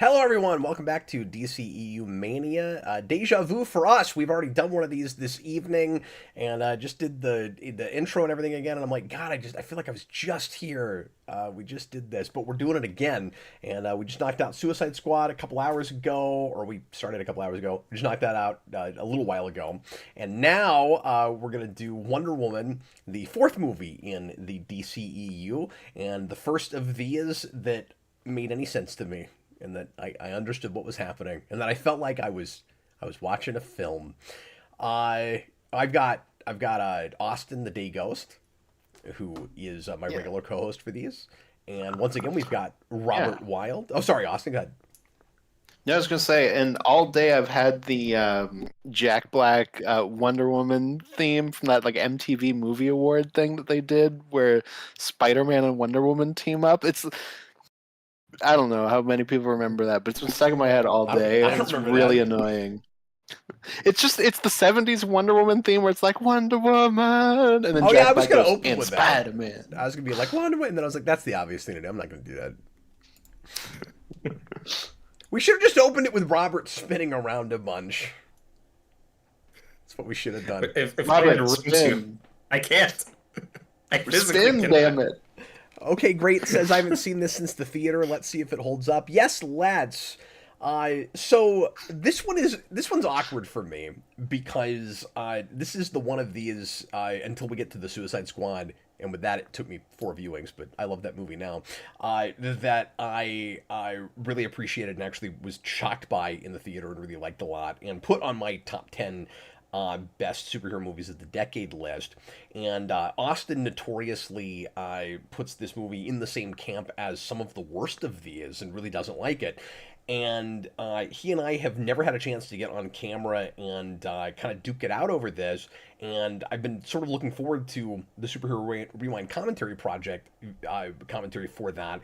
Hello, everyone. Welcome back to DCEU Mania. Deja vu for us. We've already done one of these this evening, and just did the intro and everything again. And I'm like, God, I feel like I was just here. We just did this, but we're doing it again. And we just knocked out Suicide Squad a couple hours ago, or we started a couple hours ago. We just knocked that out a little while ago, and now we're gonna do Wonder Woman, the fourth movie in the DCEU, and the first of these that made any sense to me and that I understood what was happening, and that I felt like I was watching a film. I've got Austin the Day Ghost, who is my Yeah. regular co-host for these, and once again we've got Yeah. Robert Wild. Oh, sorry, Austin. Go ahead. Yeah, I was gonna say, and all day I've had the Jack Black Wonder Woman theme from that like MTV Movie Award thing that they did, where Spider-Man and Wonder Woman team up. I don't know how many people remember that, but it's been stuck in my head all I don't day, I and don't it's remember really that. annoying. It's the '70s Wonder Woman theme where it's like Wonder Woman, and then Oh yeah, I Jack was Black gonna goes open and with that. Spider-Man. I was gonna be like Wonder Woman, and then I was like, that's the obvious thing to do. I'm not gonna do that. We should have just opened it with Robert spinning around a bunch. That's what we should have done. If I had Robert, room to, spin, I can't. I physically spin, cannot. damn it! Okay, great. Says I haven't seen this since the theater. Let's see if it holds up. Yes, let's. So this one's awkward for me because this is the one of these until we get to the Suicide Squad, and with that it took me 4 viewings, but I love that movie now. That I really appreciated and actually was shocked by in the theater and really liked a lot, and put on my top 10 best superhero movies of the decade list. And Austin notoriously puts this movie in the same camp as some of the worst of these and really doesn't like it. And he and I have never had a chance to get on camera and kind of duke it out over this. And I've been sort of looking forward to the Rewind commentary project, commentary for that.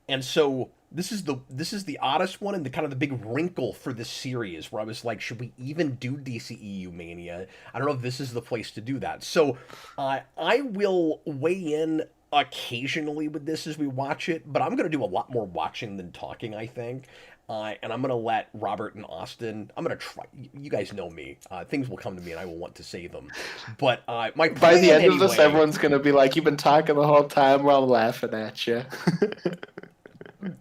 And so this is the oddest one and the kind of the big wrinkle for this series where I was like, should we even do DCEU Mania? I don't know if this is the place to do that. So I will weigh in occasionally with this as we watch it, but I'm going to do a lot more watching than talking, I think. And I'm going to let Robert and Austin, I'm going to try. You guys know me. Things will come to me and I will want to say them. But my By plan the end of this, anyway, everyone's gonna be like, "You've been talking the whole time while I'm laughing at you."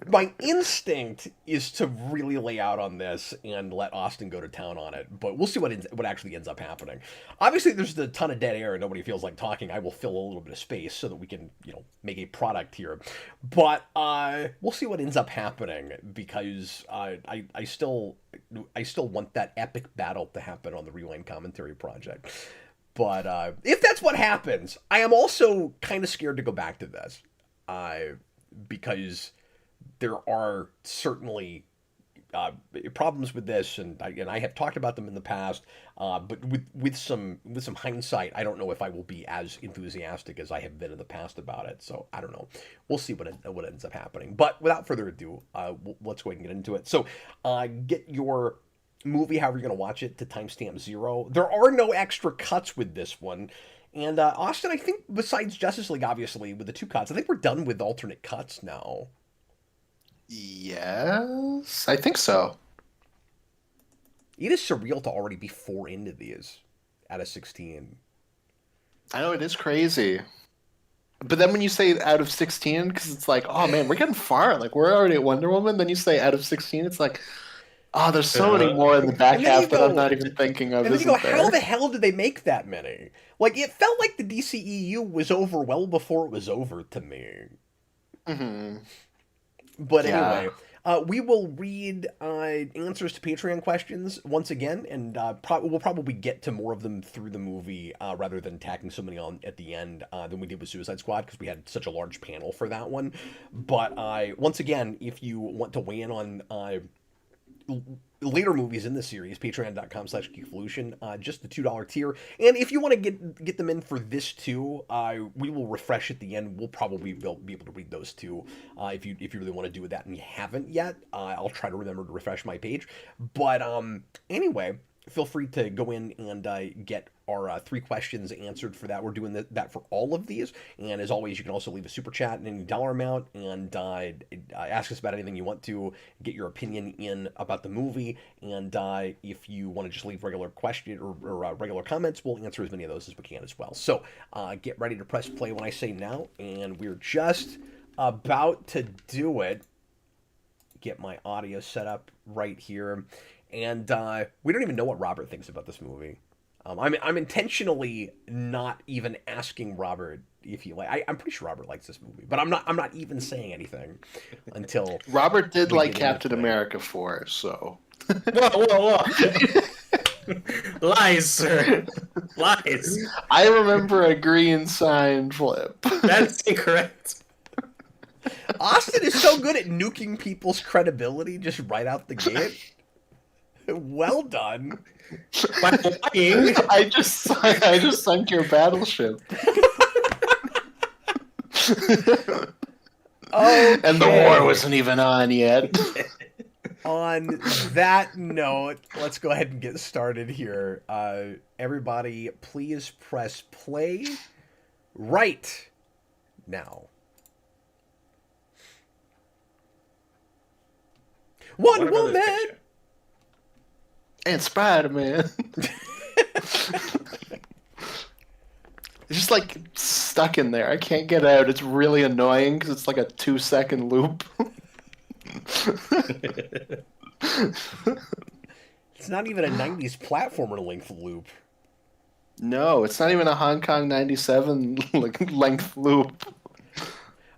my instinct is to really lay out on this and let Austin go to town on it, but we'll see what actually ends up happening. Obviously, there's a ton of dead air and nobody feels like talking. I will fill a little bit of space so that we can, make a product here. But we'll see what ends up happening because I still want that epic battle to happen on the Rewind commentary project. But if that's what happens, I am also kind of scared to go back to this, because there are certainly problems with this, and I have talked about them in the past. But with some hindsight, I don't know if I will be as enthusiastic as I have been in the past about it. So I don't know. We'll see what ends up happening. But without further ado, let's go ahead and get into it. So get your movie, however you're going to watch it, to timestamp 0. There are no extra cuts with this one. And Austin, I think besides Justice League, obviously, with the 2 cuts, I think we're done with alternate cuts now. Yes, I think so. It is surreal to already be 4 into these out of 16. I know it is crazy. But then when you say out of 16, because it's like, oh man, we're getting far. Like we're already at Wonder Woman. Then you say out of 16, it's like, oh, there's so many more in the back And then you half that I'm go, not even thinking of, and then you go, isn't how there? the hell did they make that many? Like, it felt like the DCEU was over well before it was over to me. Hmm. But Yeah. anyway, we will read answers to Patreon questions once again, and we'll probably get to more of them through the movie rather than tacking so many on at the end than we did with Suicide Squad because we had such a large panel for that one. But once again, if you want to weigh in on later movies in the series, patreon.com/geekvolution, just the $2 tier. And if you want to get them in for this too, we will refresh at the end. We'll probably be able to read those too. If you really want to do that and you haven't yet, I'll try to remember to refresh my page. But anyway, feel free to go in and get our 3 questions answered for that. We're doing that for all of these. And as always, you can also leave a super chat in any dollar amount and ask us about anything you want to, get your opinion in about the movie. And if you want to just leave regular question or regular comments, we'll answer as many of those as we can as well. So get ready to press play when I say now. And we're just about to do it. Get my audio set up right here. And we don't even know what Robert thinks about this movie. I'm intentionally not even asking Robert if he like. I'm pretty sure Robert likes this movie, but I'm not even saying anything until Robert did like Captain America 4, so. Whoa. Lies, sir. Lies. I remember a green sign flip. That's incorrect. Austin is so good at nuking people's credibility just right out the gate. Well done. By lying. I just sunk your battleship. Okay. And the war wasn't even on yet. On that note, let's go ahead and get started here. Everybody, please press play right now. One woman! And Spider-Man. It's just like stuck in there. I can't get out. It's really annoying because it's like a 2-second loop. It's not even a 90s platformer length loop. No, it's not even a Hong Kong 97 length loop.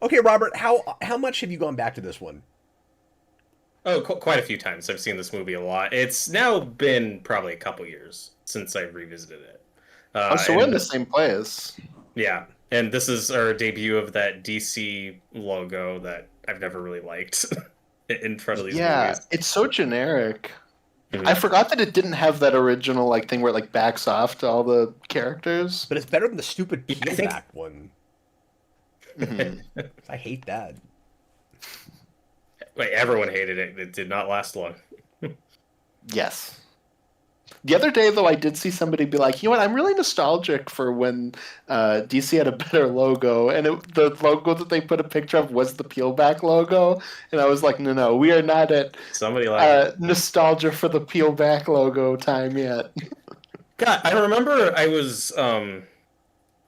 Okay, Robert, how much have you gone back to this one? Oh, quite a few times. I've seen this movie a lot. It's now been probably a couple years since I revisited it. So we're in the same place. Yeah, and this is our debut of that DC logo that I've never really liked in front of these movies. Yeah, it's so generic. Mhm. I forgot that it didn't have that original thing where it backs off to all the characters. But it's better than the stupid I peel think- back one. Mm-hmm. I hate that. Wait, everyone hated it. It did not last long. Yes. The other day, though, I did see somebody be like, you know what, I'm really nostalgic for when DC had a better logo, and the logo that they put a picture of was the Peelback logo, and I was like, no, we are not at Somebody like nostalgia for the Peelback logo time yet. God, I remember I was on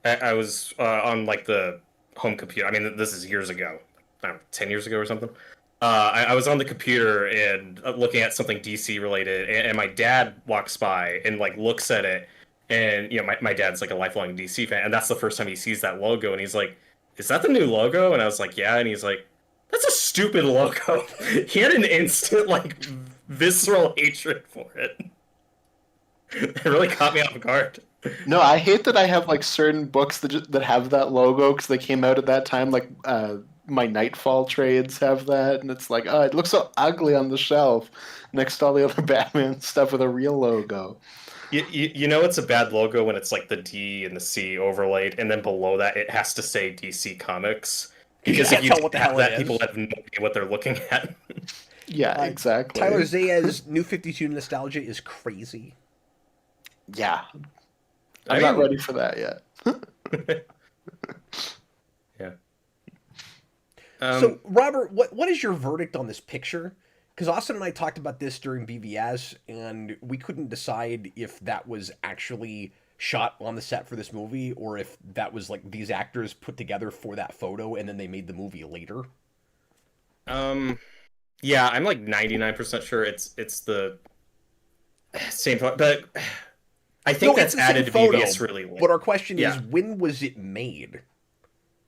the home computer. I mean, this is years ago, I don't know, 10 years ago or something. I was on the computer and looking at something DC related, and my dad walks by and looks at it, and my dad's a lifelong DC fan, and that's the first time he sees that logo, and he's like, "Is that the new logo?" And I was like, "Yeah," and he's like, "That's a stupid logo." He had an instant visceral hatred for it. It really caught me off guard. No, I hate that I have certain books that have that logo because they came out at that time. My Nightfall trades have that, and it's it looks so ugly on the shelf next to all the other Batman stuff with a real logo. You know it's a bad logo when it's the D and the C overlaid, and then below that it has to say DC Comics. Because if you tell what the have hell that, it is. people have no idea what they're looking at. Yeah, exactly. Tyler Zayas' New 52 nostalgia is crazy. Yeah. I I'm not mean- ready for that yet. Yeah. So, Robert, what is your verdict on this picture? Because Austin and I talked about this during BVS, and we couldn't decide if that was actually shot on the set for this movie, or if that was these actors put together for that photo, and then they made the movie later. Yeah, I'm 99% sure it's the same photo, but I think it's that's the added same to photo, BBS really late. But our question Yeah. is, when was it made?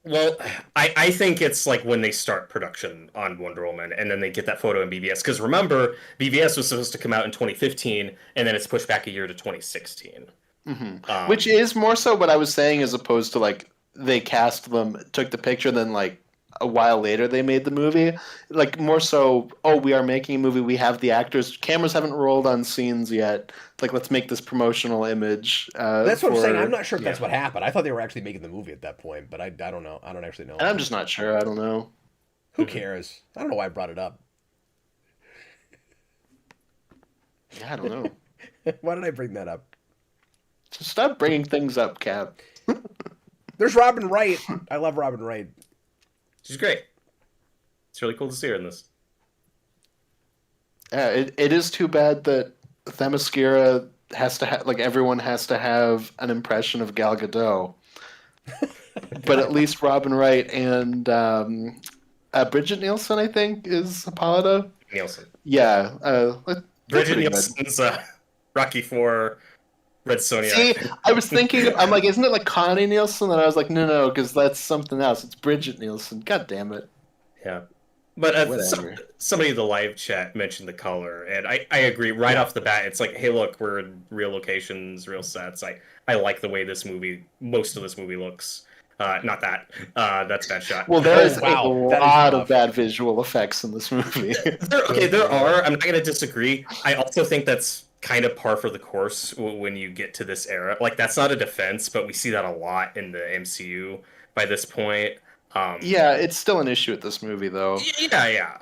Well, I think it's when they start production on Wonder Woman, and then they get that photo in BVS. Because remember, BVS was supposed to come out in 2015, and then it's pushed back a year to 2016. Mm-hmm. Which is more so what I was saying, as opposed to they cast them, took the picture, then a while later they made the movie. More so, we are making a movie, we have the actors, cameras haven't rolled on scenes yet. Let's make this promotional image. That's what I'm saying. I'm not sure if that's what happened. I thought they were actually making the movie at that point, but I don't know. I don't actually know. And I'm just not sure. I don't know. Who cares? I don't know why I brought it up. Yeah, I don't know. Why did I bring that up? Just stop bringing things up, Cap. There's Robin Wright. I love Robin Wright. She's great. It's really cool to see her in this. Yeah, it is too bad that Themyscira has to have, like, everyone has to have an impression of Gal Gadot. But at least Robin Wright and Bridget Nielsen, I think, is Hippolyta. Nielsen. Yeah. Bridget Nielsen's Rocky IV, Red Sonja. See, I was thinking, I'm like, isn't it like Connie Nielsen? And I was like, no, because that's something else. It's Bridget Nielsen. God damn it. Yeah. But Whatever. somebody in the live chat mentioned the color, and I agree right off the bat. It's like, hey, look, we're in real locations, real sets. I like the way most of this movie looks. Not that. That's a bad shot. Well, there is wow. a That is lot rough. of bad visual effects in this movie. There are. I'm not going to disagree. I also think that's kind of par for the course when you get to this era. Like, that's not a defense, but we see that a lot in the MCU by this point. Yeah, it's still an issue with this movie, though. Yeah.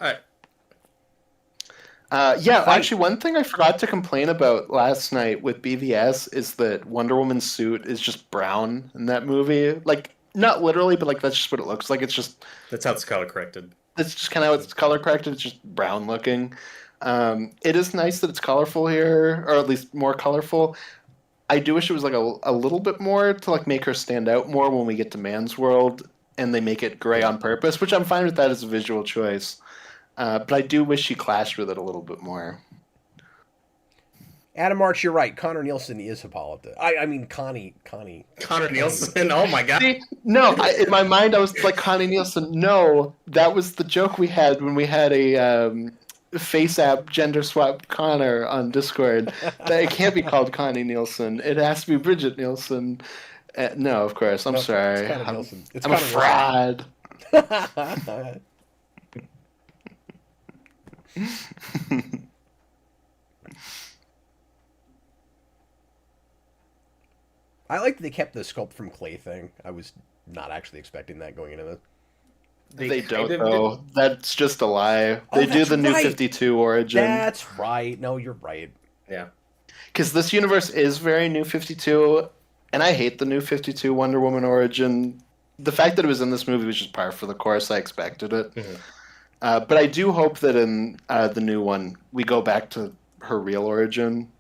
Actually, one thing I forgot to complain about last night with BVS is that Wonder Woman's suit is just brown in that movie. Like, not literally, but like that's just what it looks like. That's how it's color corrected. That's just kind of how it's color corrected. It's just brown looking. It is nice that it's colorful here, or at least more colorful. I do wish it was like a little bit more to like make her stand out more when we get to Man's World, and they make it gray on purpose, which I'm fine with that as a visual choice. But I do wish she clashed with it a little bit more. Adam March, you're right. Connor Nielsen is Hippolyta. I mean, Connie. Connor Nielsen. Oh my god. See, no, in my mind I was like Connie Nielsen. No, that was the joke we had when we had a face app gender swap Connor on Discord. That it can't be called Connie Nielsen. It has to be Bridget Nielsen. No, of course. I'm sorry. It's Connor Nielsen. It's I'm a Connor fraud. I like that they kept the sculpt from clay thing. I was not actually expecting that going into this. They don't, kind of though. That's just a lie. Oh, They do that's the New right. 52 origin. That's right. No, you're right. Yeah. Because this universe is very New 52, and I hate the New 52 Wonder Woman origin. The fact that it was in this movie was just par for the course. I expected it. Mhm. But I do hope that in the new one, we go back to her real origin.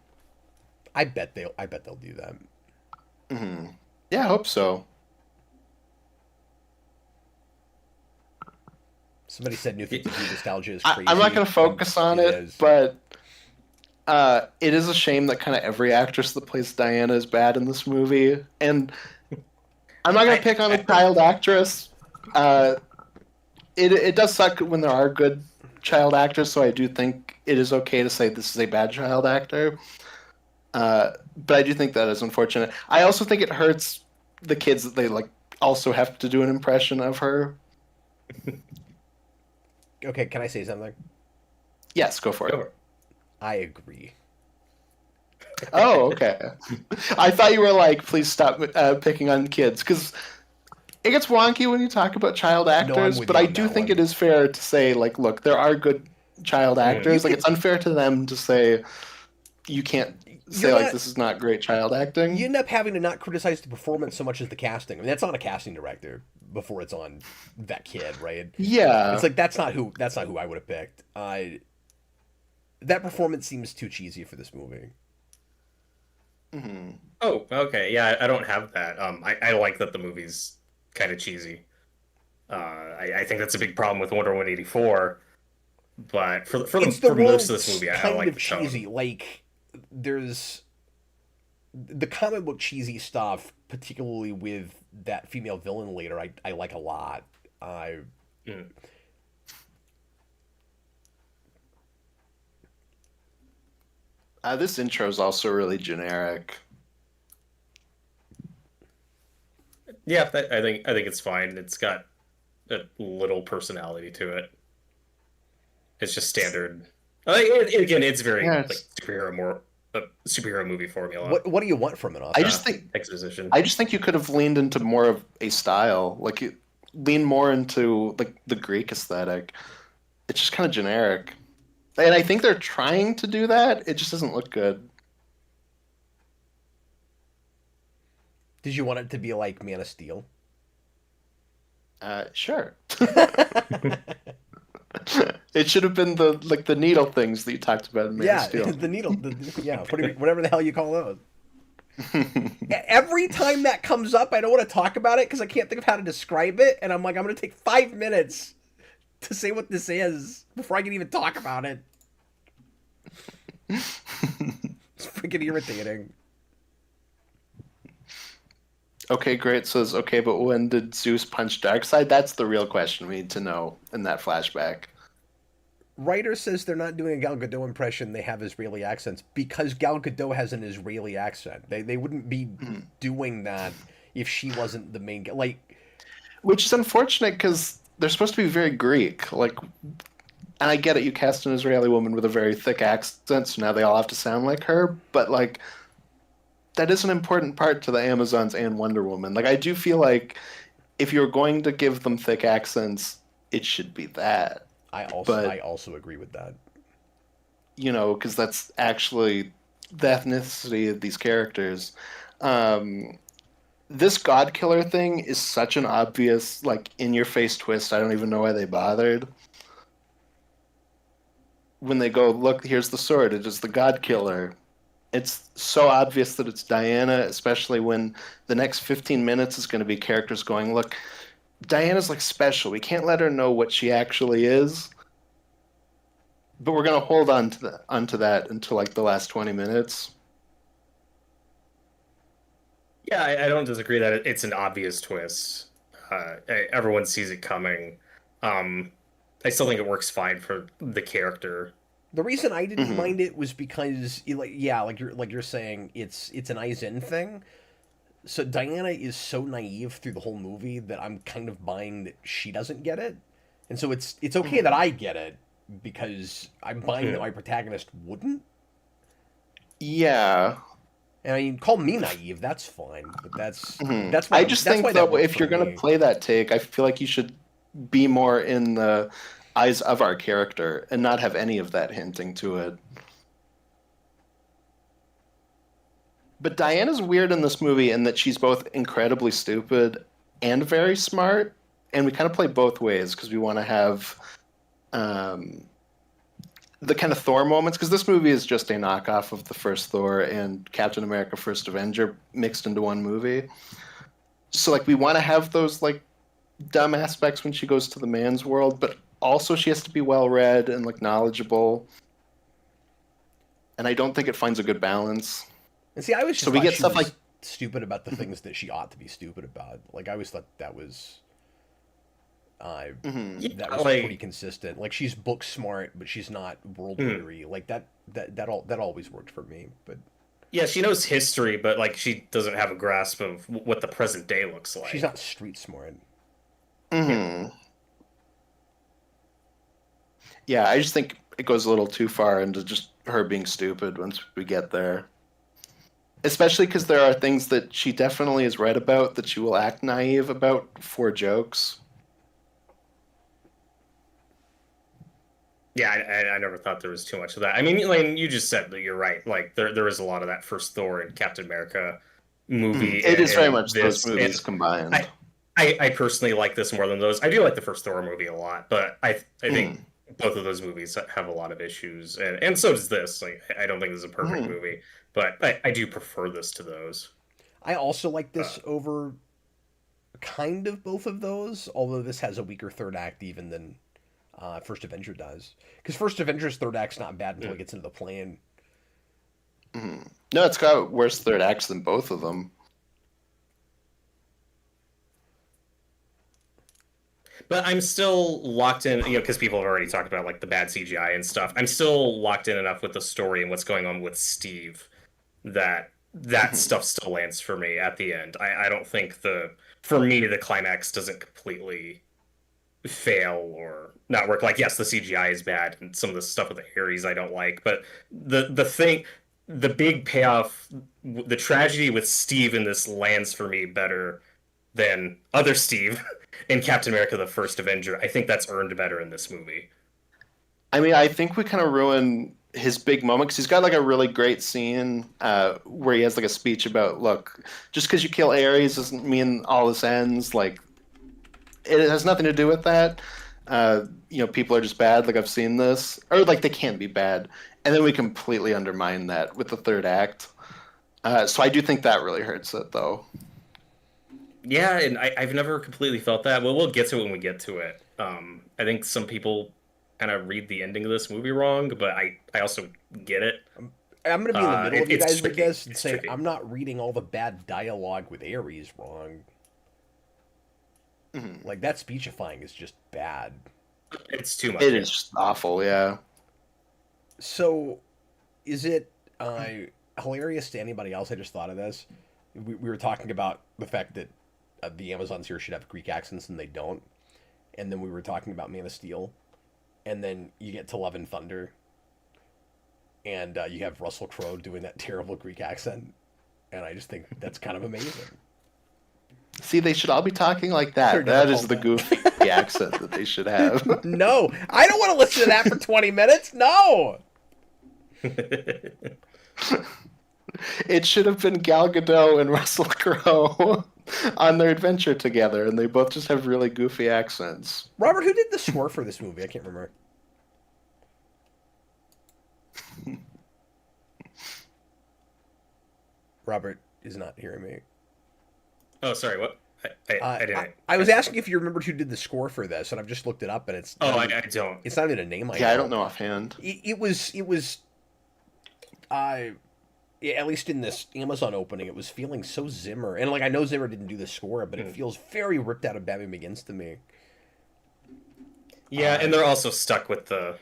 I bet they'll do that. Hmm. Yeah, I hope so. Somebody said New 52 nostalgia is I, crazy. I'm not going to focus on it, is. but it is a shame that kind of every actress that plays Diana is bad in this movie. And I'm not going to pick on a child actress. It does suck when there are good child actors, so I do think it is okay to say this is a bad child actor. But I do think that is unfortunate. I also think it hurts the kids that they like also have to do an impression of her. Okay, can I say something? Yes, go for it. Go for it. I agree. Oh, okay. I thought you were like, please stop picking on kids, because it gets wonky when you talk about child actors, with but you I on do that think one. it is fair to say, like, look, there are good child actors. Like, it's unfair to them to say you can't say, You're like, not- this is not great child acting. You end up having to not criticize the performance so much as the casting. I mean, that's on a casting director before it's on that kid, right? Yeah. It's like that's not who I would have picked. That performance seems too cheesy for this movie. Hmm. Oh, okay. Yeah, I don't have that. I like that the movie's kind of cheesy. I think that's a big problem with Wonder Woman 84. But for It's the most of world's this movie, I kind like of the tone. cheesy. Like there's the comic book cheesy stuff, particularly with that female villain later. I like a lot. Mm. This intro is also really generic. Yeah, I think it's fine. It's got a little personality to it. It's just standard. Again, it's very Yeah, like superhero movie formula. What do you want from it? Austin? I just think Exposition. I just think you could have leaned into more of a style, like lean more into like the Greek aesthetic. It's just kind of generic, and I think they're trying to do that. It just doesn't look good. Did you want it to be like Man of Steel? Sure. It should have been the needle things that you talked about in Man of Yeah, Steel. the needle. Yeah, whatever the hell you call those. Every time that comes up, I don't want to talk about it because I can't think of how to describe it, and I'm like, I'm going to take 5 minutes to say what this is before I can even talk about it. It's freaking irritating. Okay, great. Says, okay, but when did Zeus punch Darkseid? That's the real question we need to know in that flashback. Writer says they're not doing a Gal Gadot impression. They have Israeli accents because Gal Gadot has an Israeli accent. They wouldn't be doing that if she wasn't the main. Like, which is unfortunate because they're supposed to be very Greek. Like, and I get it. You cast an Israeli woman with a very thick accent, so now they all have to sound like her. But like, that is an important part to the Amazons and Wonder Woman. Like, I do feel like if you're going to give them thick accents, it should be that. I also agree with that. You know, because that's actually the ethnicity of these characters. This God Killer thing is such an obvious, like, in-your-face twist. I don't even know why they bothered. When they go, look, here's the sword. It is the God Killer. It's so obvious that it's Diana, especially when the next 15 minutes is going to be characters going, look, Diana's like special. We can't let her know what she actually is. But we're going to hold on to onto that until like the last 20 minutes. Yeah, I don't disagree that it's an obvious twist. Everyone sees it coming. I still think it works fine for the character. The reason I didn't mind it was because, like you're saying, it's an Aizen thing. So Diana is so naive through the whole movie that I'm kind of buying that she doesn't get it, and so it's okay that I get it because I'm buying that my protagonist wouldn't. Yeah. And I mean, call me naive, that's fine, but that's why I just think though, if you're going to play that take, I feel like you should be more in the eyes of our character and not have any of that hinting to it. But Diana's weird in this movie in that she's both incredibly stupid and very smart, and we kind of play both ways because we want to have the kind of Thor moments, because this movie is just a knockoff of the first Thor and Captain America: First Avenger mixed into one movie. So like we want to have those like dumb aspects when she goes to the man's world, but also she has to be well read and like knowledgeable. And I don't think it finds a good balance. And see, I was just so we get stuff like stupid about the things that she ought to be stupid about. Like I always thought that was that was pretty consistent. Like she's book smart, but she's not world weary. Like that always worked for me. But yeah, she knows history, but like she doesn't have a grasp of what the present day looks like. She's not street smart. Yeah, I just think it goes a little too far into just her being stupid once we get there. Especially because there are things that she definitely is right about that she will act naive about for jokes. Yeah, I never thought there was too much of that. I mean, like you just said that you're right. Like there is a lot of that first Thor and Captain America movie. It is very much those movies combined. I personally like this more than those. I do like the first Thor movie a lot, but I think both of those movies have a lot of issues, and so does this. Like I don't think this is a perfect movie, but I do prefer this to those. I also like this over kind of both of those, although this has a weaker third act even than First Avenger does. Because First Avenger's third act's not bad until it gets into the plane. No, it's got worse third acts than both of them. But I'm still locked in, because people have already talked about like the bad CGI and stuff. I'm still locked in enough with the story and what's going on with Steve that stuff still lands for me at the end. I don't think for me the climax doesn't completely fail or not work. Like yes, the CGI is bad and some of the stuff with the Ares I don't like, but the big payoff, the tragedy with Steve in this lands for me better than other Steve in Captain America: The First Avenger. I think that's earned better in this movie. I mean, I think we kind of ruin his big moment, because he's got like a really great scene where he has like a speech about, look, just because you kill Ares doesn't mean all this ends. Like, it has nothing to do with that. People are just bad. Like, I've seen this, or like they can be bad, and then we completely undermine that with the third act. So I do think that really hurts it, though. Yeah, and I've never completely felt that. Well, we'll get to it when we get to it. I think some people kind of read the ending of this movie wrong, but I also get it. I'm going to be in the middle of you it's guys with tricky. this and It's say tricky. I'm not reading all the bad dialogue with Ares wrong. Mhm. Like, that speechifying is just bad. It's too much. It is just awful, yeah. So, is it hilarious to anybody else? I just thought of this. We were talking about the fact that the Amazons here should have Greek accents and they don't. And then we were talking about Man of Steel. And then you get to Love and Thunder. And you have Russell Crowe doing that terrible Greek accent. And I just think that's kind of amazing. See, they should all be talking like They're that. never That is called the that. goofy accent that they should have. No, I don't want to listen to that for 20 minutes. No. It should have been Gal Gadot and Russell Crowe on their adventure together, and they both just have really goofy accents. Robert, who did the score for this movie? I can't remember. Robert is not hearing me. Oh, sorry. What? I didn't. I was asking if you remembered who did the score for this, and I've just looked it up, and it's Oh, not even, I don't. it's not even a name I Yeah, know. I don't know offhand. It was yeah, at least in this Amazon opening, it was feeling so Zimmer, and like I know Zimmer didn't do the score, but it feels very ripped out of Batman Begins to me. Yeah, and they're also stuck with the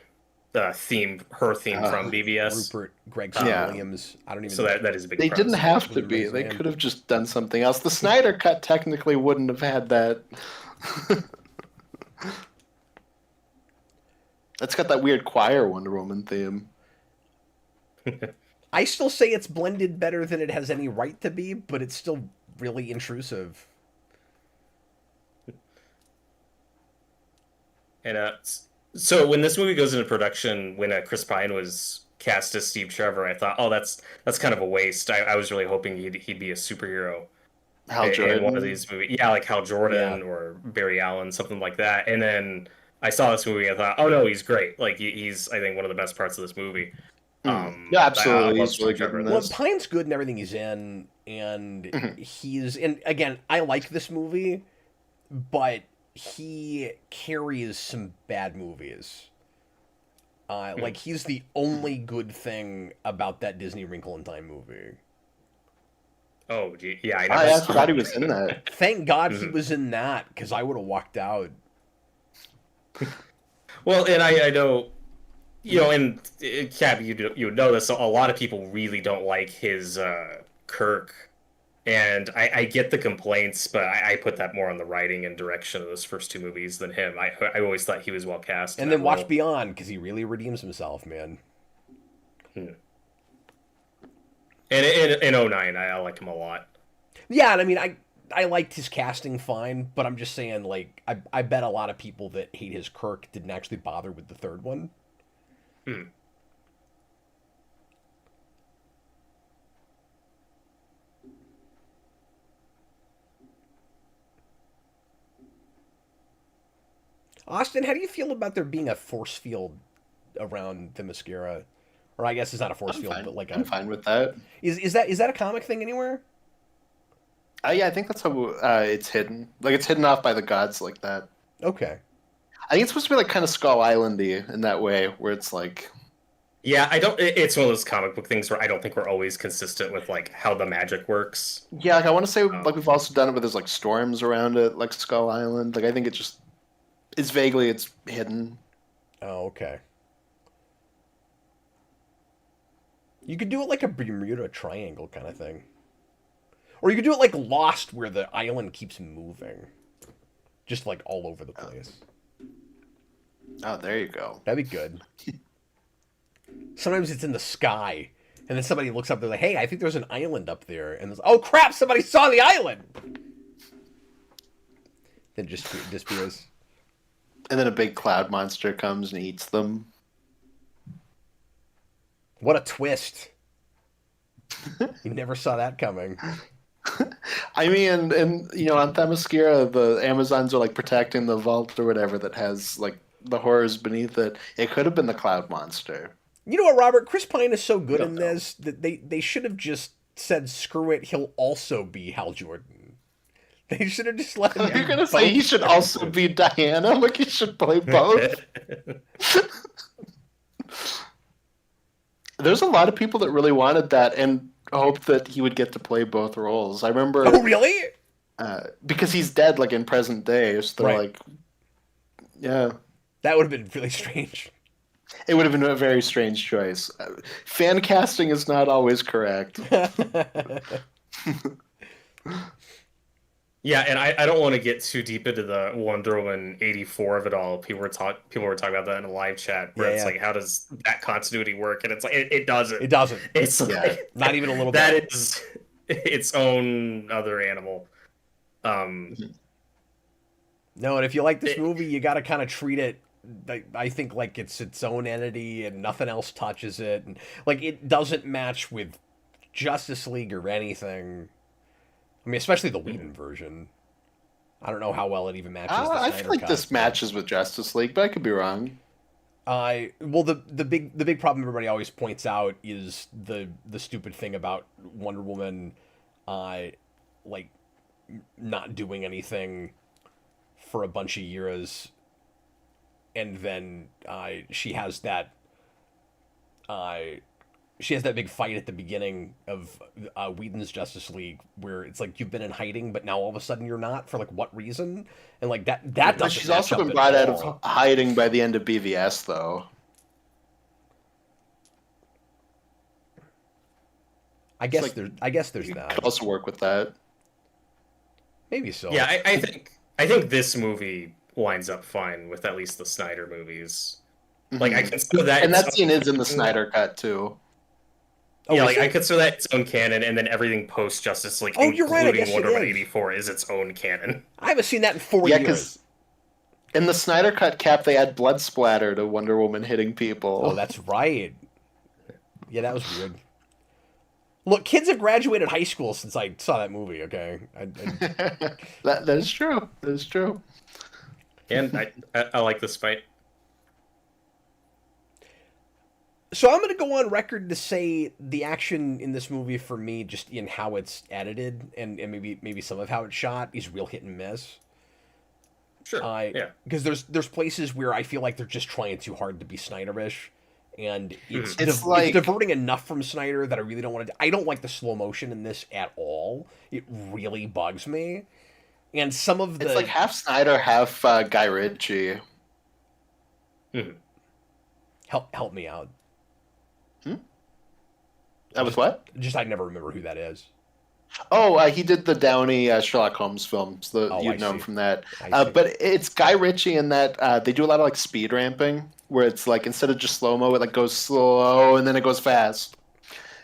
theme, her theme from BVS. Rupert Gregson Yeah. Williams. I don't even. So that is a big. They didn't premise. have to Wasn't be. raised They man. could have just done something else. The Snyder Cut technically wouldn't have had that. It's got that weird choir Wonder Woman theme. I still say it's blended better than it has any right to be, but it's still really intrusive. And so when this movie goes into production, when Chris Pine was cast as Steve Trevor, I thought, oh, that's kind of a waste. I was really hoping he'd be a superhero Hal in Jordan. one of these movies. Yeah, like Hal Jordan or Barry Allen, something like that. And then I saw this movie and I thought, oh no, he's great. Like he's I think one of the best parts of this movie. Yeah, I absolutely. love He's really Steve good Trevor in in Well, this. Pine's good in everything he's in, and he's and again, I like this movie, but he carries some bad movies. Like he's the only good thing about that Disney Wrinkle in Time movie. Oh, gee, yeah, I I never saw forgot he it. was in that. Thank God he was in that, because I would have walked out. Well, and I know, and Cap, you would know this. A lot of people really don't like his Kirk, and I get the complaints, but I put that more on the writing and direction of those first two movies than him. I always thought he was well cast. in And that then watch role. Beyond, because he really redeems himself, man. And in '09, I like him a lot. Yeah, and I mean, I liked his casting fine, but I'm just saying, like, I bet a lot of people that hate his Kirk didn't actually bother with the third one. Austin, how do you feel about there being a force field around Themyscira? Or I guess it's not a force field, but like I'm a fine with that. is that a comic thing anywhere? Yeah, I think that's how it's hidden. Like, it's hidden off by the gods like that. Okay. I think it's supposed to be like kind of Skull Islandy in that way, where it's like, Yeah, I don't. It's one of those comic book things where I don't think we're always consistent with like how the magic works. yeah, like I want to say like we've also done it where there's like storms around it, like Skull Island. Like I think it's hidden. Oh, okay. You could do it like a Bermuda Triangle kind of thing. Or you could do it like Lost, where the island keeps moving. Just like all over the place. Oh, there you go. That'd be good. Sometimes it's in the sky, and then somebody looks up, they're like, hey, I think there's an island up there. And there's, oh crap, somebody saw the island! Then just disappears. And then a big cloud monster comes and eats them. What a twist! You never saw that coming. I mean, and on Themyscira, the Amazons are like protecting the vault or whatever that has like the horrors beneath it. It could have been the cloud monster. You know what, Robert? Chris Pine is so We good don't in know. this that they should have just said, "Screw it, he'll also be Hal Jordan." They should have just let him You're be gonna say he both. should also be Diana? Like he should play both? There's a lot of people that really wanted that and hoped that he would get to play both roles. I remember Oh, really? because he's dead, like in present day. So they're Right. like, yeah, That would have been really strange. it would have been a very strange choice. Fan casting is not always correct. Yeah, and I don't want to get too deep into the Wonder Woman 84 of it all. People were talking about that in a live chat where Yeah, it's yeah. like, how does that continuity work? And it's like it doesn't. It doesn't. It's Yeah. like Not even a little that bit. is its own other animal. No, and if you like this It- movie, you got to kind of treat it. I think like it's its own entity, and nothing else touches it, and like it doesn't match with Justice League or anything. I mean, especially the Whedon version. I don't know how well it even matches the I Snyder feel like cut, this but- matches with Justice League, but I could be wrong. Well, the big problem everybody always points out is the stupid thing about Wonder Woman, like not doing anything for a bunch of years, and then she has that big fight at the beginning of Whedon's Justice League where it's like you've been in hiding, but now all of a sudden you're not for like what reason? And like that But doesn't. she's match also up been at brought out all. of hiding by the end of BVS, though. I guess like- there's You that. could also work with that. Maybe so. Yeah, I think this movie lines up fine with at least the Snyder movies. Like I Mhm. consider that And its that scene is in the own- Snyder cut too. Oh, yeah, is like it? I consider that its own canon, and then everything post Justice League, Oh, you're right, I including guess Wonder it Woman is. 84, is its own canon. I haven't seen that in 4 Yeah, years. because in the Snyder cut cap, they add blood splatter to Wonder Woman hitting people. Oh, that's right. Yeah, that was weird. Look, kids have graduated high school since I saw that movie. Okay, that is true. That is true. And I like this fight. so I'm going to go on record to say the action in this movie for me, just in how it's edited and maybe some of how it's shot, is real hit and miss. Sure. Yeah. Because there's places where I feel like they're just trying too hard to be Snyderish, and it's It's like- it's diverting enough from Snyder that I really don't want to. I don't like the slow motion in this at all. It really bugs me, and some of the It's like half Snyder, half Guy Ritchie. help me out. That was what? Just I never remember who that is. Oh, he did the Downey Sherlock Holmes films. Oh, I You'd know him see. from that. I see. But it's Guy Ritchie in that they do a lot of like speed ramping, where it's like instead of just slow mo, it like goes slow and then it goes fast,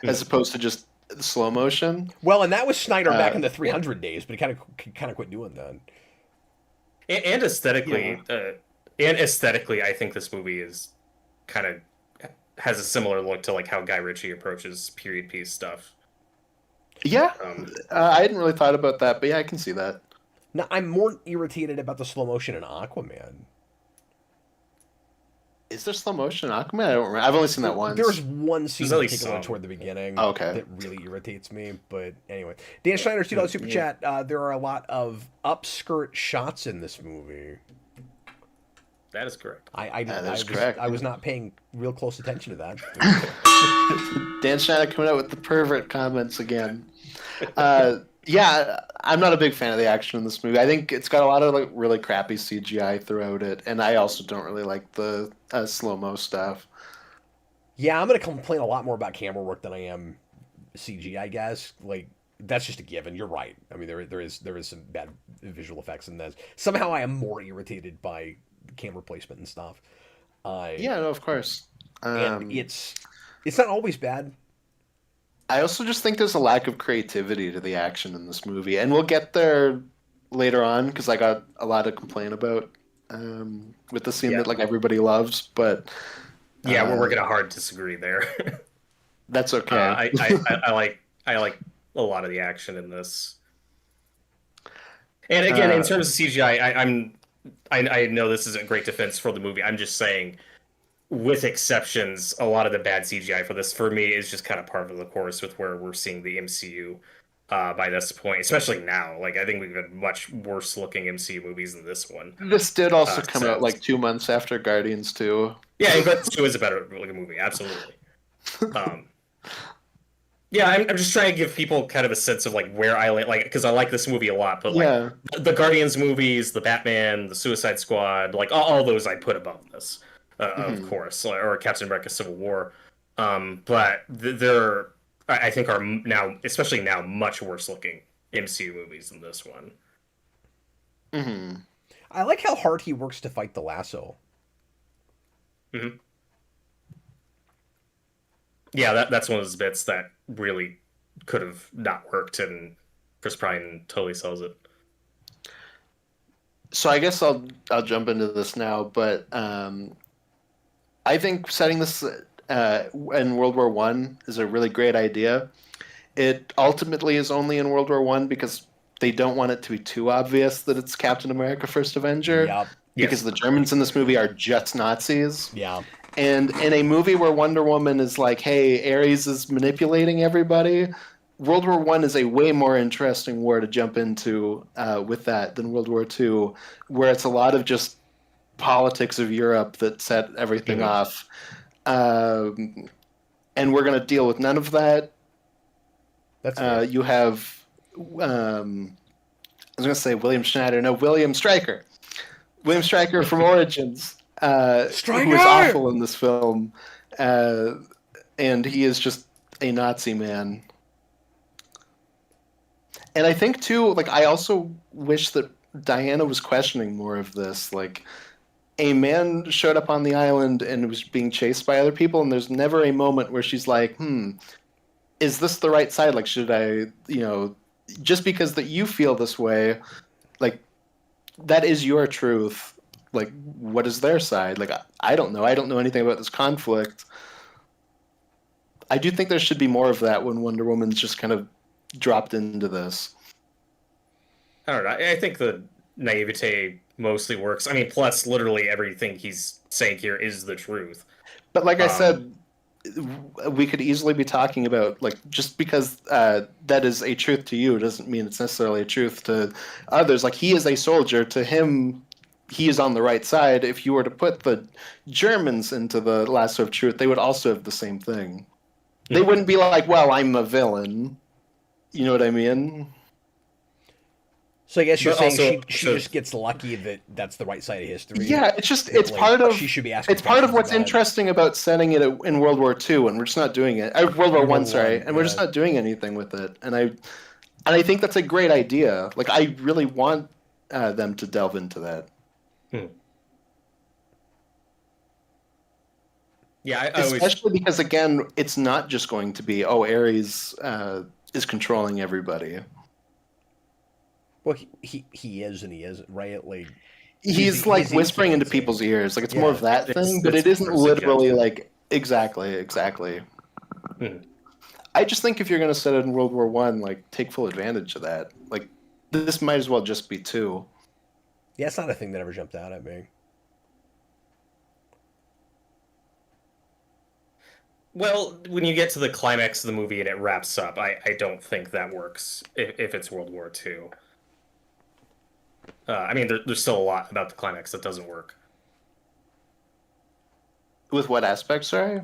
as opposed to just slow motion. Well, and that was Snyder back in the yeah. 300 days, but he kind of quit doing that. And aesthetically, I think this movie is kind of has a similar look to like how Guy Ritchie approaches period piece stuff. Yeah, Um, I hadn't really thought about that, but yeah, I can see that. Now, I'm more irritated about the slow motion in Aquaman. Is there slow motion in Aquaman? I don't remember. I've only seen that once. There's one scene There's at in least particular some. toward the beginning Oh, okay. that really irritates me. But anyway, Dan Schneider's $2 super chat. There are a lot of upskirt shots in this movie. that is correct. That is correct. I was not paying real close attention to that. Dan Schneider coming out with the pervert comments again. Yeah, I'm not a big fan of the action in this movie. I think it's got a lot of like really crappy CGI throughout it, and I also don't really like the slow-mo stuff. Yeah, I'm going to complain a lot more about camera work than I am CG, I guess. Like, that's just a given. You're right. I mean, there is some bad visual effects in this. Somehow I am more irritated by camera placement and stuff. Yeah, no, of course. And it's not always bad. I also just think there's a lack of creativity to the action in this movie, and we'll get there later on because I got a lot to complain about with the scene Yeah. that like everybody loves. But Yeah, we're going to hard disagree there. That's okay. I like a lot of the action in this. And again, in terms of CGI, I know this is a great defense for the movie. I'm just saying, with exceptions, a lot of the bad CGI for this, for me, is just kind of part of the course with where we're seeing the MCU by this point, especially now. Like, I think we've had much worse looking MCU movies than this one. This did also come out like 2 months after Guardians 2. Yeah, and Guardians 2 is a better looking movie, absolutely. Yeah, I'm just trying to give people kind of a sense of like where I like, because I like this movie a lot, but like the Guardians movies, the Batman, the Suicide Squad, like all those I put above this, of course, or Captain America: Civil War. But they're, I think, are now, especially now, much worse looking MCU movies than this one. I like how hard he works to fight the lasso. Yeah, that's one of those bits that really could have not worked, and Chris Pine totally sells it. So I guess I'll jump into this now, but I think setting this in World War One is a really great idea. It ultimately is only in World War One because they don't want it to be too obvious that it's Captain America: First Avenger. Yep. Because the Germans in this movie are just Nazis. Yeah. And in a movie where Wonder Woman is like, hey, Ares is manipulating everybody, World War One is a way more interesting war to jump into with that than World War Two, where it's a lot of just politics of Europe that set everything off. And we're going to deal with none of that. That's you have, I was going to say William Schneider. No, William Stryker. William Stryker from Origins. Who is awful in this film, and he is just a Nazi man. And I think too, like, I also wish that Diana was questioning more of this. Like, a man showed up on the island and was being chased by other people, and there's never a moment where she's like, is this the right side? Like, should I, just because that you feel this way, like, that is your truth. Like, what is their side? Like, I don't know. I don't know anything about this conflict. I do think there should be more of that when Wonder Woman's just kind of dropped into this. I don't know. I think the naivete mostly works. I mean, plus, literally everything he's saying here is the truth. But like I said, we could easily be talking about, like, just because that is a truth to you doesn't mean it's necessarily a truth to others. Like, he is a soldier. To him, he is on the right side. If you were to put the Germans into the lasso of truth, they would also have the same thing. They wouldn't be like, well, I'm a villain. You know what I mean? So I guess you're saying she just gets lucky that that's the right side of history. Yeah, it's part of, she should be asking. It's part of what's interesting about setting it in World War II, and we're just not doing it. World War One, sorry, and we're just not doing anything with it. And I think that's a great idea. Like, I really want them to delve into that. Yeah, especially because, again, it's not just going to be, Ares is controlling everybody. Well, he is and he isn't, right? Like, he's whispering into people's ears. Like, it's more of that thing, but it isn't literally like exactly. I just think if you're going to set it in World War One, like, take full advantage of that. Like, this might as well just be two. Yeah, it's not a thing that ever jumped out at me. Well, when you get to the climax of the movie and it wraps up, I don't think that works if it's World War II. I mean, there's still a lot about the climax that doesn't work. With what aspect, sorry?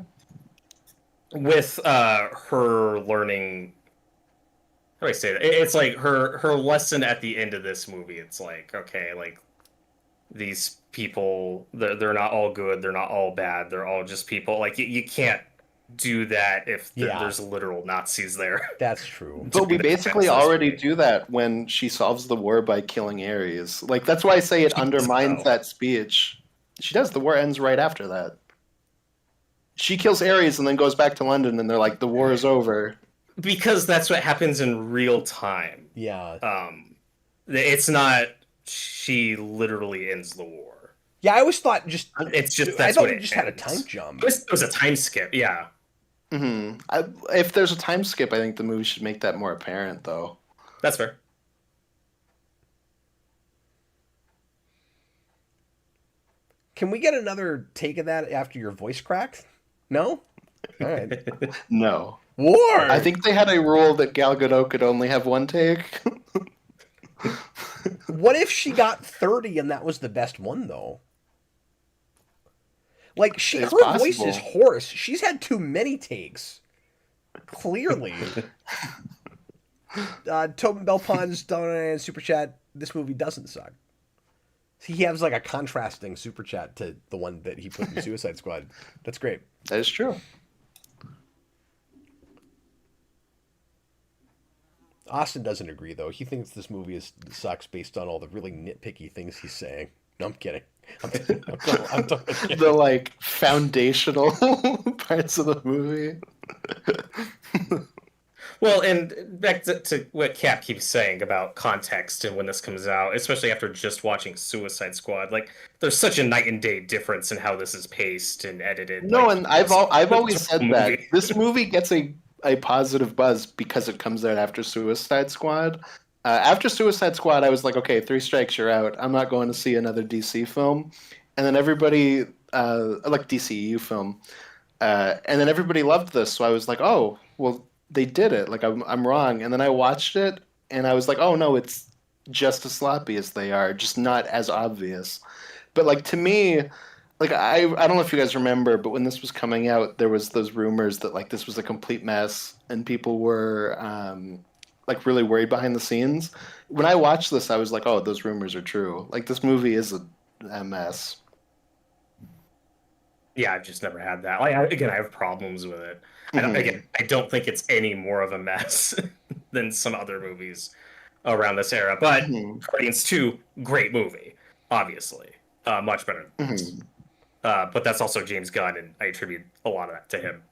With her learning... How do I say that? It's like her lesson at the end of this movie. It's like, okay, like, these people, they're not all good, they're not all bad, they're all just people. Like, you can't do that if there's literal Nazis there. That's true. But we basically already do that when she solves the war by killing Ares. Like, that's why I say it undermines that speech. She does. The war ends right after that. She kills Ares and then goes back to London, and they're like, the war is over. Because that's what happens in real time. Yeah. It's not she literally ends the war. Yeah, I always thought it's just I thought it just had a time jump. It was a time skip, yeah. If there's a time skip, I think the movie should make that more apparent, though. That's fair. Can we get another take of that after your voice cracked? No? All right. No. War! I think they had a rule that Gal Gadot could only have one take. What if she got 30 and that was the best one, though? Like, It's her voice possible. is hoarse. She's had too many takes. Clearly. Tobin Belpon's donated super chat. This movie doesn't suck. He has like a contrasting super chat to the one that he put in Suicide Squad. That's great. That is true. Austin doesn't agree though. He thinks this movie sucks based on all the really nitpicky things he's saying. No, I'm kidding. I'm totally kidding. The like foundational parts of the movie. Well, and back to what Cap keeps saying about context and when this comes out, especially after just watching Suicide Squad, like there's such a night and day difference in how this is paced and edited. No, like, and I've always said that movie. this movie gets a positive buzz because it comes out after Suicide Squad. After Suicide Squad, I was like, okay, 3 strikes, you're out. I'm not going to see another DC film. And then everybody, like DCEU film, and then everybody loved this. So I was like, oh, well, they did it. Like I'm wrong. And then I watched it, and I was like, oh no, it's just as sloppy as they are, just not as obvious. But like to me, like I don't know if you guys remember, but when this was coming out, there was those rumors that like this was a complete mess, and people were like really worried behind the scenes. When I watched this, I was like, oh, those rumors are true. Like this movie is a mess. Yeah, I've just never had that. Like, again, I have problems with it. I don't think it's any more of a mess than some other movies around this era. But Guardians 2, great movie, obviously. Much better than this. But that's also James Gunn, and I attribute a lot of that to him.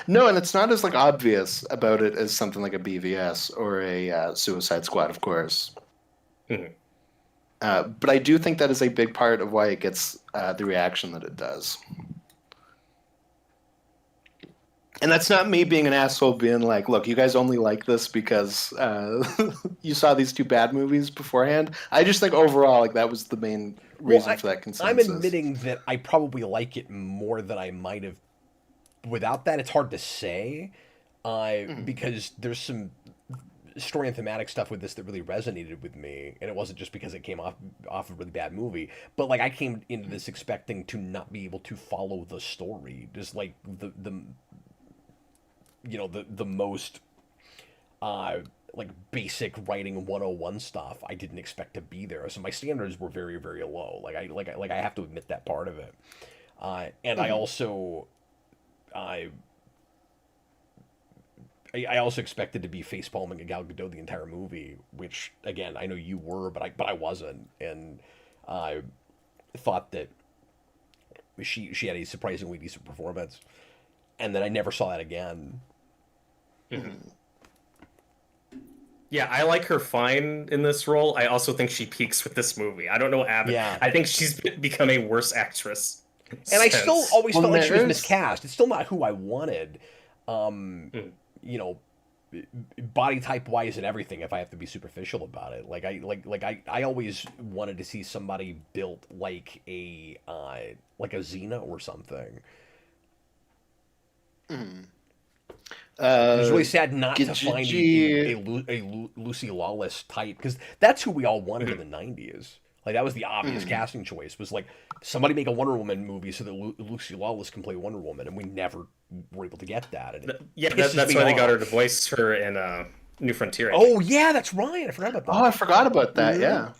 No, and it's not as like obvious about it as something like a BVS or a Suicide Squad, of course. But I do think that is a big part of why it gets the reaction that it does. And that's not me being an asshole being like, look, you guys only like this because you saw these 2 bad movies beforehand. I just think overall, like that was the main reason for that consensus. I'm admitting that I probably like it more than I might have. Without that, it's hard to say because there's some story and thematic stuff with this that really resonated with me, and it wasn't just because it came off a really bad movie, but like I came into this expecting to not be able to follow the story, just like the you know the most like basic writing 101 stuff I didn't expect to be there, so my standards were very, very low. I have to admit that part of it, and I also I also expected to be facepalming at Gal Gadot the entire movie, which again I know you were, but I wasn't, and I thought that she had a surprisingly decent performance, and then I never saw that again. Yeah, I like her fine in this role. I also think she peaks with this movie. I don't know what happened. Yeah. I think she's become a worse actress. And I still always felt like she was there's- miscast. It's still not who I wanted. You know, body type wise and everything. If I have to be superficial about it, I always wanted to see somebody built like a Xena or something. It was really sad not to find a Lucy Lawless type, because that's who we all wanted in the 90s. Like that was the obvious casting choice, was like somebody make a Wonder Woman movie so that Lucy Lawless can play Wonder Woman, and we never were able to get that. And that's why they got her to voice her in New Frontier. Oh yeah, that's right. I forgot about that. Oh, I forgot about that. Yeah.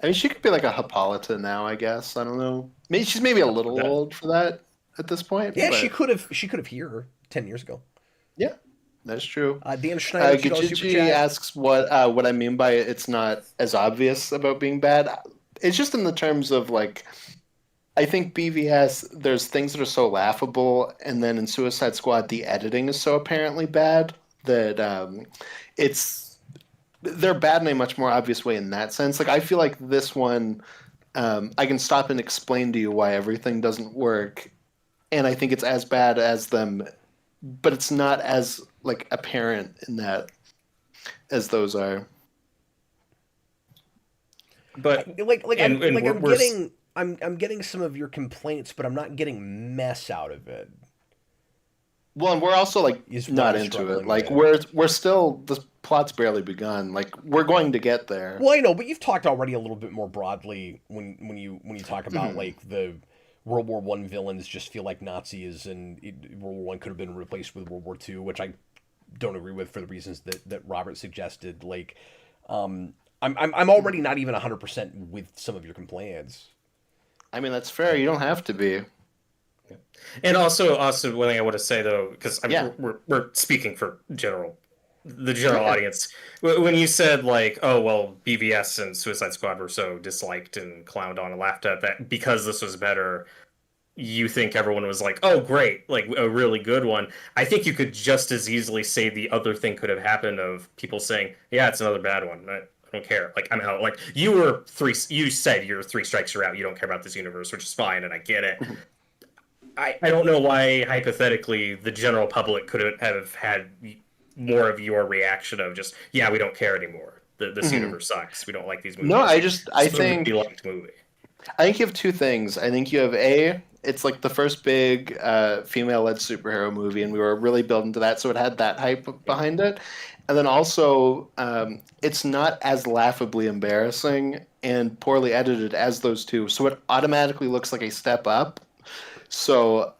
I mean, she could be like a Hippolyta now, I guess. I don't know. Maybe she's maybe a little old for that at this point. Yeah, but... she could have here 10 years ago. Yeah, that's true. Dan Schneider, Gajiji asks what I mean by it's not as obvious about being bad. It's just in the terms of like, I think BVS, there's things that are so laughable, and then in Suicide Squad, the editing is so apparently bad that they're bad in a much more obvious way in that sense. Like I feel like this one, I can stop and explain to you why everything doesn't work and I think it's as bad as them, but it's not as like apparent in that as those are. But I'm we're getting I'm getting some of your complaints, but I'm not getting mess out of it. Well, and we're also like Is what not I'm into it. struggling Like with. we're still the plot's barely begun. Like we're going to get there. Well, I know, but you've talked already a little bit more broadly when you talk about Mhm. like the World War One villains just feel like Nazis, and World War One could have been replaced with World War Two, which I don't agree with for the reasons that Robert suggested. Like, I'm already not even 100% with some of your complaints. I mean, that's fair. You don't have to be. And also one thing I want to say though, because I Yeah. mean, we're speaking for the general Yeah. audience. When you said like, oh well, BVS and Suicide Squad were so disliked and clowned on and laughed at that because this was better, you think everyone was like, oh great, like a really good one. I think you could just as easily say the other thing could have happened of people saying, yeah, it's another bad one. I don't care. Like I'm out. Like you said you're three strikes you're out. You don't care about this universe, which is fine, and I get it. Mhm. I don't know why hypothetically the general public could have had more of your reaction of just yeah we don't care anymore. This Mhm. universe sucks. We don't like these No, movies. Like I this movie would be think liked movie. you have two things. I think you have it's like the first big female-led superhero movie, and we were really building to that, so it had that hype behind it. And then also, it's not as laughably embarrassing and poorly edited as those two, so it automatically looks like a step up. So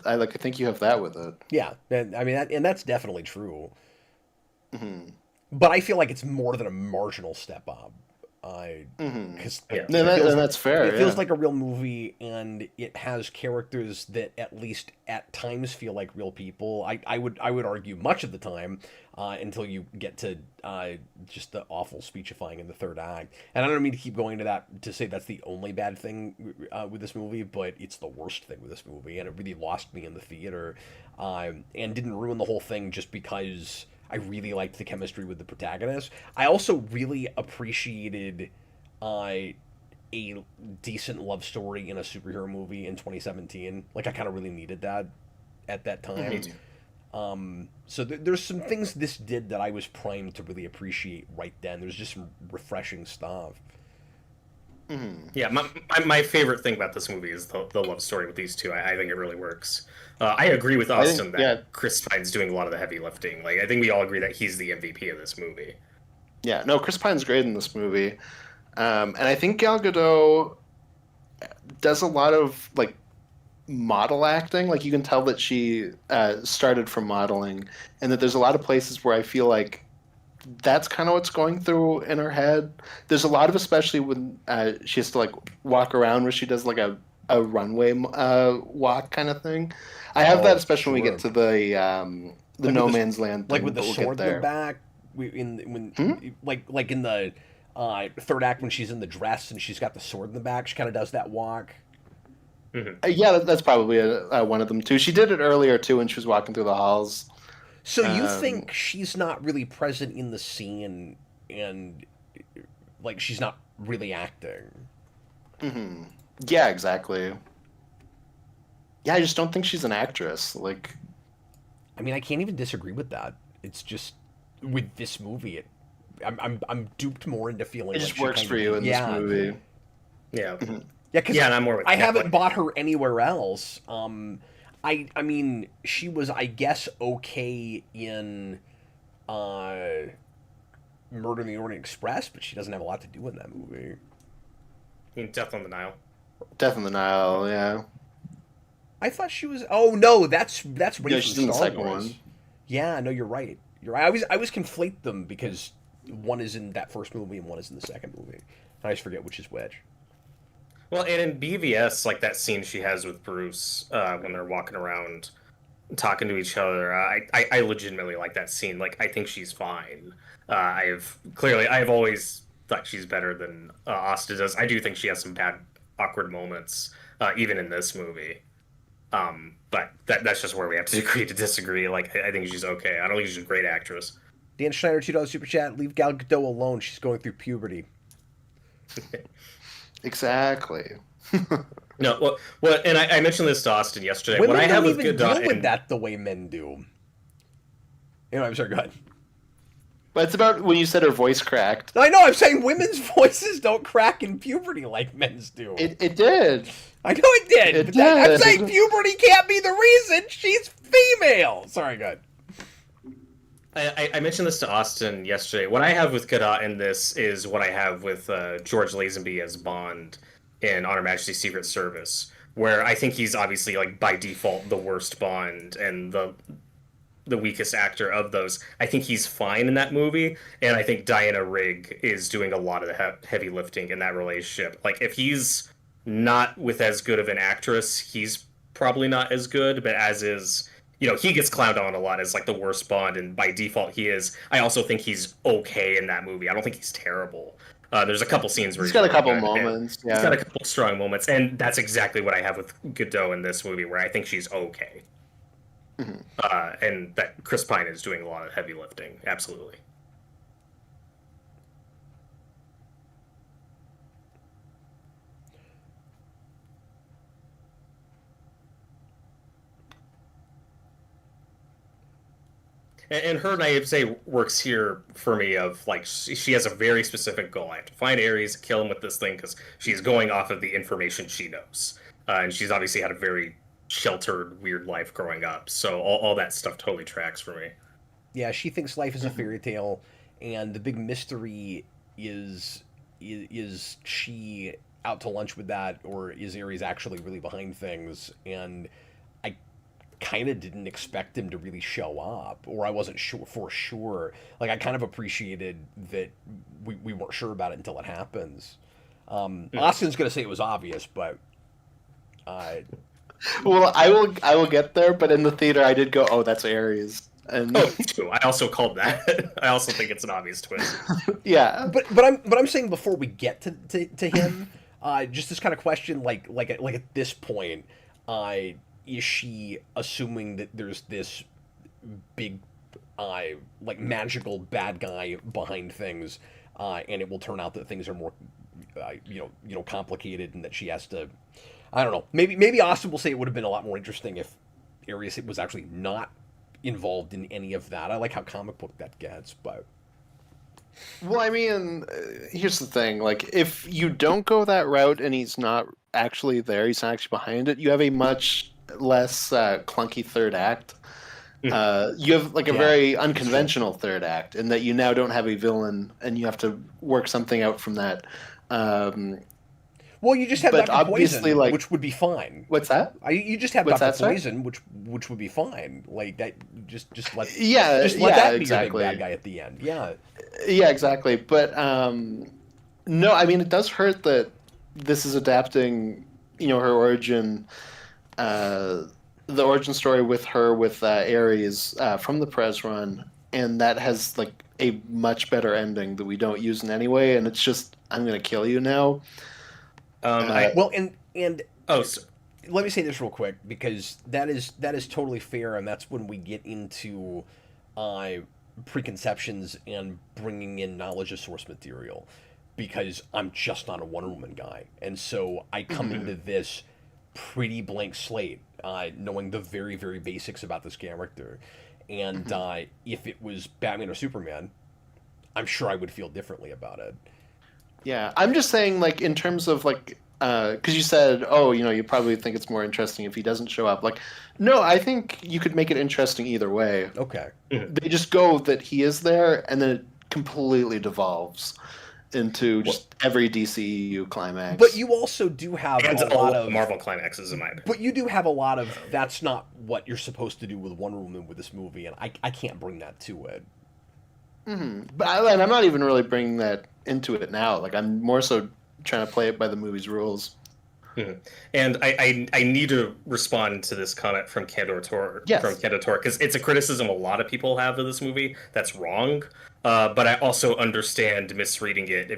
I think you have that with it. Yeah, and I mean, and that's definitely true. Hmm. But I feel like it's more than a marginal step up. Hmm. Because Yeah. And that's fair. it feels Yeah. like a real movie, and it has characters that at least at times feel like real people. I would argue much of the time, until you get to just the awful speechifying in the third act. And I don't mean to keep going to that to say that's the only bad thing with this movie, but it's the worst thing with this movie, and it really lost me in the theater, and didn't ruin the whole thing just because I really liked the chemistry with the protagonist. I also really appreciated a decent love story in a superhero movie in 2017. Like I kind of really needed that at that Me time. too. So there's some things this did that I was primed to really appreciate right then. There's just some refreshing stuff. Hmm. Yeah, my favorite thing about this movie is the love story with these two. I think it really works. I agree with I think Austin yeah, that Chris Pine's doing a lot of the heavy lifting. Like I think we all agree that he's the MVP of this movie. yeah. No, Chris Pine's great in this movie, and I think Gal Gadot does a lot of like model acting. Like you can tell that she started from modeling, and that there's a lot of places where I feel like that's kind of what's going through in her head. There's a lot of, especially when she has to like walk around, where she does like a runway walk kind of thing. I have that, Oh, especially when we get sure. to the Like with no the man's land like thing, with the but we'll get sword in the there. back. In Hmm? when like in the third act when she's in the dress and she's got the sword in the back, she kind of does that walk. Hmm. Yeah, that's probably one of them too. She did it earlier too when she was walking through the halls. So you Um, think she's not really present in the scene, and like she's not really acting? mhm. Yeah, exactly. Yeah, I just don't think she's an actress. Like, I mean, I can't even disagree with that. It's just with this movie, I'm duped more into it feeling like just she works kind for of you in this yeah. movie. Yeah, Mhm. Yeah, because yeah, and I'm more with I Cat. haven't Like, bought her anywhere else. I mean, she was, I guess, okay in uh, Murder in the Orient Express, but she doesn't have a lot to do in that movie. Death on the Nile. Death in the Nile, yeah. I thought she was. Oh no, that's Ray Yeah, from she's in the Star second Wars. one. Yeah, no, you're right. You're right. I was conflate them because one is in that first movie and one is in the second movie. I always forget which is which. Well, and in BVS, like that scene she has with Bruce when they're walking around talking to each other, I legitimately like that scene. Like, I think she's fine. I've always thought she's better than Asta does. I do think she has some bad, awkward moments, even in this movie. But that's just where we have to agree to disagree. Like, I think she's okay. I don't think she's a great actress. Dan Schneider, $2 super chat. Leave Gal Gadot alone. She's going through puberty. Exactly. No, and I mentioned this to Austin yesterday. Women What I have don't with even deal Godot with and that the way men do. I'm sorry, go ahead. But it's about when you said her voice cracked. No, I know, I'm saying women's voices don't crack in puberty like men's do. It did. I know it did. It But did. I'm saying puberty can't be the reason. She's female. Sorry, go ahead. I mentioned this to Austin yesterday. What I have with Godot in this is what I have with George Lazenby as Bond in On Her Majesty's Secret Service, where I think he's obviously like by default the worst Bond and the weakest actor of those. I think he's fine in that movie, and I think Diana Rigg is doing a lot of the heavy lifting in that relationship. Like if he's not with as good of an actress, he's probably not as good, but as is, he gets clowned on a lot as like the worst Bond, and by default he is. I also think he's okay in that movie. I don't think he's terrible. There's a couple scenes where He's got a couple really good, moments. He's got a couple strong moments, and that's exactly what I have with Godot in this movie, where I think she's okay. And that Chris Pine is doing a lot of heavy lifting. Absolutely. And her naivete works here for me of like she has a very specific goal. I have to find Ares, kill him with this thing because she's going off of the information she knows. And she's obviously had a very sheltered, weird life growing up. So all that stuff totally tracks for me. Yeah, she thinks life is a fairy tale, and the big mystery is she out to lunch with that, or is Ares actually really behind things? And I kind of didn't expect him to really show up, or I wasn't sure for sure. Like I kind of appreciated that we weren't sure about it until it happens. Austin's gonna say it was obvious, but Well, I will get there, but in the theater I did go, oh, that's Ares. And too. I also called that. I also think it's an obvious twist. yeah. But I'm saying before we get to him, just this kind of question, like at this point, is she assuming that there's this big, like magical bad guy behind things, and it will turn out that things are more, complicated, and that she has to, I don't know. Maybe Austin will say it would have been a lot more interesting if Ares was actually not involved in any of that. I like how comic book that gets, but Well, I mean, here's the thing. Like, if you don't go that route and he's not actually there, he's not actually behind it, you have a much less clunky third act. You have like a very unconventional third act in that you now don't have a villain and you have to work something out from that. well, you just have But Dr. obviously, Poison, like- which would be fine. What's that? You just have What's Dr. that, sorry? Poison, which would be fine. Like that, just let Yeah, just let yeah, that be exactly. your big bad guy at the end. Yeah, Yeah, exactly. But no, I mean, it does hurt that this is adapting, her origin, the origin story with her with Ares from the Prez run, and that has like a much better ending that we don't use in any way, and it's just I'm gonna kill you now. well, and Oh, so, let me say this real quick because that is totally fair, and that's when we get into preconceptions and bringing in knowledge of source material, because I'm just not a Wonder Woman guy, and so I come into this pretty blank slate, knowing the very very basics about this character, and if it was Batman or Superman, I'm sure I would feel differently about it. Yeah, I'm just saying, like, in terms of, like, because you said, oh, you probably think it's more interesting if he doesn't show up. Like, no, I think you could make it interesting either way. Okay. They just go that he is there, and then it completely devolves into just every DCEU climax. But you also do have and a lot of Marvel climaxes in my opinion. But you do have a lot of that's not what you're supposed to do with Wonder Woman with this movie, and I can't bring that to it. But and I'm not even really bringing that into it now. Like, I'm more so trying to play it by the movie's rules. And I need to respond to this comment from Konnor Yes. because it's a criticism a lot of people have of this movie that's wrong. But I also understand misreading it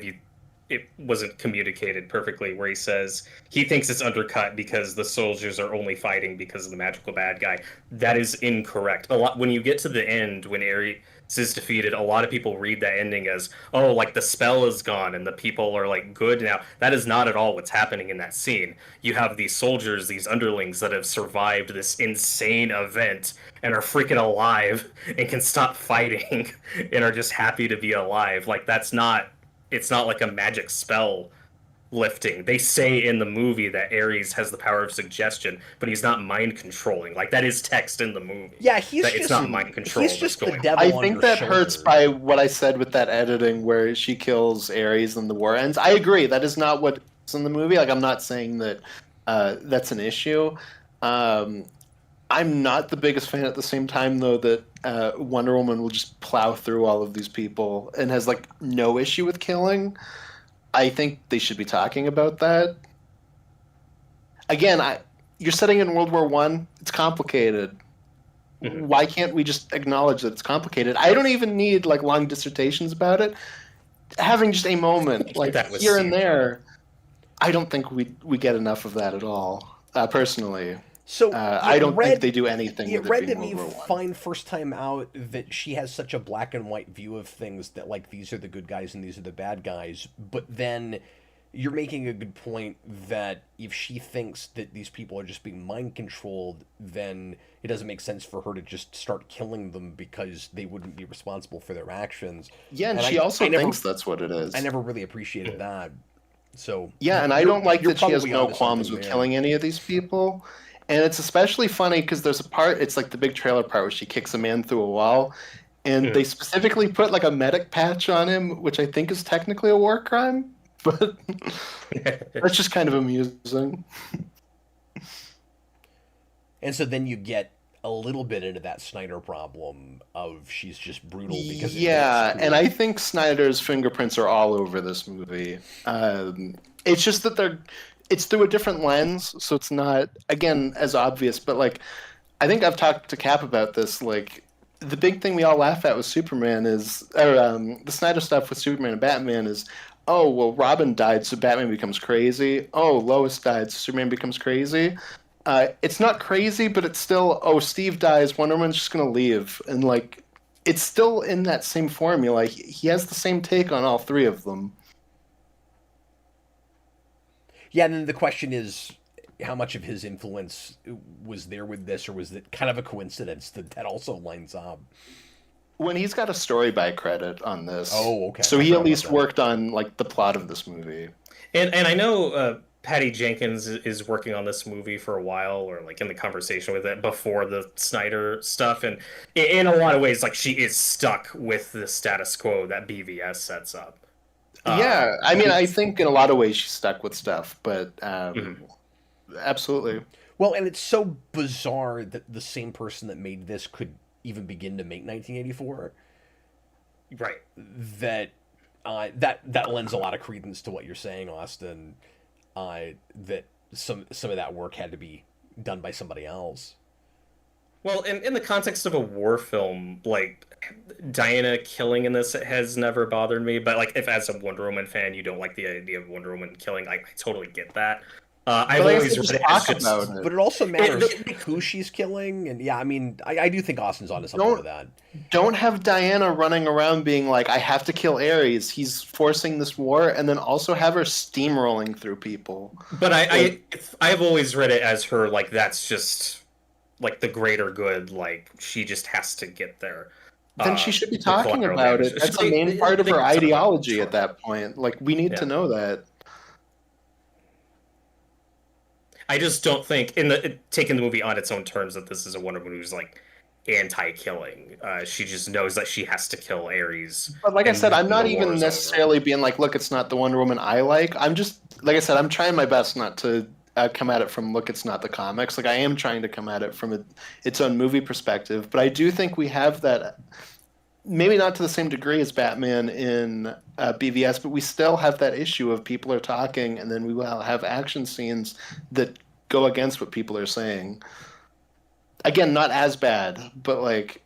it wasn't communicated perfectly, where he says he thinks it's undercut because the soldiers are only fighting because of the magical bad guy. That is incorrect. A lot when you get to the end, when Ares is defeated, a lot of people read that ending as, oh, like the spell is gone and the people are like good now. That is not at all what's happening in that scene. You have these soldiers, these underlings that have survived this insane event and are freaking alive and can stop fighting and are just happy to be alive. Like that's not it's not like a magic spell lifting. They say in the movie that Ares has the power of suggestion, but he's not mind controlling. Like that is text in the movie. Yeah, he's that just it's not mind control. He's just the going devil. I on think your that shoulder. hurts by what I said with that editing where she kills Ares and the war ends. I agree. That is not what's in the movie. Like, I'm not saying that that's an issue. I'm not the biggest fan at the same time, though, that Wonder Woman will just plow through all of these people and has, like, no issue with killing. I think they should be talking about that. Again, you're setting in World War One. It's complicated. Mhm. Why can't we just acknowledge that it's complicated? I don't even need like long dissertations about it. Having just a moment, like That was here and huge. there, I don't think we get enough of that at all. Personally, So I don't think they do anything. It with read it to being me World War One. fine first time out that she has such a black and white view of things that like these are the good guys and these are the bad guys. But then you're making a good point that if she thinks that these people are just being mind controlled, then it doesn't make sense for her to just start killing them because they wouldn't be responsible for their actions. Yeah, and And she also I never- thinks that's what it is. I never really appreciated that. So Yeah, and I you're- don't like you're that she has probably no onto qualms something with there. killing any of these people. And it's especially funny because there's a part, it's like the big trailer part where she kicks a man through a wall. And Yeah. they specifically put like a medic patch on him, which I think is technically a war crime. But that's just kind of amusing. And so then you get a little bit into that Snyder problem of she's just brutal because it Yeah, looks cool. and I think Snyder's fingerprints are all over this movie. It's just that it's through a different lens, so it's not, again, as obvious. But like, I think I've talked to Cap about this. Like, the big thing we all laugh at with Superman is, or the Snyder stuff with Superman and Batman is, oh, well, Robin died, so Batman becomes crazy. Oh, Lois died, so Superman becomes crazy. It's not crazy, but it's still, oh, Steve dies, Wonder Woman's just gonna leave, and like, it's still in that same formula. He has the same take on all three of them. Yeah, and then the question is how much of his influence was there with this, or was it kind of a coincidence that that also lines up? When he's got a story by credit on this. Oh, okay. So I he forgot at about least that. worked on like the plot of this movie. And I know Patty Jenkins is working on this movie for a while, or like in the conversation with it before the Snyder stuff, and in a lot of ways, like she is stuck with the status quo that BVS sets up. Yeah, I mean, I think in a lot of ways she's stuck with stuff, but absolutely. Well, and it's so bizarre that the same person that made this could even begin to make 1984. Right. That that lends a lot of credence to what you're saying, Austin. That some of that work had to be done by somebody else. Well, in the context of a war film, like Diana killing in this has never bothered me. But like, if as a Wonder Woman fan you don't like the idea of Wonder Woman killing, I totally get that. I've But I always guess read it just as talk just about it. But it also matters It- who she's killing, and yeah, I mean, I do think Austin's onto something Don't- with that. Don't have Diana running around being like, I have to kill Ares. He's forcing this war, and then also have her steamrolling through people. But I've always read it as her like that's just like the greater good. Like she just has to get there. Then she should be the talking collateral about damage. it. That's They- the main they- part of they her can talk about it, ideology sure. at that point. Like, we need to Yeah. know that. I just don't think taking the movie on its own terms that this is a Wonder Woman who's like anti-killing. She just knows that she has to kill Ares. But like I and said, I'm the not war even is necessarily being like, look, it's not the Wonder Woman I like. I'm just, like I said, I'm trying my best not to come at it from, look, it's not the comics. Like, I am trying to come at it from its own movie perspective. But I do think we have that, maybe not to the same degree as Batman in BVS, but we still have that issue of people are talking, and then we will have action scenes that go against what people are saying. Again, not as bad, but like,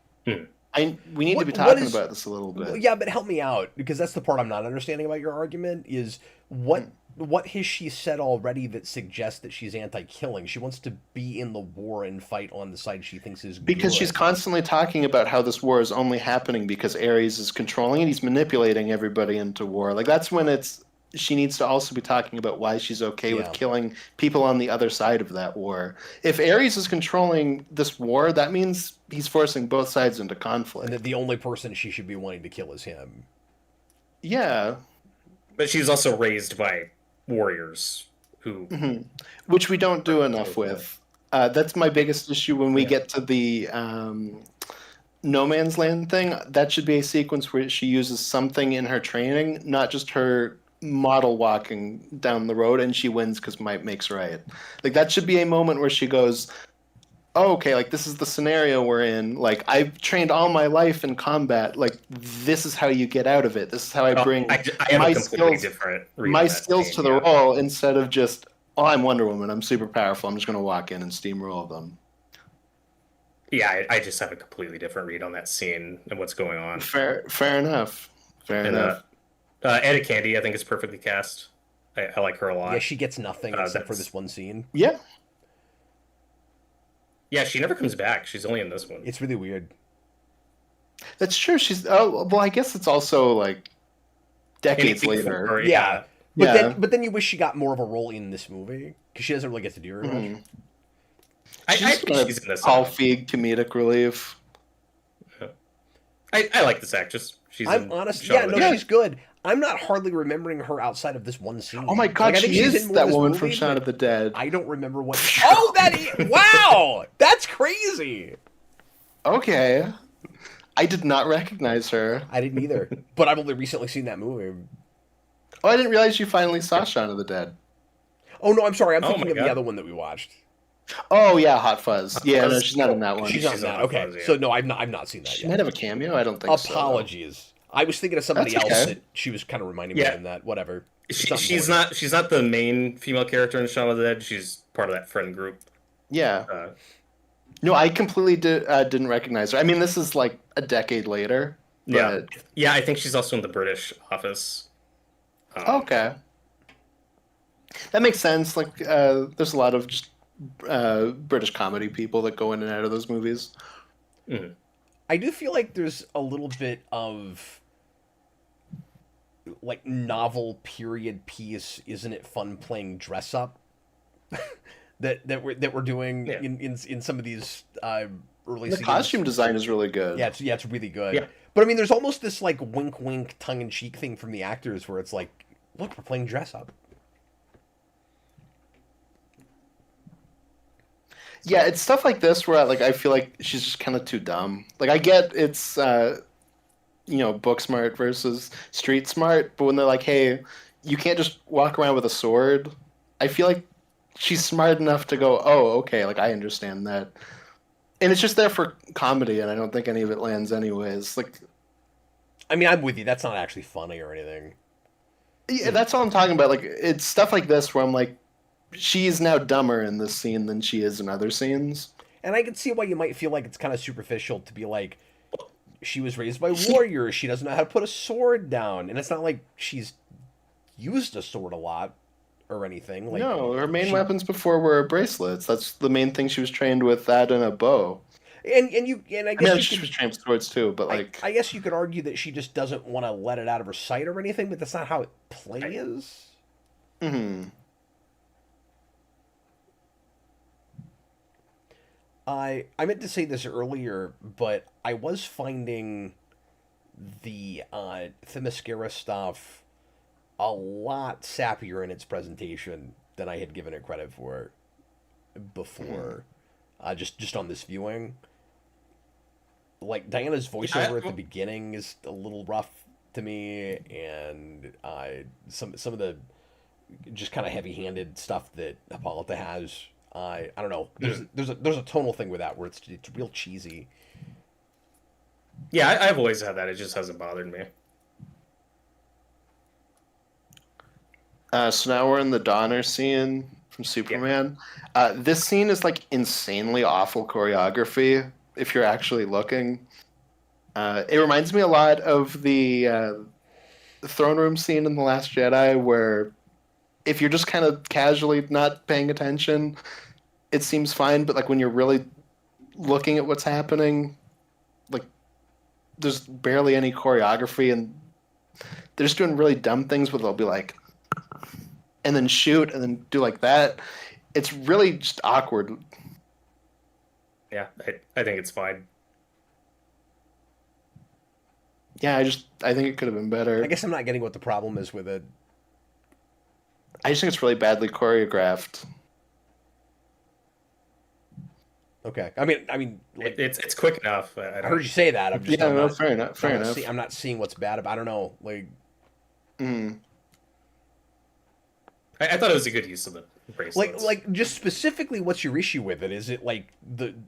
We need to be What talking is about this a little well, bit. yeah, but help me out because that's the part I'm not understanding about your argument is what has she said already that suggests that she's anti-killing? She wants to be in the war and fight on the side she thinks is Because she's good. constantly talking about how this war is only happening because Ares is controlling it. He's manipulating everybody into war. Like that's when she needs to also be talking about why she's okay with Yeah. killing people on the other side of that war. If Ares is controlling this war, that means he's forcing both sides into conflict. And that the only person she should be wanting to kill is him. Yeah. But she's also raised by warriors who, Which we don't do enough with. That's my biggest issue when we get to the No Man's Land thing. That should be a sequence where she uses something in her training, not just her model walking down the road and she wins because might makes right. Like that should be a moment where she goes, oh, okay, like this is the scenario we're in. Like I've trained all my life in combat. Like this is how you get out of it. This is how I bring I have my a completely skills, different read my on that skills scene, to the role instead of just, oh, I'm Wonder Woman. I'm super powerful. I'm just going to walk in and steamroll them. Yeah, I just have a completely different read on that scene and what's going on. Fair enough. Fair enough. Etta Candy, I think, is perfectly cast. I like her a lot. Yeah, she gets nothing except for this one scene. Yeah. Yeah, she never comes back. She's only in this one. It's really weird. That's true. I guess it's also like decades later. Yeah. But then you wish she got more of a role in this movie because she doesn't really get to do very much. I think she's in this. Paul Feig comedic relief. I like this actress. I'm honest. Yeah, no, she's good. I'm not hardly remembering her outside of this one scene. Oh my god, she is that woman from Shaun of the Dead. I don't remember what. Oh, wow, that's crazy. Okay, I did not recognize her. I didn't either, but I've only recently seen that movie. Oh, I didn't realize you finally saw Shaun of the Dead. Oh no, I'm sorry. I'm thinking of the other one that we watched. Oh yeah, Hot Fuzz. Yeah, no, she's not in that one. She's not in that. Okay, Fuzz, yeah. So no, I've not seen that yet. She might have a cameo. I don't think so. Apologies. I was thinking of somebody else that she was kind of reminding me of in that. Whatever. She's not the main female character in Shaun of the Dead. She's part of that friend group. Yeah. No, I completely didn't recognize her. I mean, this is like a decade later. But... Yeah. I think she's also in the British office. Okay. That makes sense. Like, there's a lot of just British comedy people that go in and out of those movies. Mm-hmm. I do feel like there's a little bit of like novel period piece. Isn't it fun playing dress up? that we're doing in some of these early. The costume design is really good. Yeah, it's really good. Yeah. But I mean, there's almost this like wink, wink, tongue in cheek thing from the actors where it's like, look, we're playing dress up. Yeah, it's stuff like this where I feel like she's just kind of too dumb. Like I get it's book smart versus street smart, but when they're like, "Hey, you can't just walk around with a sword," I feel like she's smart enough to go, "Oh, okay, like I understand that." And it's just there for comedy, and I don't think any of it lands anyways. Like, I mean, I'm with you. That's not actually funny or anything. Yeah, that's all I'm talking about. Like, it's stuff like this where I'm like, she's now dumber in this scene than she is in other scenes. And I can see why you might feel like it's kind of superficial to be like, she was raised by warriors. She doesn't know how to put a sword down. And it's not like she's used a sword a lot or anything. Like, no, her main weapons before were bracelets. That's the main thing she was trained with, that and a bow. And I guess she was trained with swords too, but like... I guess you could argue that she just doesn't want to let it out of her sight or anything, but that's not how it plays. Mm-hmm. I meant to say this earlier, but I was finding the Themyscira stuff a lot sappier in its presentation than I had given it credit for before. Just on this viewing, like Diana's voiceover at the beginning is a little rough to me, and some of the just kind of heavy-handed stuff that Hippolyta has. I don't know. There's a tonal thing with that where it's real cheesy. Yeah, I've always had that. It just hasn't bothered me. So now we're in the Donner scene from Superman. Yeah. This scene is like insanely awful choreography if you're actually looking. It reminds me a lot of the throne room scene in The Last Jedi, where if you're just kind of casually not paying attention, it seems fine. But like when you're really looking at what's happening, like there's barely any choreography, and they're just doing really dumb things where they'll be like, and then shoot, and then do like that. It's really just awkward. Yeah, I think it's fine. Yeah, I think it could have been better. I guess I'm not getting what the problem is with it. I just think it's really badly choreographed. Okay, I mean, like, It's quick enough. I heard you say that. I'm just Yeah, I'm no, not, fair enough. Fair enough. I'm not seeing what's bad about. I don't know. Like, Mm. I thought it was a good use of the bracelets. like just specifically, what's your issue with it? Is it like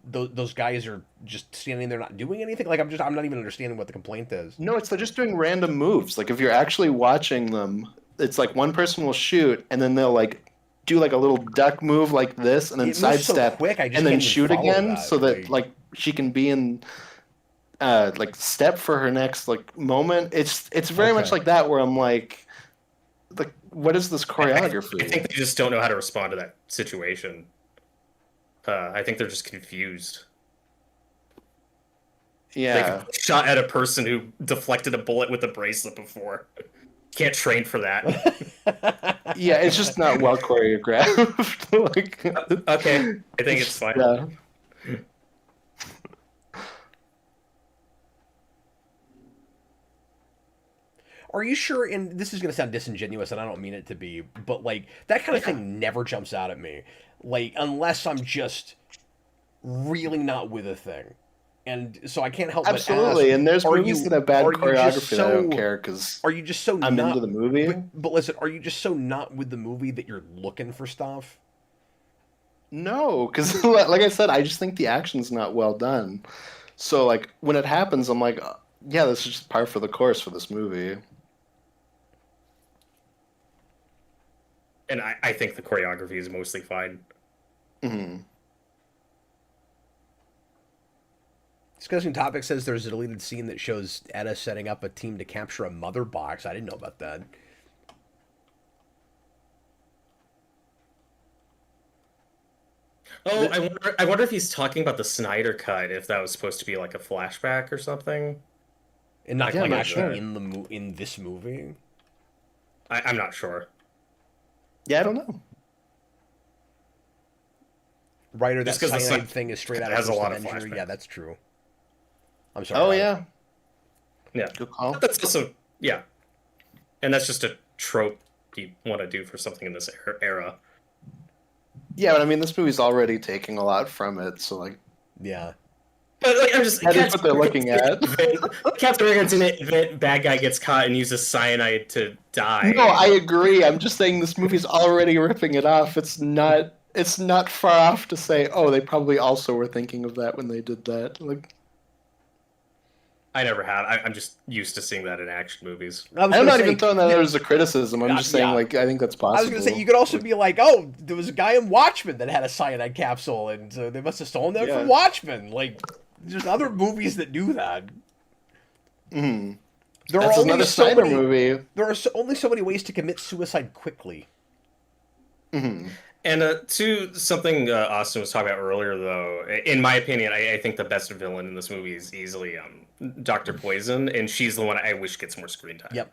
those guys are just standing there not doing anything? Like, I'm not even understanding what the complaint is. No, they're just doing random moves. Like if you're actually watching them, it's like one person will shoot, and then they'll like do like a little duck move like this, and then It moves so sidestep, quick, I just and then can't even shoot follow again, that. so that like she can be in like step for her next like moment. It's very much Okay. like that, where I'm like what is this I choreography? think they just don't know how to respond to that situation. I think they're just confused. Yeah. They shot at a person who deflected a bullet with a bracelet before. Can't train for that. Yeah, it's just not well choreographed. Like, Okay, I think it's fine. yeah. Are you sure? And this is going to sound disingenuous, and I don't mean it to be, but like that kind of thing never jumps out at me. Like unless I'm just really not with a thing, and so I can't help Absolutely, but ask, and there's are movies you- that have bad are you just choreography that I don't so- care because Are you just so I'm not into the movie. But listen, are you just so not with the movie that you're looking for stuff? No, because like I said, I just think the action's not well done. So like when it happens, I'm like, yeah, this is just par for the course for this movie. And I think the choreography is mostly fine. Hmm. Discussing Topic says there's a deleted scene that shows Etta setting up a team to capture a mother box. I didn't know about that. Oh, I wonder if he's talking about the Snyder cut, if that was supposed to be like a flashback or something. And not Yeah, like I'm not actually sure. in this movie. I'm not sure. Yeah, I don't know. Writer, that Just 'cause the cyanide Sny- thing is straight out has of a First lot of Avenger. flashbacks. Yeah, that's true. I'm sorry. Oh Ryan. yeah, Yeah. good call. But that's also, yeah. And that's just a trope you want to do for something in this era. Yeah, but I mean, this movie's already taking a lot from it, so like Yeah. But like, I'm just that is what they're looking at. Captain America's in it. The bad guy gets caught and uses cyanide to die. No, I agree. I'm just saying this movie's already ripping it off. It's not. It's not far off to say, oh, they probably also were thinking of that when they did that. Like, I never have. I'm just used to seeing that in action movies. I was I'm gonna not say, even throwing that out as a criticism. I'm just saying, yeah. like, I think that's possible. I was gonna say you could also be like, oh, there was a guy in Watchmen that had a cyanide capsule, and they must have stolen that Yeah. from Watchmen. Like, there's other movies that do that. Mhm. There That's are only another so Snyder many. movie. There are only so many ways to commit suicide quickly. Mhm. And to something Austin was talking about earlier, though, in my opinion, I think the best villain in this movie is easily Dr. Poison, and she's the one I wish gets more screen time. Yep.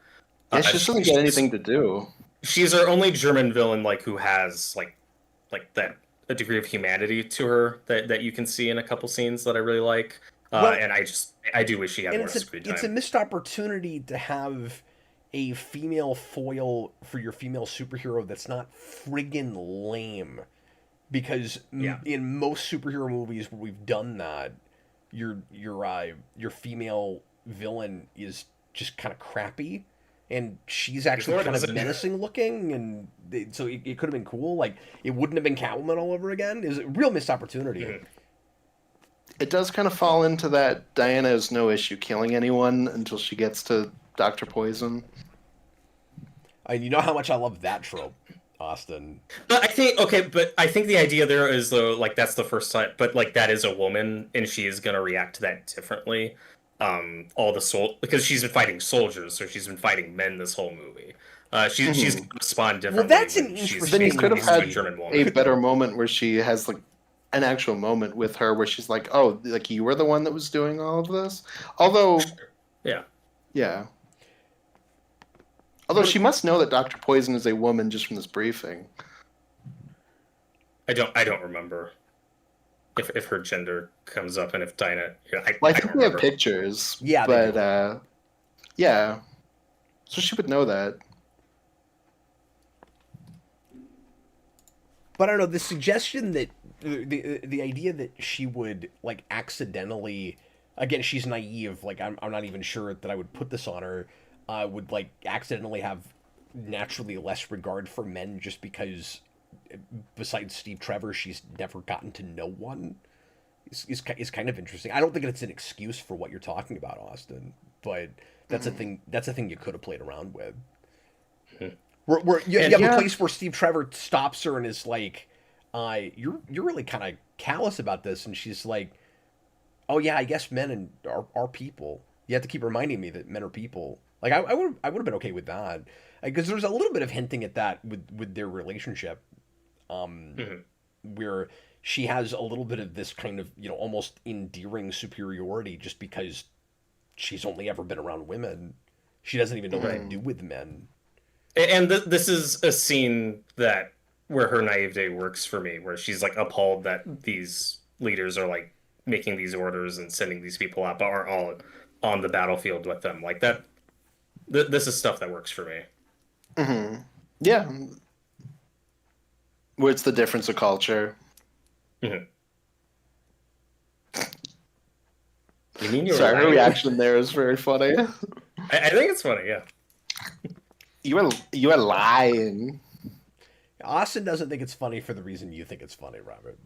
Yeah, she just doesn't get anything to do. She's our only German villain, like who has like that a degree of humanity to her that you can see in a couple scenes that I really like. Well, and I do wish she had And more it's screen a time. missed opportunity to have a female foil for your female superhero that's not friggin' lame. Because Yeah. in most superhero movies where we've done that, your female villain is just kind of crappy, and she's actually Before it kind of wasn't. menacing looking, and so it could have been cool. Like it wouldn't have been Catwoman all over again. It was a real missed opportunity. Mhm. It does kind of fall into that Diana has no issue killing anyone until she gets to Dr. Poison. And you know how much I love that trope, Austin. But I think but I think the idea there is though, like that's the first time, but like that is a woman, and she is gonna react to that differently. all the because she's been fighting soldiers, so she's been fighting men this whole movie. She's Mhm. gonna respond Well, differently that's an when she's Then you interesting. facing could have next to a had German a woman. better moment where she has like an actual moment with her where she's like, "Oh, like you were the one that was doing all of this." Although, Yeah, yeah. Although But she must know that Dr. Poison is a woman just from this briefing. I don't remember if her gender comes up and if Dinah. Yeah, Well, I I don't think we have remember. pictures, yeah, they but do. yeah. So she would know that. But I don't know, the suggestion that the idea that she would like accidentally, again, she's naive. Like I'm not even sure that I would put this on her. Would like accidentally have naturally less regard for men just because, besides Steve Trevor, she's never gotten to know one. Is kind of interesting. I don't think it's an excuse for what you're talking about, Austin. But that's a Mhm. thing. That's a thing you could have played around with. Mhm. Where you And have a Yeah. place where Steve Trevor stops her and is like, you're really kind of callous about this," and she's like, "Oh yeah, I guess men are people. You have to keep reminding me that men are people." Like I would have been okay with that because there's a little bit of hinting at that with their relationship, um, Mhm. where she has a little bit of this kind of almost endearing superiority just because she's only ever been around women. She doesn't even know what to Right. Mhm. do with men. And this is a scene that where her naivete works for me, where she's like appalled that these leaders are like making these orders and sending these people out, but aren't all on the battlefield with them. Like that, this is stuff that works for me. Hmm. Yeah. Where it's the difference of culture. Mhm. You mean you were Sorry, her lying? reaction there is very funny. I think it's funny. Yeah. You are lying. Austin doesn't think it's funny for the reason you think it's funny, Robert.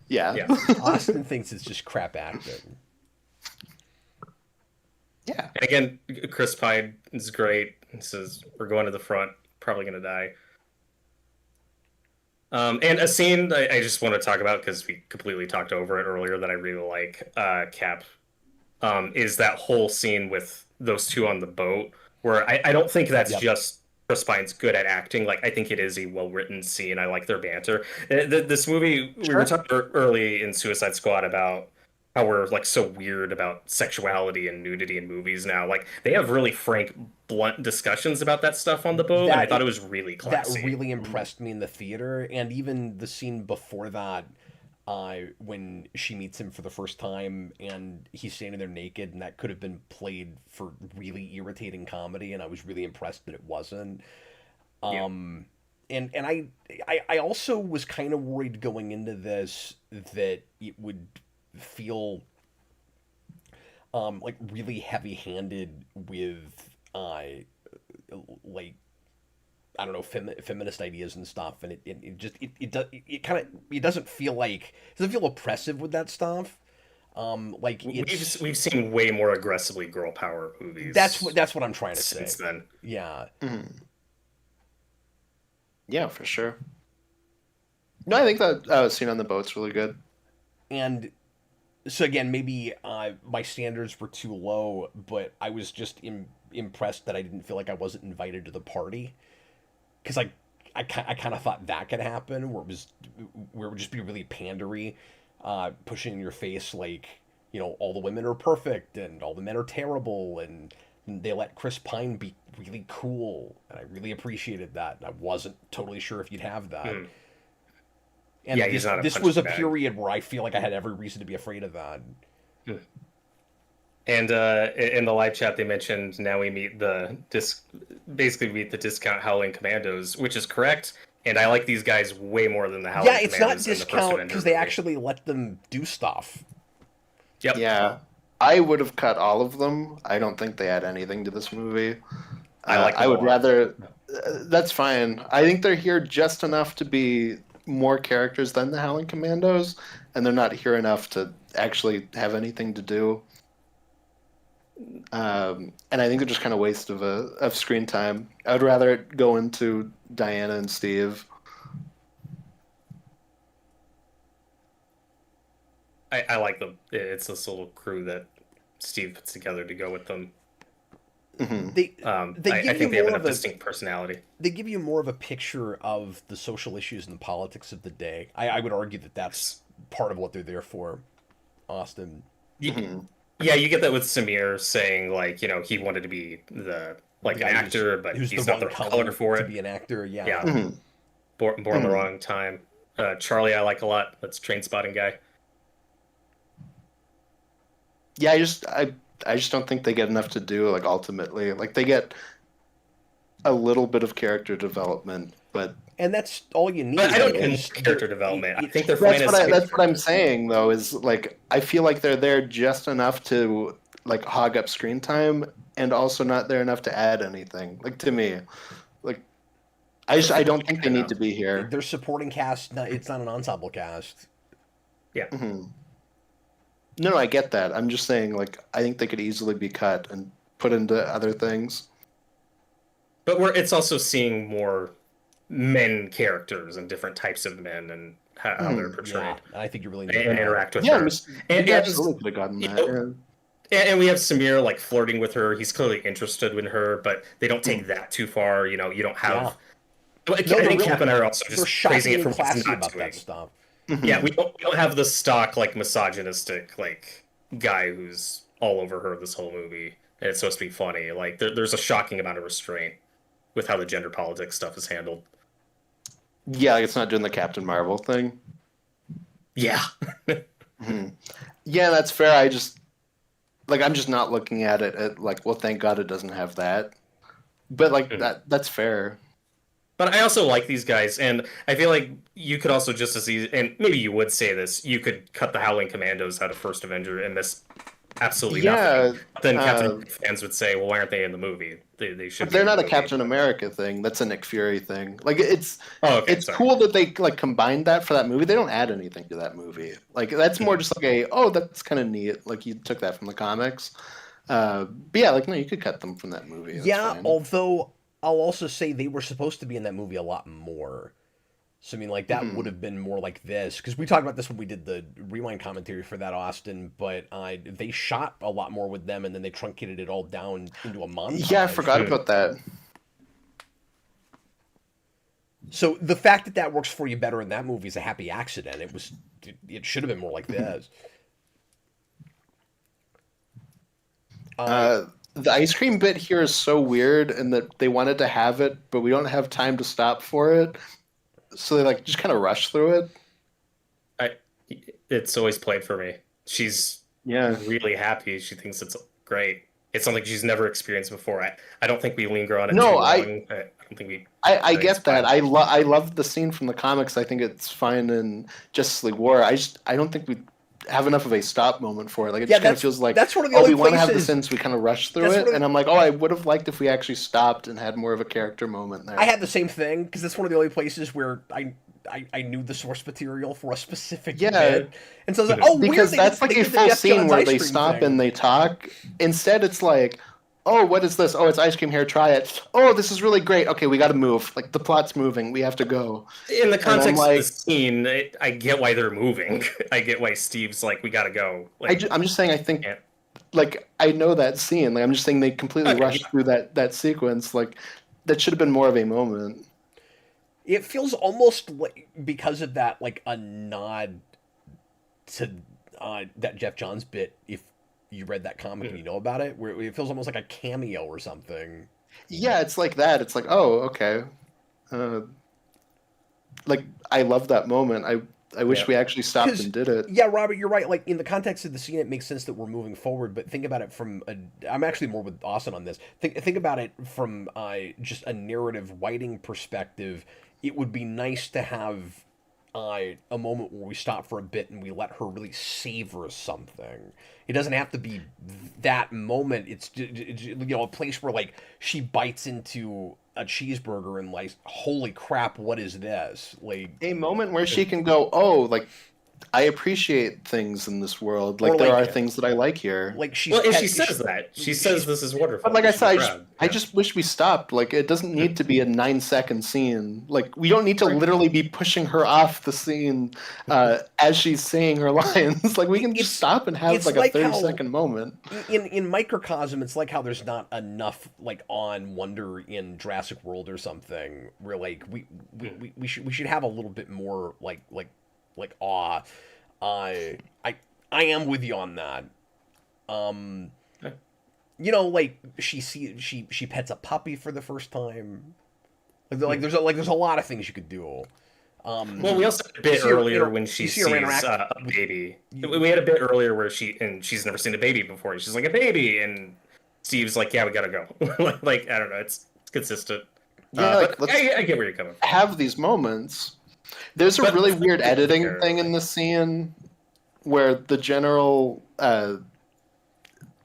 Yeah. Yeah. Austin thinks it's just crap acting. Yeah. And again, Chris Pine is great. He says we're going to the front, probably gonna die. And a scene I just want to talk about because we completely talked over it earlier that I really like, Cap, is that whole scene with those two on the boat where I don't think that's Yep. just Chris Pine's good at acting. Like I think it is a well-written scene. I like their banter. This movie, we were Sure. talking early in Suicide Squad about how we're like so weird about sexuality and nudity in movies now. Like they have really frank, blunt discussions about that stuff on the boat, and I That thought it was really that classy. really impressed me in the theater, and even the scene before that, when she meets him for the first time and he's standing there naked, and that could have been played for really irritating comedy, and I was really impressed that it wasn't. Yeah. And I also was kind of worried going into this that it would feel like really heavy-handed with like I don't know feminist ideas and stuff, and it just it kind of it doesn't feel oppressive with that stuff. Like it's We've seen way more aggressively girl power that's movies that's what I'm trying to say. since then. Yeah, Mhm. Yeah, for sure. No, I think that scene on the boat's really good. and so again, maybe my standards were too low, but I was just impressed that I didn't feel like I wasn't invited to the party because I kind of thought that could happen where it would just be really pandery, pushing in your face like all the women are perfect and all the men are terrible and they let Chris Pine be really cool and I really appreciated that and I wasn't totally sure if you'd have that. Mm. And Yeah, he's not a this was a punching bag. period where I feel like I had every reason to be afraid of that. Mm. And in the live chat, they mentioned now we meet basically meet the discount Howling Commandos, which is correct. And I like these guys way more than the Howling Yeah, it's not Commandos in the first discount Avengers because they movie. actually let them do stuff. Yep. Yeah. I would have cut all of them. I don't think they add anything to this movie. I like them I a would lot. rather. That's fine. I think they're here just enough to be more characters than the Howling Commandos, and they're not here enough to actually have anything to do. And I think they're just kind of waste of screen time. I would rather it go into Diana and Steve. I like them. It's this little crew that Steve puts together to go with them. Mm-hmm. They I give think you they have more a of a distinct personality. they give you more of a picture of the social issues and the politics of the day. I would argue that that's part of what they're there for, Austin. Mm-hmm. Yeah, you get that with Samir saying like, he wanted to be the The an guy actor, but who's the he's not wrong the right color for to it. be an actor. Yeah. Yeah, Mm-hmm. born the wrong time. Charlie, I like a lot. That's Train Spotting guy. Yeah, I just don't think they get enough to do. Like ultimately, like they get a little bit of character development, but And that's all you need. But I don't need because character development. I think they're that's fine what as that's what I'm saying though. Is like I feel like they're there just enough to like hog up screen time, and also not there enough to add anything. Like to me, like I don't think they need to be here. They're supporting cast. It's not an ensemble cast. Yeah. Mm-hmm. No, I get that. I'm just saying, like, I think they could easily be cut and put into other things. But it's also seeing more men characters and different types of men and how they're portrayed. Yeah, I think you really and need that. interact with Yeah, her. we absolutely could have gotten that. And we have Samir like flirting with her. He's clearly interested in her, but they don't take that too far. You don't have. Yeah. But No, I they're think really- Cap and I are also They're just praising it shockingly for what it's classy not about doing. that stuff. Yeah, we don't have the stock like misogynistic like guy who's all over her this whole movie, and it's supposed to be funny. Like there's a shocking amount of restraint with how the gender politics stuff is handled. Yeah, like it's not doing the Captain Marvel thing. Yeah. Yeah, that's fair. I'm just not looking at it at like, well, thank God it doesn't have that. But like that's fair. But I also like these guys, and I feel like you could also just as easy, and maybe you would say this, you could cut the Howling Commandos out of First Avenger and miss absolutely nothing. But then Captain fans would say, well, why aren't they in the movie? They should. But they're be in not the a movie. Captain America thing. That's a Nick Fury thing. Like it's Sorry. cool that they like combined that for that movie. They don't add anything to that movie. Like that's more just like that's kind of neat. Like you took that from the comics. But yeah, like no, you could cut them from that movie. That's fine. Although I'll also say they were supposed to be in that movie a lot more. So I mean, like that would have been more like this because we talked about this when we did the rewind commentary for that, Austin. But they shot a lot more with them, and then they truncated it all down into a montage. Yeah, I forgot about that. So the fact that works for you better in that movie is a happy accident. It should have been more like this. The ice cream bit here is so weird, in that they wanted to have it, but we don't have time to stop for it, so they like just kind of rush through it. It's always played for me. She's really happy. She thinks it's great. It's something she's never experienced before. I don't think we linger on it too long. I don't think we. I get that. I love the scene from the comics. I think it's fine in Justice League War. I don't think we have enough of a stop moment for it. Like it just kind of feels like that's one of the only we want to have places- this in, so we kind of rush through it. And I'm like, I would have liked if we actually stopped and had more of a character moment there. I had the same thing because that's one of the only places where I knew the source material for a specific bit. And so I was like, oh, because weird, that's they like a did the full Jeff scene Johns where ice they cream stop thing. and they talk. Instead, it's like, oh, what is this? Oh, it's ice cream. Here, try it. Oh, this is really great. Okay, we got to move. Like the plot's moving. We have to go. In the context of the scene, I get why they're moving. I get why Steve's like, we got to go. Like, I'm just saying. I think, like, I know that scene. Like, I'm just saying they completely rushed through that sequence. Like, that should have been more of a moment. It feels almost like, because of that, like a nod to that Jeff Johns bit, if you read that comic and you know about it, where it feels almost like a cameo or something. Yeah, it's like that. It's like, oh, okay. Like, I love that moment. I wish we actually stopped and did it. Yeah, Robert, you're right. Like, in the context of the scene, it makes sense that we're moving forward, but think about it from I'm actually more with Austin on this. Think about it from just a narrative writing perspective. It would be nice to have a moment where we stop for a bit and we let her really savor something. It doesn't have to be that moment. It's a place where like she bites into a cheeseburger and like, holy crap, what is this? Like a moment where she can go, oh, like I appreciate things in this world. Or Like there like- are things that I like here. Like she's Well, and pet- she says that. She says this is wonderful. But like I She's said, proud. I Yeah. just wish we stopped. Like it doesn't need to be a 9-second scene. Like we don't need to literally be pushing her off the scene as she's saying her lines. Like we can just stop and have it's like like a how- 30-second moment. in microcosm, it's like how there's not enough like on wonder in Jurassic World or something. Where like we should have a little bit more like awe. I am with you on that. You know, like she pets a puppy for the first time. Like there's a lot of things you could do. Well, we also had a bit see her- earlier you know, when she you see sees her interact- a baby. We had a bit earlier where she's never seen a baby before. She's like, a baby, and Steve's like, yeah, we gotta go. Like I don't know, it's consistent. Yeah, like, but let's I get where you're coming from. have these moments. There's a But- really weird editing Fair. thing in the scene where the general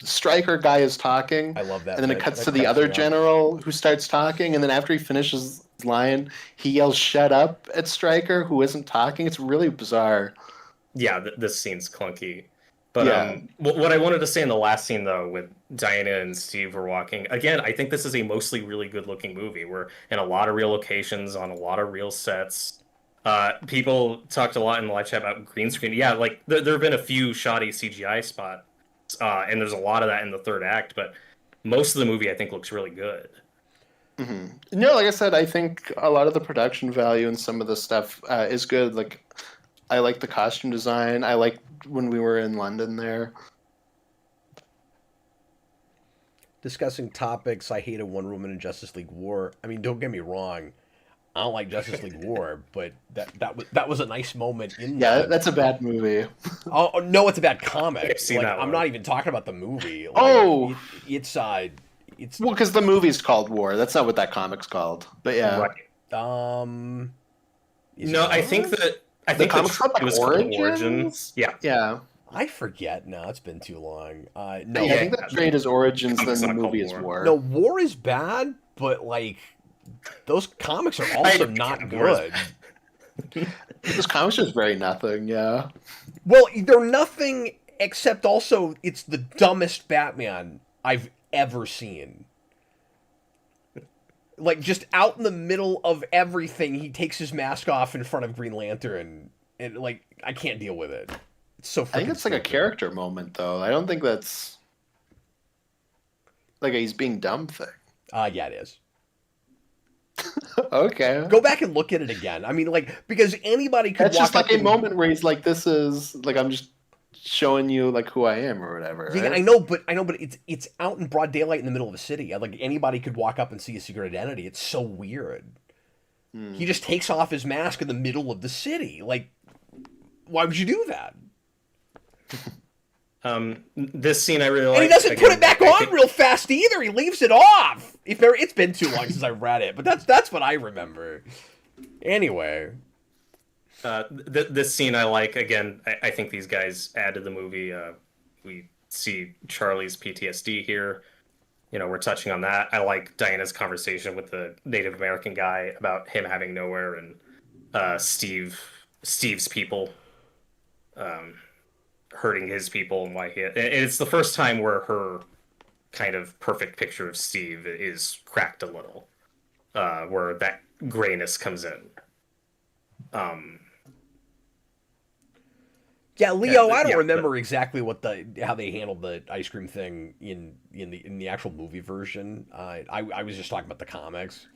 striker guy is talking. I love that. And then it that- cuts that to the cracks other me up. general who starts talking, and then after he finishes his line, he yells "Shut up" at Stryker, who isn't talking. It's really bizarre. Yeah, this scene's clunky. But Yeah. what I wanted to say in the last scene though, with Diana and Steve were walking again, I think this is a mostly really good-looking movie. We're in a lot of real locations on a lot of real sets. People talked a lot in the live chat about green screen. Yeah, like there have been a few shoddy CGI spots, and there's a lot of that in the third act. But most of the movie, I think, looks really good. No, like I said, I think a lot of the production value and some of the stuff is good. Like, I like the costume design. I like when we were in London there. Discussing topics, I hated Wonder Woman and Justice League War. I mean, don't get me wrong, I don't like Justice League War, but that was a nice moment in Yeah, the- that's a bad movie. Oh no, it's a bad comic. I've seen Like, that I'm one. not even talking about the movie. Like, Oh! it's Well, because the movie's called War. That's not what that comic's called. But yeah. Right. Is No, it I think not? that the comic's called, like, it was called Origins? Origins. Yeah. Yeah. I forget now. It's been too long. No, I Yeah, think the trade is Origins, The then comic's the not called movie is War. War. no, War is bad, but like those comics are also not War is good. This comic's just very nothing, yeah. Well, they're nothing except also it's the dumbest Batman I've ever seen. Like just out in the middle of everything, he takes his mask off in front of Green Lantern, and like I can't deal with it. It's so. I think it's like a character moment, though. I don't think that's like a he's being dumb thing. Yeah, it is. Okay. Go back and look at it again. I mean, like because anybody could. That's walk just like up a and- moment where he's like, "This is like I'm just showing you like who I am or whatever." Yeah, right? I know, but it's out in broad daylight in the middle of a city. Like anybody could walk up and see a secret identity. It's so weird. He just takes off his mask in the middle of the city. Like, why would you do that? This scene I really like. And he doesn't put Again, it back I on think- real fast either. He leaves it off. It's been too long since I read it, but that's what I remember. Anyway, This scene I like. Again, I think these guys add to the movie. We see Charlie's PTSD here. You know, we're touching on that. I like Diana's conversation with the Native American guy about him having nowhere and Steve's people hurting his people and why he. And it's the first time where her kind of perfect picture of Steve is cracked a little, where that grayness comes in. yeah, Leo, Yeah, I don't yeah, remember exactly how they handled the ice cream thing in the actual movie version. I was just talking about the comics.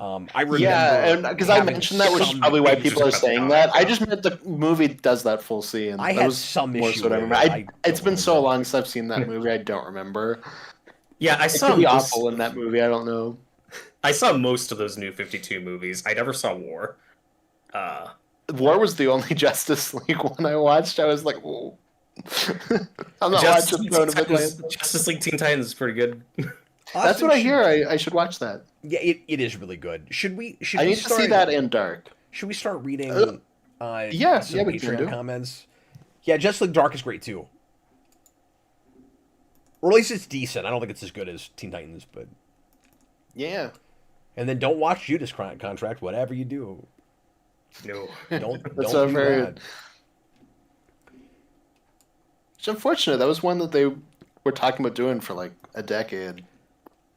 I remember. Yeah, and because I having mentioned that, which is some- probably why Just people are about the saying comic, that. I yeah. just meant the movie does that full scene. I That had was some more issue so what I with remember. it. I It's don't been so remember. long since I've seen that movie. I don't remember. Yeah, I It saw could be most- awful in that movie. I don't know. I saw most of those New 52 movies. I never saw War. War was the only Justice League one I watched. I was like, whoa. I'm not Justice watching League, Throne Teen of Titans, Atlantis. Justice League Teen Titans is pretty good. That's Austin, what I hear. I should watch that. Yeah, it is really good. Should we I need to see that in Dark. Should we start reading? Yeah, some we can Patreon do. comments. Yeah, Justice League Dark is great too. Or at least it's decent. I don't think it's as good as Teen Titans, but. Yeah. And then don't watch Judas Contract. Whatever you do, No. don't That's don't do very- that. It's unfortunate. That was one that they were talking about doing for like a decade.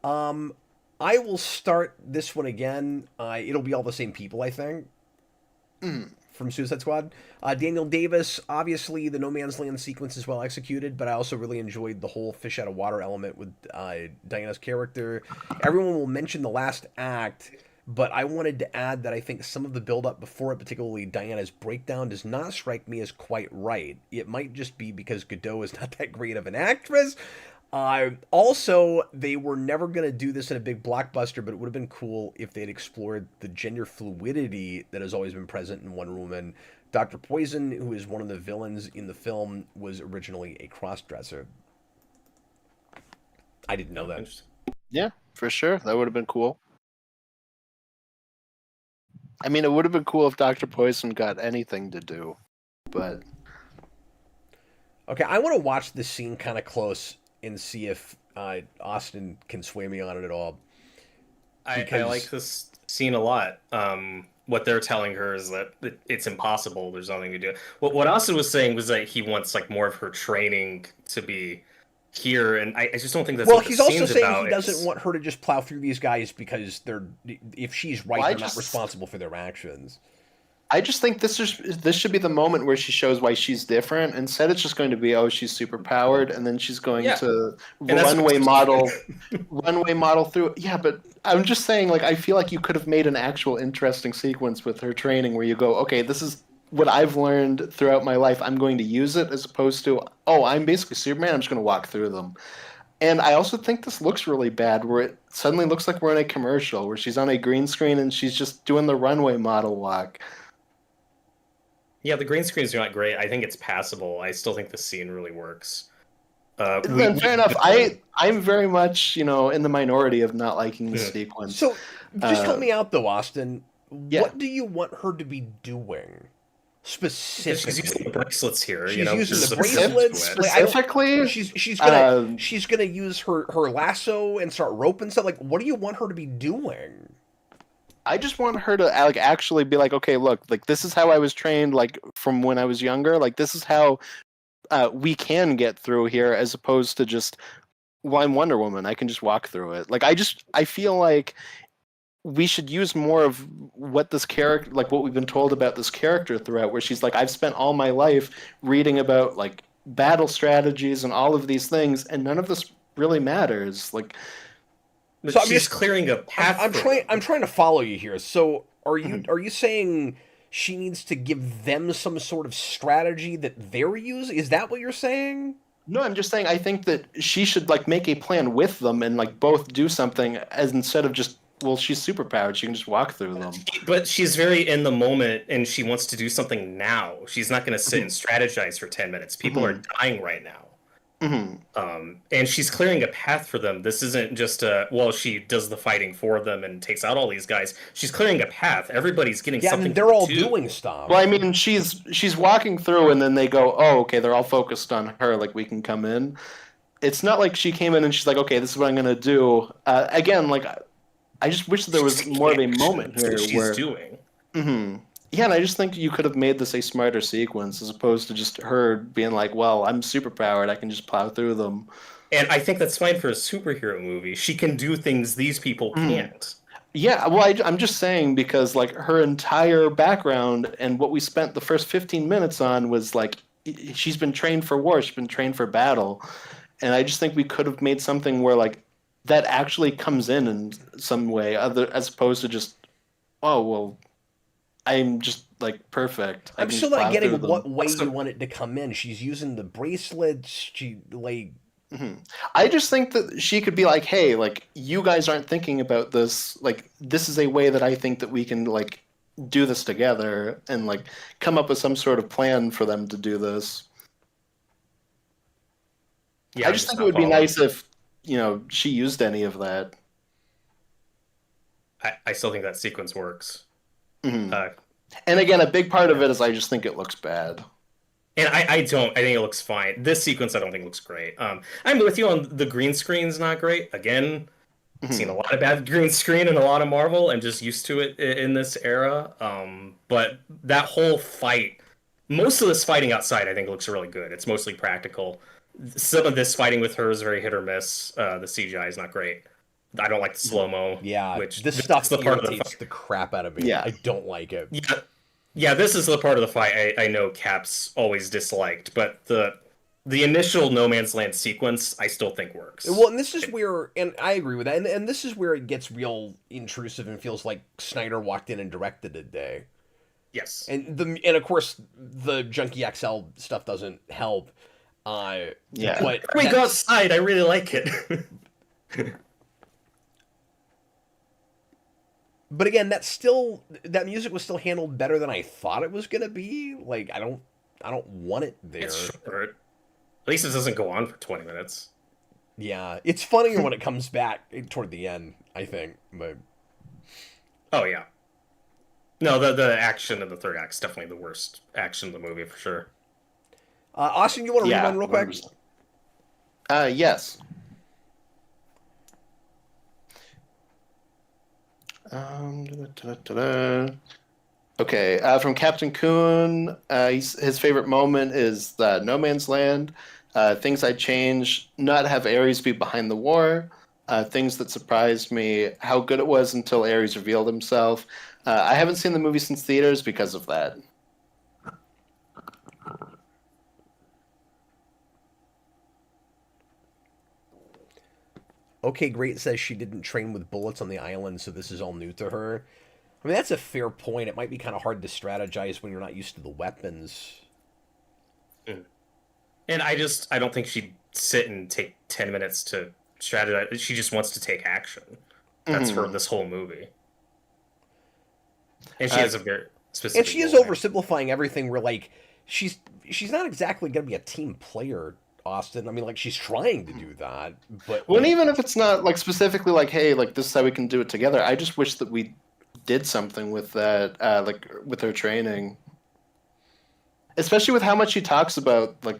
Um, I will start this one again. It'll be all the same people, I think, Mm. from Suicide Squad. Daniel Davis, obviously, the No Man's Land sequence is well executed, but I also really enjoyed the whole fish out of water element with Diana's character. Everyone will mention the last act, but I wanted to add that I think some of the build-up before it, particularly Diana's breakdown, does not strike me as quite right. It might just be because Godot is not that great of an actress. Also, they were never going to do this in a big blockbuster, but it would have been cool if they'd explored the gender fluidity that has always been present in Wonder Woman. Dr. Poison, who is one of the villains in the film, was originally a crossdresser. I didn't know that. Interesting. Yeah, for sure. That would have been cool. I mean, it would have been cool if Dr. Poison got anything to do, but Okay, I want to watch this scene kind of close and see if Austin can sway me on it at all. I Because like this scene a lot. What they're telling her is that it's impossible. There's nothing to do. What Austin was saying was that he wants like more of her training to be here, and I just don't think that's well, what the he's also scene's saying about. he doesn't want her to just plow through these guys because they're, if she's right, Well, they're not responsible for their actions. I just think this should be the moment where she shows why she's different. Instead, it's just going to be, oh, she's super powered, and then she's going Yeah. to And that's runway what- model through. Yeah, but I'm just saying, like, I feel like you could have made an actual interesting sequence with her training where you go, okay, this is what I've learned throughout my life. I'm going to use it, as opposed to, oh, I'm basically Superman. I'm just going to walk through them. And I also think this looks really bad, where it suddenly looks like we're in a commercial, where she's on a green screen and she's just doing the runway model walk. Yeah, the green screens are not great. I think it's passable. I still think the scene really works. Then fair enough. I'm very much, in the minority of not liking the sequence. So, just help me out though, Austin. Yeah. What do you want her to be doing specifically? She's using the bracelets here. She's you know, using there's the a purpose bracelets. to it. Like, I don't- Specifically, she's gonna use her lasso and start roping stuff. Like, what do you want her to be doing? I just want her to like actually be like, okay, look, like this is how I was trained, like from when I was younger. Like this is how we can get through here, as opposed to just, well, I'm Wonder Woman, I can just walk through it. Like I feel like we should use more of what this character, like what we've been told about this character throughout, where she's like, I've spent all my life reading about like battle strategies and all of these things, and none of this really matters. Like, But So I'm she's just- clearing a path. I'm for trying. them. I'm trying to follow you here. So, are Mm-hmm. you saying she needs to give them some sort of strategy that they're using? Is that what you're saying? no, I'm just saying I think that she should like make a plan with them and like both do something, as instead of just, well, she's superpowered, she can just walk through them. But she's very in the moment, and she wants to do something now. She's not going to sit and strategize for 10 minutes. People are dying right now. Hmm. And she's clearing a path for them. This isn't just she does the fighting for them and takes out all these guys. She's clearing a path. Everybody's getting Yeah, something. and they're all to do. doing stuff. Well, I mean, she's walking through, and then they go, oh, okay, they're all focused on her, like we can come in. It's not like she came in and she's like, okay, this is what I'm gonna do. Again, like I just wish there was more of a moment Actions here that she's where. doing. Mhm. Yeah, and I just think you could have made this a smarter sequence, as opposed to just her being like, well, I'm superpowered, I can just plow through them. And I think that's fine for a superhero movie. She can do things these people can't. Yeah, well, I'm just saying, because like her entire background and what we spent the first 15 minutes on was like, she's been trained for war, she's been trained for battle. And I just think we could have made something where like that actually comes in some way, as opposed to just, oh, well, I'm just like perfect. I I'm can still just not plow getting through them. what way you want it to come in. She's using the bracelets. She like. I just think that she could be like, hey, like, you guys aren't thinking about this. Like, this is a way that I think that we can, like, do this together and, like, come up with some sort of plan for them to do this. Yeah, I I'm just think it not would be following. nice if, she used any of that. I still think that sequence works. Mhm. Uh, And again, a big part of it is I just think it looks bad. And I don't. I think it looks fine. This sequence I don't think looks great. I'm with you on the green screen's not great. Again, I've seen a lot of bad green screen and a lot of Marvel. I'm just used to it in this era. But that whole fight most of this fighting outside, I think, looks really good. It's mostly practical. Some of this fighting with her is very hit or miss. The CGI is not great. I don't like the slow mo, Yeah, which this this is stuff the part of the irritates fight. the crap out of me. Yeah. I don't like it. Yeah, yeah, this is the part of the fight I know Cap's always disliked, but the initial No Man's Land sequence I still think works. Well, and this is where, and I agree with that, and this is where it gets real intrusive and feels like Snyder walked in and directed a day. Yes. And of course the Junkie XL stuff doesn't help. Yeah. But We go outside. I really like it. but again, that music was still handled better than I thought it was gonna be. Like I don't want it there. It's short. At least it doesn't go on for 20 minutes. Yeah, it's funnier when it comes back toward the end, I think. But Oh yeah. No, the action in the third act is definitely the worst action in the movie for sure. Austin, you want to read Yeah, one real quick? 100%. Yes. Da-da-da-da. Okay, from Captain Kuhn, his favorite moment is the No Man's Land. Things I'd change: not have Ares be behind the war. Things that surprised me: how good it was until Ares revealed himself. I haven't seen the movie since theaters because of that. Okay, Great says she didn't train with bullets on the island, so this is all new to her. I mean, that's a fair point. It might be kind of hard to strategize when you're not used to the weapons. And I don't think she'd sit and take 10 minutes to strategize. She just wants to take action. That's her this whole movie. And she has a very specific And she is goal. oversimplifying everything. Where like she's not exactly going to be a team player, Austin. I mean, like she's trying to do that, but Well, and even if it's not like specifically like, hey, like this is how we can do it together. I just wish that we did something with that, like with her training, especially with how much she talks about like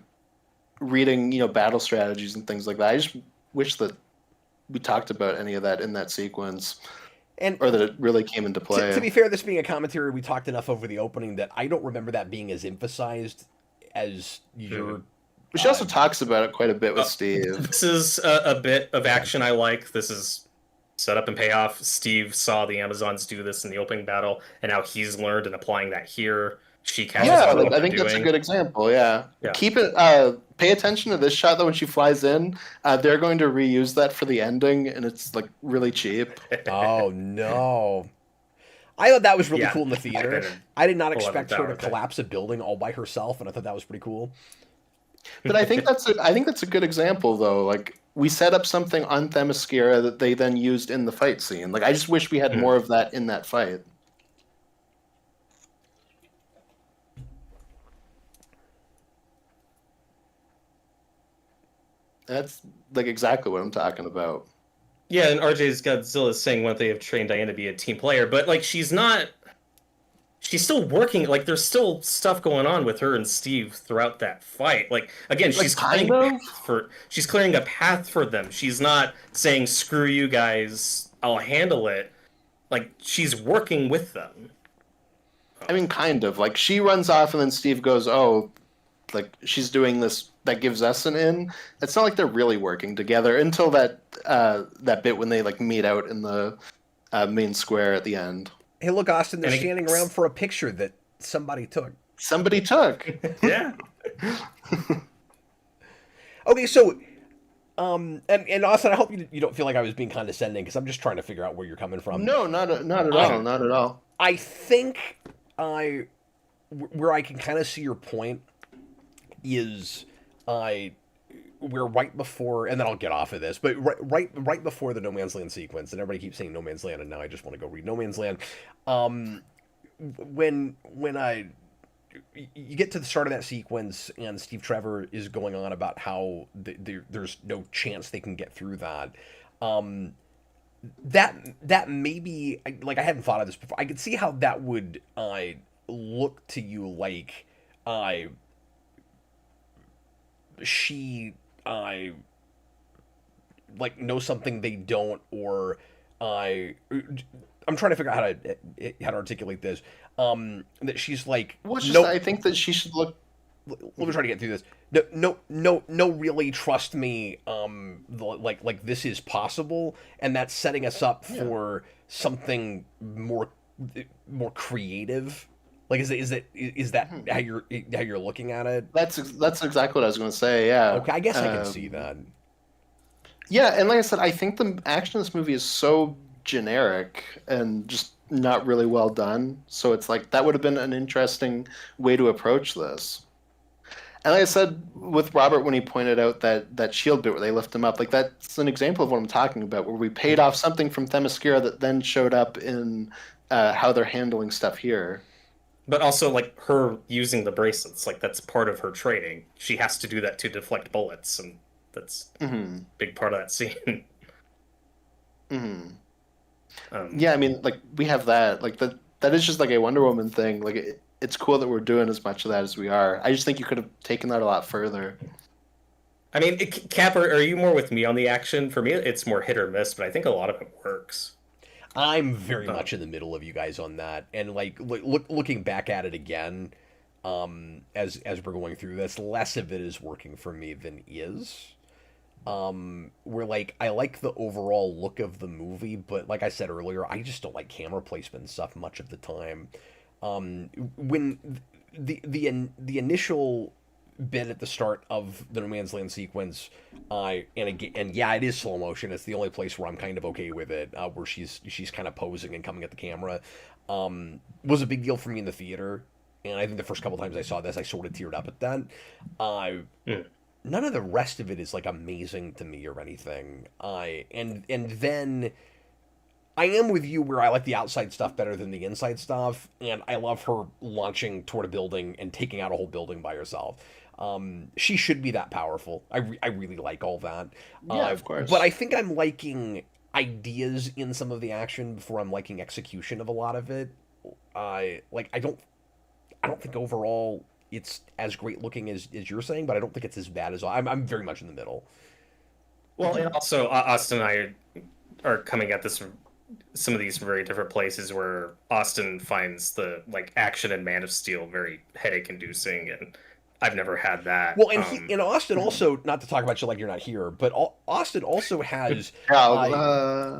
reading, battle strategies and things like that. I just wish that we talked about any of that in that sequence, and or that it really came into play. to be fair, this being a commentary, we talked enough over the opening that I don't remember that being as emphasized as your. She also talks about it quite a bit with Steve. This is a bit of action I like. This is set up and payoff. Steve saw the Amazons do this in the opening battle, and now he's learned and applying that here. She catches Yeah, on to like, what I think they're that's a doing. good example. Yeah. Yeah. Keep it. Pay attention to this shot though. When she flies in, they're going to reuse that for the ending, and it's like really cheap. Oh no! I thought that was really Yeah. cool in the theater. Yeah. I did not 11th expect her hour to thing. collapse a building all by herself, and I thought that was pretty cool. But I think that's a good example though. Like we set up something on Themyscira that they then used in the fight scene. Like I just wish we had more of that in that fight. That's like exactly what I'm talking about. Yeah, and RJ's Godzilla is saying what they have trained Diana to be a team player, but like she's not. She's still working. Like there's still stuff going on with her and Steve throughout that fight. Like again, Like, she's kind clearing of? she's clearing a path for them. She's not saying screw you guys, I'll handle it. Like she's working with them. I mean, kind of. Like she runs off, and then Steve goes, "Oh, like she's doing this that gives us an in." It's not like they're really working together until that bit when they like meet out in the main square at the end. Hey, look, Austin, they're And standing around for a picture that somebody took. Somebody took. Yeah. Okay, so, and Austin, I hope you don't feel like I was being condescending because I'm just trying to figure out where you're coming from. No, not at all. Not at all. I think where I can kind of see your point is we're right before, and then I'll get off of this, but right before the No Man's Land sequence, and everybody keeps saying No Man's Land, and now I just want to go read No Man's Land. When you get to the start of that sequence, and Steve Trevor is going on about how there's no chance they can get through that. That maybe like I hadn't thought of this before. I could see how that would look to you like she like knows something they don't, or I'm trying to figure out how to articulate this. That she's like, Well, it's just no, I think that she should look. let me try to get through this. No, really, trust me. Like this is possible, and that's setting us up for something more creative. Like, is that how you're looking at it? That's exactly what I was going to say. Yeah. Okay, I guess I can see that. Yeah, and like I said, I think the action in this movie is so generic and just not really well done. So it's like that would have been an interesting way to approach this. And like I said with Robert when he pointed out that shield bit where they lift him up, like that's an example of what I'm talking about, where we paid off something from Themyscira that then showed up in how they're handling stuff here. But also, like, her using the bracelets, like, that's part of her training. She has to do that to deflect bullets, and that's a big part of that scene. Yeah, I mean, like, we have that. Like, that is just like a Wonder Woman thing. Like, it's cool that we're doing as much of that as we are. I just think you could have taken that a lot further. I mean, Cap, are you more with me on the action? For me, it's more hit or miss, but I think a lot of it works. I'm very much in the middle of you guys on that, and like looking back at it again, as we're going through this, less of it is working for me than is. Where like I like the overall look of the movie, but like I said earlier, I just don't like camera placement and stuff much of the time. When the initial bit at the start of the No Man's Land sequence, and yeah, it is slow motion. It's the only place where I'm kind of okay with it, where she's kind of posing and coming at the camera. Was a big deal for me in the theater, and I think the first couple times I saw this, I sort of teared up at that. None of the rest of it is like amazing to me or anything. And then I am with you where I like the outside stuff better than the inside stuff, and I love her launching toward a building and taking out a whole building by herself. She should be that powerful. I really like all that. Yeah, of course. But I think I'm liking ideas in some of the action before I'm liking execution of a lot of it. I don't think overall it's as great looking as you're saying, but I don't think it's as bad as I'm very much in the middle. Well, and also Austin and I are coming at this from some of these very different places, where Austin finds the like action in Man of Steel very headache inducing, and I've never had that. Well, and Austin also, not to talk about you like you're not here, but Austin also has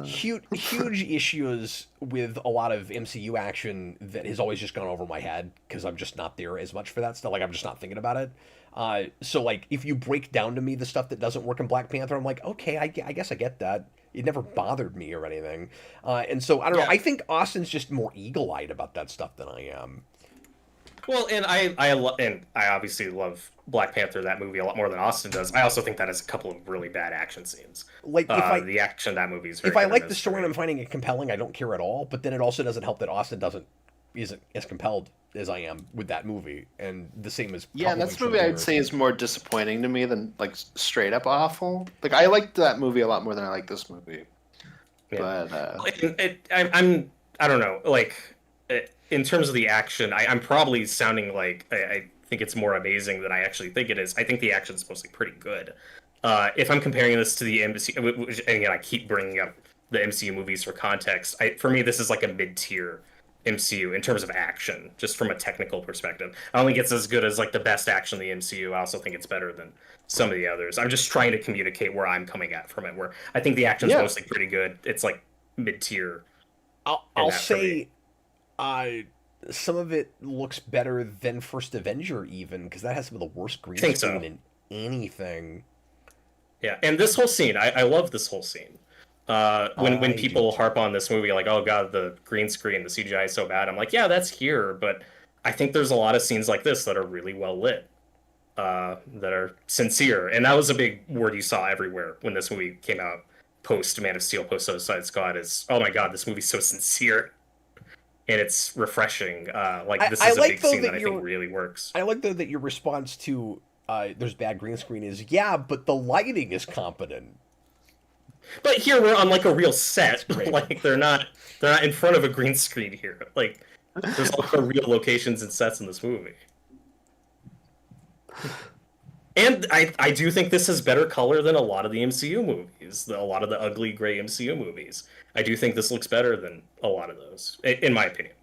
huge issues with a lot of MCU action that has always just gone over my head because I'm just not there as much for that stuff. Like, I'm just not thinking about it. So, like, if you break down to me the stuff that doesn't work in Black Panther, I'm like, okay, I guess I get that. It never bothered me or anything. And so, I don't know. I think Austin's just more eagle-eyed about that stuff than I am. Well, and I obviously love Black Panther, that movie, a lot more than Austin does. I also think that has a couple of really bad action scenes. Like, the action in that movie is very if I like the story and I'm finding it compelling, I don't care at all. But then it also doesn't help that Austin isn't as compelled as I am with that movie, and the same as and that's the movie I'd say is more disappointing to me than like straight up awful. Like, I liked that movie a lot more than I like this movie. Yeah. But I don't know, like. In terms of the action, I'm probably sounding like I think it's more amazing than I actually think it is. I think the action's mostly pretty good. If I'm comparing this to the MCU, which, again, I keep bringing up the MCU movies for context, for me, this is like a mid-tier MCU in terms of action, just from a technical perspective. I don't think it's as good as like the best action in the MCU. I also think it's better than some of the others. I'm just trying to communicate where I'm coming at from it, where I think the action's mostly pretty good. It's like mid-tier. I'll say... some of it looks better than First Avenger, even, because that has some of the worst green screen in anything. Yeah, and this whole scene, I love this whole scene. When people harp on this movie, like, oh god, the green screen, the CGI is so bad, I'm like, yeah, that's here, but I think there's a lot of scenes like this that are really well lit, that are sincere, and that was a big word you saw everywhere when this movie came out, post Man of Steel, post Suicide Squad, is, oh my god, this movie's so sincere. And it's refreshing. This is a big scene that I think really works. I like, though, that your response to there's bad green screen is, yeah, but the lighting is competent. But here we're on like a real set. Like they're not in front of a green screen here. Like there's also real locations and sets in this movie. And I do think this has better color than a lot of the MCU movies, a lot of the ugly gray MCU movies. I do think this looks better than a lot of those, in my opinion.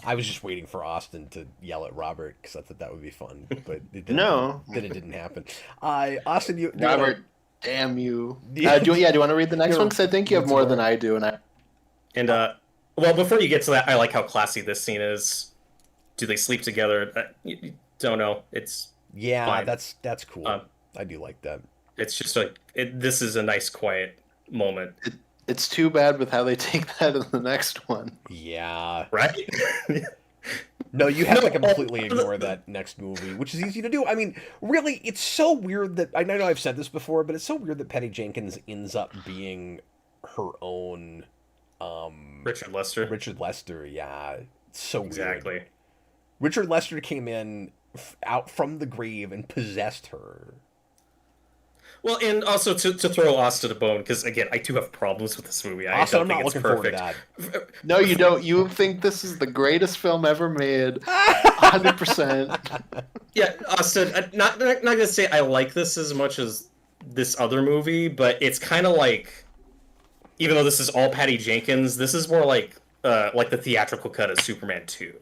I was just waiting for Austin to yell at Robert because I thought that would be fun, but it didn't. No. Then it didn't happen. Austin, you Robert, damn you. Yeah. Do you want to read the next one? Because I think you have more than I do, And well, before you get to that, I like how classy this scene is. Do they sleep together? You don't know. It's fine. that's cool. I do like that. It's just like this is a nice, quiet moment. It's too bad with how they take that in the next one. Yeah. Right? No, you have to completely ignore that next movie, which is easy to do. I mean, really, it's so weird that I know I've said this before, but it's so weird that Patty Jenkins ends up being her own Richard Lester. Richard Lester, yeah. It's so Exactly. weird. Richard Lester came in out from the grave and possessed her. Well, and also to throw Austin a bone, because again, I do have problems with this movie. Also, I'm don't not think looking it's forward perfect. to that. No, you don't. You think this is the greatest film ever made. 100%. Yeah, Austin, not gonna say I like this as much as this other movie, but it's kind of like, even though this is all Patty Jenkins, this is more like the theatrical cut of Superman 2.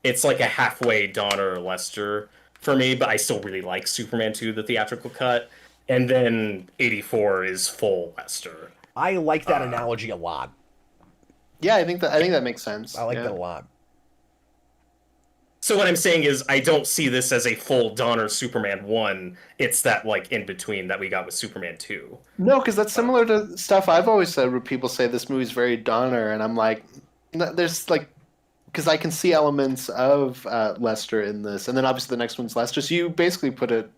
It's like a halfway Donner Lester for me, but I still really like Superman 2, the theatrical cut. And then 84 is full Lester. I like that analogy a lot. Yeah, I think that makes sense. I like that a lot. So what I'm saying is I don't see this as a full Donner Superman 1. It's that like in between that we got with Superman 2. No, because that's similar to stuff I've always said where people say this movie's very Donner, and I'm like, there's like, because I can see elements of Lester in this, and then obviously the next one's Lester. So you basically put it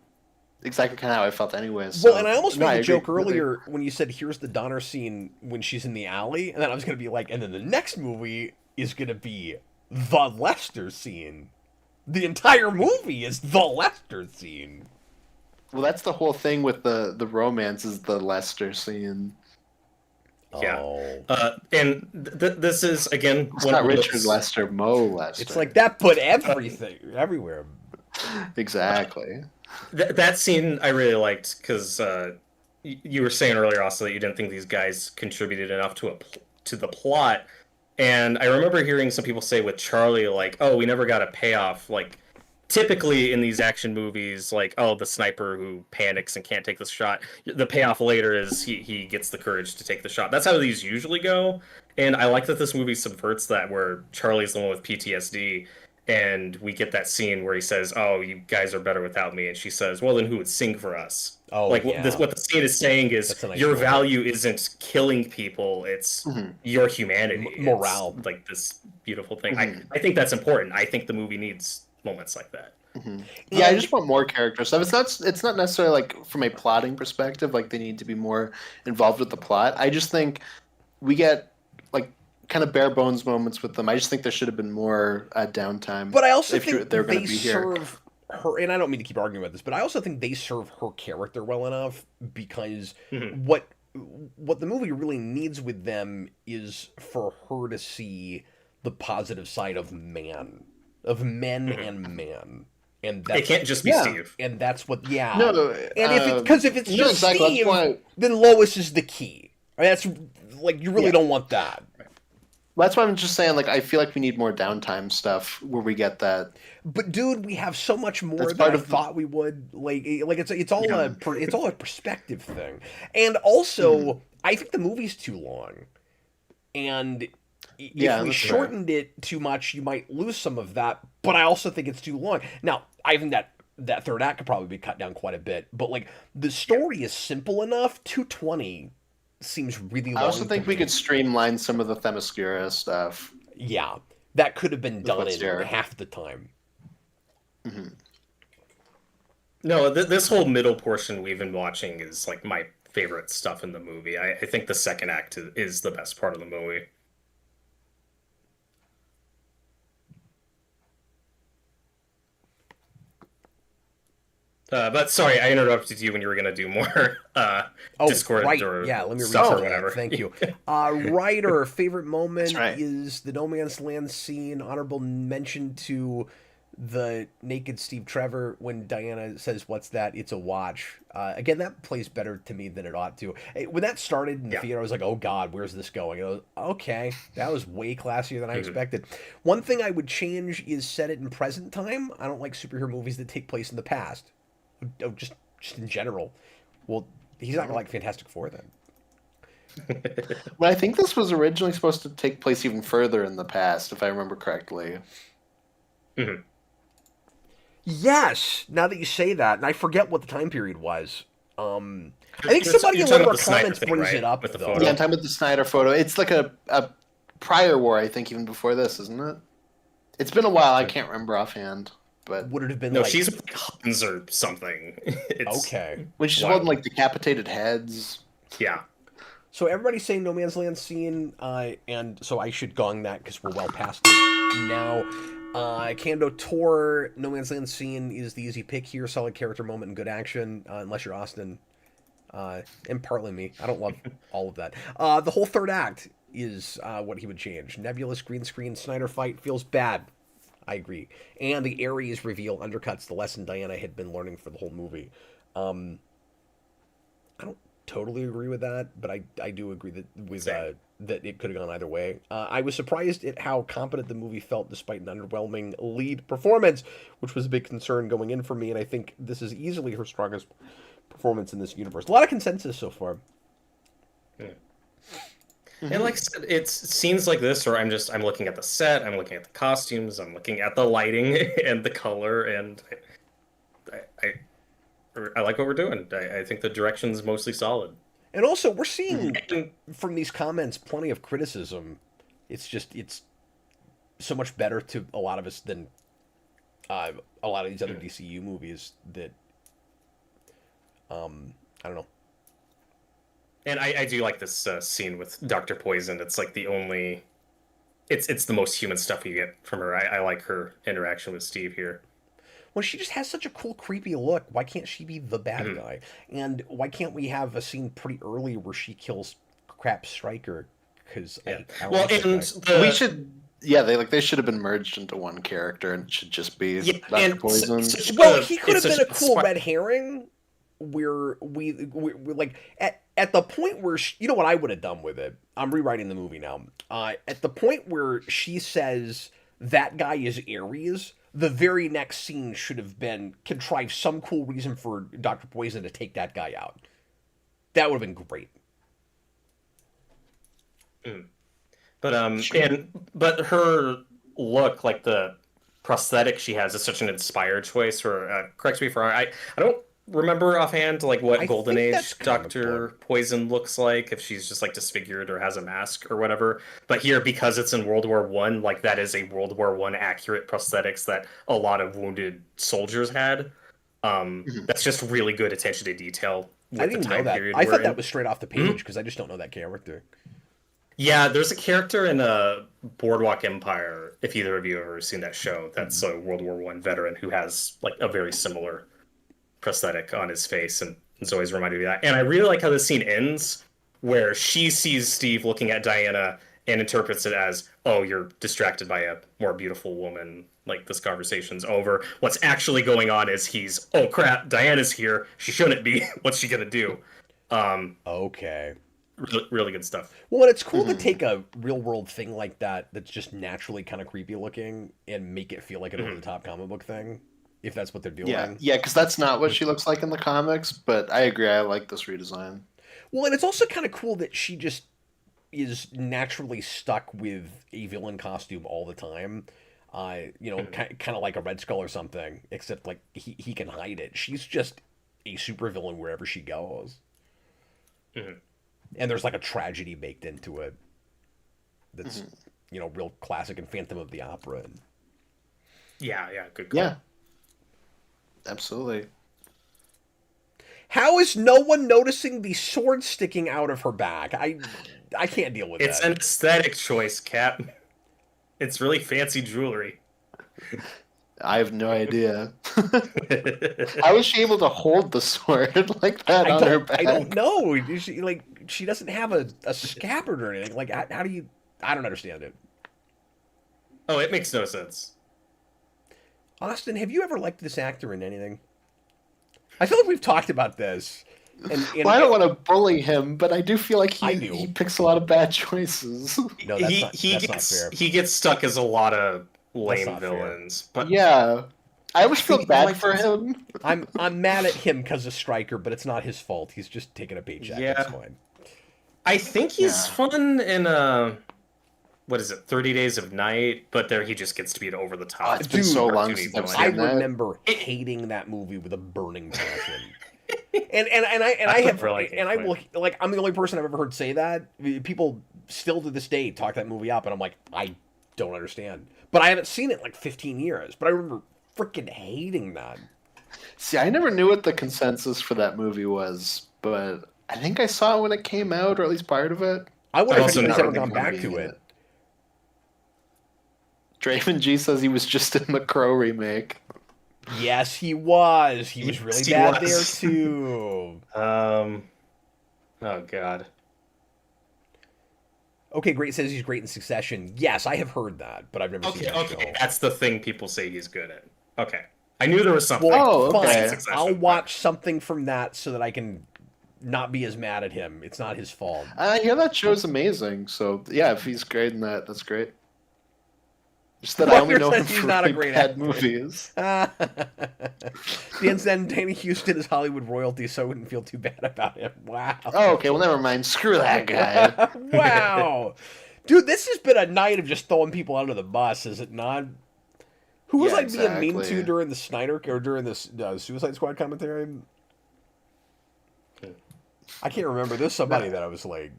exactly kind of how I felt anyways. Well, and I almost made a the joke earlier when you said, here's the Donner scene when she's in the alley, and then I was going to be like, and then the next movie is going to be the Lester scene. The entire movie is the Lester scene. Well, that's the whole thing with the romance is the Lester scene. Yeah. Oh. And this is, again... It's not Richard Lester, Mo Lester. It's like that put everything, everywhere. Exactly. That scene I really liked because you were saying earlier also that you didn't think these guys contributed enough to the plot, and I remember hearing some people say with Charlie like, oh, we never got a payoff. Like typically in these action movies, like, oh, the sniper who panics and can't take the shot, the payoff later is he gets the courage to take the shot. That's how these usually go, and I like that this movie subverts that, where Charlie's the one with PTSD. And we get that scene where he says, "Oh, you guys are better without me," and she says, "Well, then who would sing for us?" Oh, like yeah. what the scene is saying is, That's a nice your moment. value isn't killing people; it's your humanity, Morale. It's like this beautiful thing. I think that's important. I think the movie needs moments like that. Yeah, I just want more character stuff. It's not necessarily like from a plotting perspective, like they need to be more involved with the plot. I just think we get like kind of bare bones moments with them. I just think there should have been more downtime. But I also if think they're going they to be here. serve her, and I don't mean to keep arguing about this, but I also think they serve her character well enough, because what the movie really needs with them is for her to see the positive side of men and man. And that's, It can't just be Steve. And that's what, yeah. No, and if it's no, just exactly, Steve, that's why- then Lois is the key. I mean, that's like, you really don't want that. That's why I'm just saying, like, I feel like we need more downtime stuff where we get that. But dude, we have so much more That's than part I of the- thought we would. Like it's all a perspective thing, and also I think the movie's too long, and if we that's shortened it too much, you might lose some of that. But I also think it's too long. Now, I think that third act could probably be cut down quite a bit. But like the story is simple enough. 220 seems really long. I also think to we me. could streamline some of the Themyscira stuff. Yeah, that could have been done what's in there. half the time. No, this whole middle portion we've been watching is like my favorite stuff in the movie. I think the second act is the best part of the movie. But sorry, I interrupted you when you were gonna do more Oh, Discord right. or Yeah, let me read stuff some or of whatever. that. Thank you. Writer, favorite That's moment right. is the No Man's Land scene. Honorable mention to the naked Steve Trevor when Diana says, "What's that?" It's a watch. Again, that plays better to me than it ought to. When that started in the Yeah. theater, I was like, "Oh God, where's this going?" And I was, okay, that was way classier than I Mhm. expected. One thing I would change is set it in present time. I don't like superhero movies that take place in the past. Oh, just in general. Well, he's not gonna like Fantastic Four then. But I think this was originally supposed to take place even further in the past, if I remember correctly. Mhm. Yes, now that you say that, and I forget what the time period was. I think You're, somebody you're in one talking of our about the Snyder comments thing, brings right? it up With the though. photo. Yeah, I'm talking about the Snyder photo. It's like a prior war, I think, even before this, isn't it? It's been a while. I can't remember offhand, but Would it have been No, like she's with Hans or something. It's okay? when she's wild. holding like decapitated heads. Yeah. So everybody's saying No Man's Land scene, and so I should gong that because we're well past it now. Kando Tor, No Man's Land scene is the easy pick here. Solid character moment and good action, unless you're Austin. And partly me. I don't love all of that. The whole third act is what he would change. Nebulous green screen Snyder fight feels bad. I agree. And the Ares reveal undercuts the lesson Diana had been learning for the whole movie. I don't totally agree with that, but I do agree that with Same. that it could have gone either way. I was surprised at how competent the movie felt despite an underwhelming lead performance, which was a big concern going in for me, and I think this is easily her strongest performance in this universe. A lot of consensus so far. Yeah. Mm-hmm. And like I said, it's scenes like this where I'm looking at the set, I'm looking at the costumes, I'm looking at the lighting and the color, and I like what we're doing. I think the direction's mostly solid. And also, we're seeing And from these comments plenty of criticism. It's so much better to a lot of us than a lot of these other DCU movies that I don't know. and I do like this scene with Dr. Poison. It's like the only it's the most human stuff you get from her. I like her interaction with Steve here. Well, she just has such a cool, creepy look. Why can't she be the bad Mhm. guy? And why can't we have a scene pretty early where she kills Crap Striker? Because Yeah. I Well, like that and guy. We should, yeah, they should have been merged into one character, and it should just be yeah, Dr. and Poison. Well, he could it's have been such a cool smart- red herring. Where we're like at the point where you know what I would have done with it. I'm rewriting the movie now. At the point where she says that guy is Ares, the very next scene should have been contrive some cool reason for Dr. Poison to take that guy out. That would have been great. But but her look, like the prosthetic she has, is such an inspired choice. Or correct me if I'm wrong. I don't remember offhand like what I Golden think that's Age comic Doctor book. Poison looks like, if she's just like disfigured or has a mask or whatever. But here, because it's in World War I, like that is a World War I accurate prosthetics that a lot of wounded soldiers had. Mhm. That's just really good attention to detail I with the didn't even know time that. period I we're thought that in. was straight off the Mhm. page because I just don't know that character. Yeah, there's a character in Boardwalk Empire, if either of you have ever seen that show, that's a World War I veteran who has like a very similar prosthetic on his face, and it's always reminded me of that. And I really like how this scene ends, where she sees Steve looking at Diana and interprets it as, "Oh, you're distracted by a more beautiful woman. Like this conversation's over." What's actually going on is "Oh crap, Diana's here. She shouldn't be. What's she gonna do?" Okay. Really, really good stuff. Well, and it's cool to Mhm. take a real world thing like that that's just naturally kind of creepy looking and make it feel like an over the top comic book thing, if that's what they're doing. Yeah, because that's not what she looks like in the comics. But I agree. I like this redesign. Well, and it's also kind of cool that she just is naturally stuck with a villain costume all the time. Kind of like a Red Skull or something, except like he can hide it. She's just a supervillain wherever she goes. Mhm. And there's like a tragedy baked into it that's real classic and Phantom of the Opera. Yeah, good call. Yeah, absolutely. How is no one noticing the sword sticking out of her back? I can't deal with It's that. an aesthetic choice, Cap. It's really fancy jewelry. I have no idea. How was she able to hold the sword like that on her back? I don't know. She doesn't have a scabbard or anything. Like, how do you? I don't understand it. Oh, it makes no sense. Austin, have you ever liked this actor in anything? I feel like we've talked about this. Well, I don't want to bully him, but I do feel like I do. he picks a lot of bad choices. No, that's not fair. He gets stuck as a lot of That's lame not fair. villains. But Yeah. I always feel think bad like for this- him. I'm mad at him because of Stryker, but it's not his fault. He's just taking a paycheck. Yeah. That's fine. I think he's Yeah. fun in what is it, 30 Days of Night? But there he just gets to be an over the Oh, top. it's been so long since I've I seen that. remember hating that movie with a burning passion. and I have really and I will like I'm the only person I've ever heard say that. People still to this day talk that movie up, and I'm like, I don't understand. But I haven't seen it in like 15 years. But I remember freaking hating that. See, I never knew what the consensus for that movie was, but I think I saw it when it came out, or at least part of it. I wonder if also anybody's not ever really gone back to reading it. Draven G says he was just in the Crow remake. Yes, he was. He was Yes, really he bad there was. too. Oh god. Okay, great. Says he's great in Succession. Yes, I have heard that, but I've never seen Okay, that okay, show. that's the thing people say he's good at. Okay, I knew there was something. Well, Oh, fine. okay. Succession, I'll but- watch something from that so that I can not be as mad at him. It's not his fault. I hear that show's amazing, so yeah, if he's great in that, that's great. Just that I only know him Wonder says he's for not a really great bad actor. movies. Dan said Danny Houston is Hollywood royalty, so I wouldn't feel too bad about him. Wow. Oh, okay, well, never mind. Screw that guy. Wow. Dude, this has been a night of just throwing people under the bus, is it not? Who was Yeah, I being mean to exactly. during the Snyder or during this Suicide Squad commentary? I can't remember. There's somebody that I was like,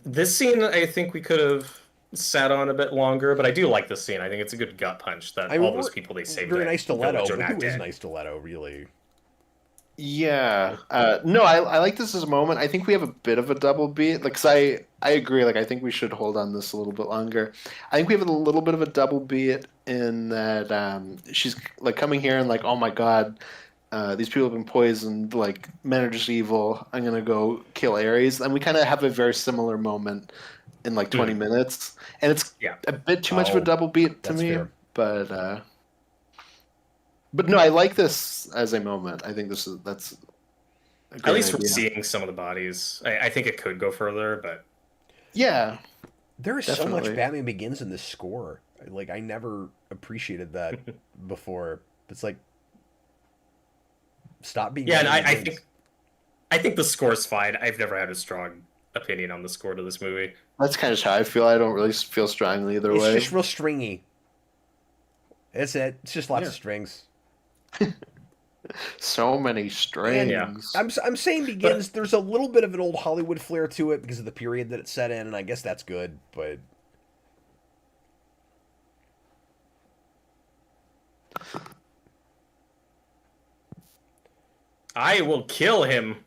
This scene, I think we could have sat on a bit longer, but I do like this scene. I think it's a good gut punch that I mean, all those we're- people they saved. very at nice to Village Leto, are but not who is dead. nice to Leto, really? Yeah. No, I like this as a moment. I think we have a bit of a double beat. Like, 'cause I agree. Like, I think we should hold on this a little bit longer. I think we have a little bit of a double beat in that she's like coming here and like, oh my god, these people have been poisoned. Like, men are just evil. I'm gonna go kill Ares. And we kind of have a very similar moment in like 20 minutes, and it's Yeah. a bit too much of Oh, a double beat to that's me. fair. But no, I like this as a moment. I think that's a At great least we're idea. seeing some of the bodies. I think it could go further, but Yeah, There is so much Definitely. Batman Begins in this score. Like, I never appreciated that before. It's like, stop being. yeah, and Batman I Begins. think the score's fine. I've never had a strong opinion on the score to this movie. that's kind of how I feel. I don't really feel strongly either It's way. just real stringy. That's it. It's just lots Yeah. of strings. So many strings. Yeah. I'm saying Begins. There's a little bit of an old Hollywood flair to it because of the period that it's set in, and I guess that's good. But I will kill him.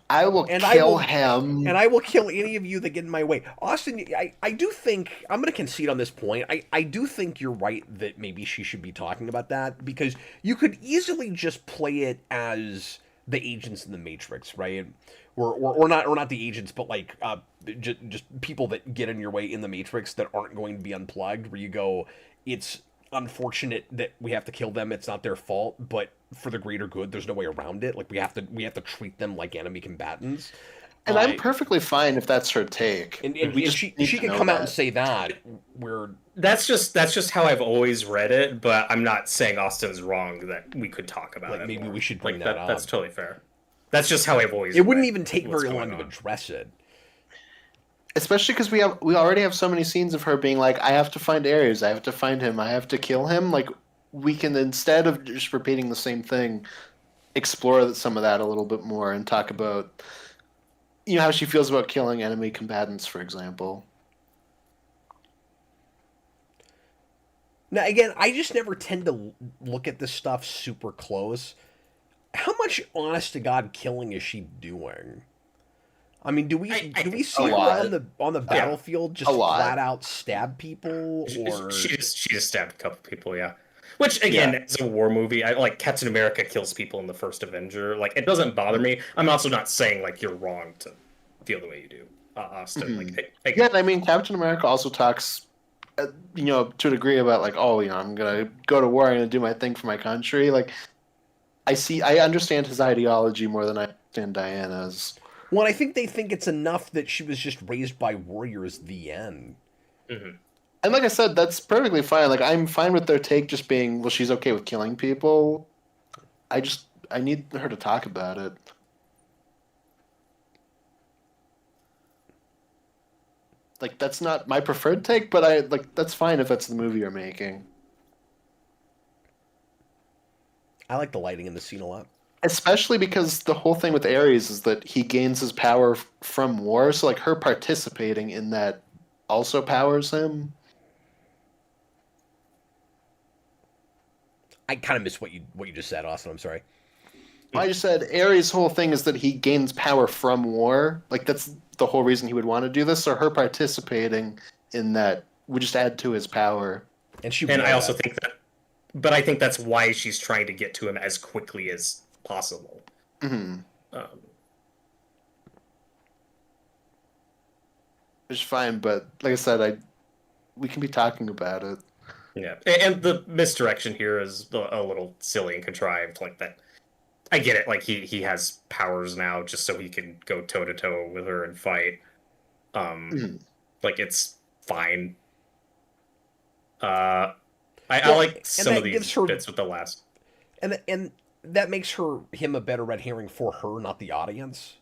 I will And kill him. and I will kill any of you that get in my way. Austin, I do think I'm going to concede on this point. I do think you're right that maybe she should be talking about that because you could easily just play it as the agents in the Matrix, right? Or not the agents, but like just people that get in your way in the Matrix that aren't going to be unplugged. Where you go, it's unfortunate that we have to kill them. It's not their fault, but for the greater good, there's no way around it. Like we have to treat them like enemy combatants. And I'm perfectly fine if that's her take. And We just she need to can know come out and that. say that. We're That's just how I've always read it, but I'm not saying Austin's wrong that we could talk about like it. maybe more. we should bring Like that up. That's totally fair. That's just how I've always. It wouldn't read even take what's very going long to on. address it. Especially because we already have so many scenes of her being like, I have to find Ares, I have to find him, I have to kill him. Like, we can, instead of just repeating the same thing, explore some of that a little bit more and talk about, how she feels about killing enemy combatants, for example. Now, again, I just never tend to look at this stuff super close. How much honest to God killing is she doing? I mean, do we see her lot. on the battlefield just A lot. flat out stab people, or She just stabbed a couple people. Yeah. Which again, Yeah. as a war movie, I like Captain America kills people in the first Avenger. Like it doesn't bother me. I'm also not saying like you're wrong to feel the way you do, Austin. Mhm. Like I Yeah, get and I mean, Captain America also talks, to a degree about like, oh, I'm gonna go to war, I'm gonna do my thing for my country. Like, I understand his ideology more than I understand Diana's. Well, I think they think it's enough that she was just raised by warriors. The end. Mhm. And like I said, that's perfectly fine. Like, I'm fine with their take just being, well, she's okay with killing people. I need her to talk about it. Like, that's not my preferred take, but that's fine if that's the movie you're making. I like the lighting in the scene a lot. Especially because the whole thing with Ares is that he gains his power from war, so like her participating in that also powers him. I kind of miss what you just said, Austin. I'm sorry. I just said Ares' whole thing is that he gains power from war. Like that's the whole reason he would want to do this. So her participating in that would just add to his power. And she. And Wore I also that. think that, but I think that's why she's trying to get to him as quickly as possible. Mm-hmm. Um, Which is fine, but like I said, we can be talking about it. yeah, and the misdirection here is a little silly and contrived. Like that, I get it. Like he has powers now just so he can go toe to toe with her and fight. Mhm. Like it's fine. Uh, I Well, like and some of that gives these her bits with the last. and that makes him a better red herring for her, not the audience.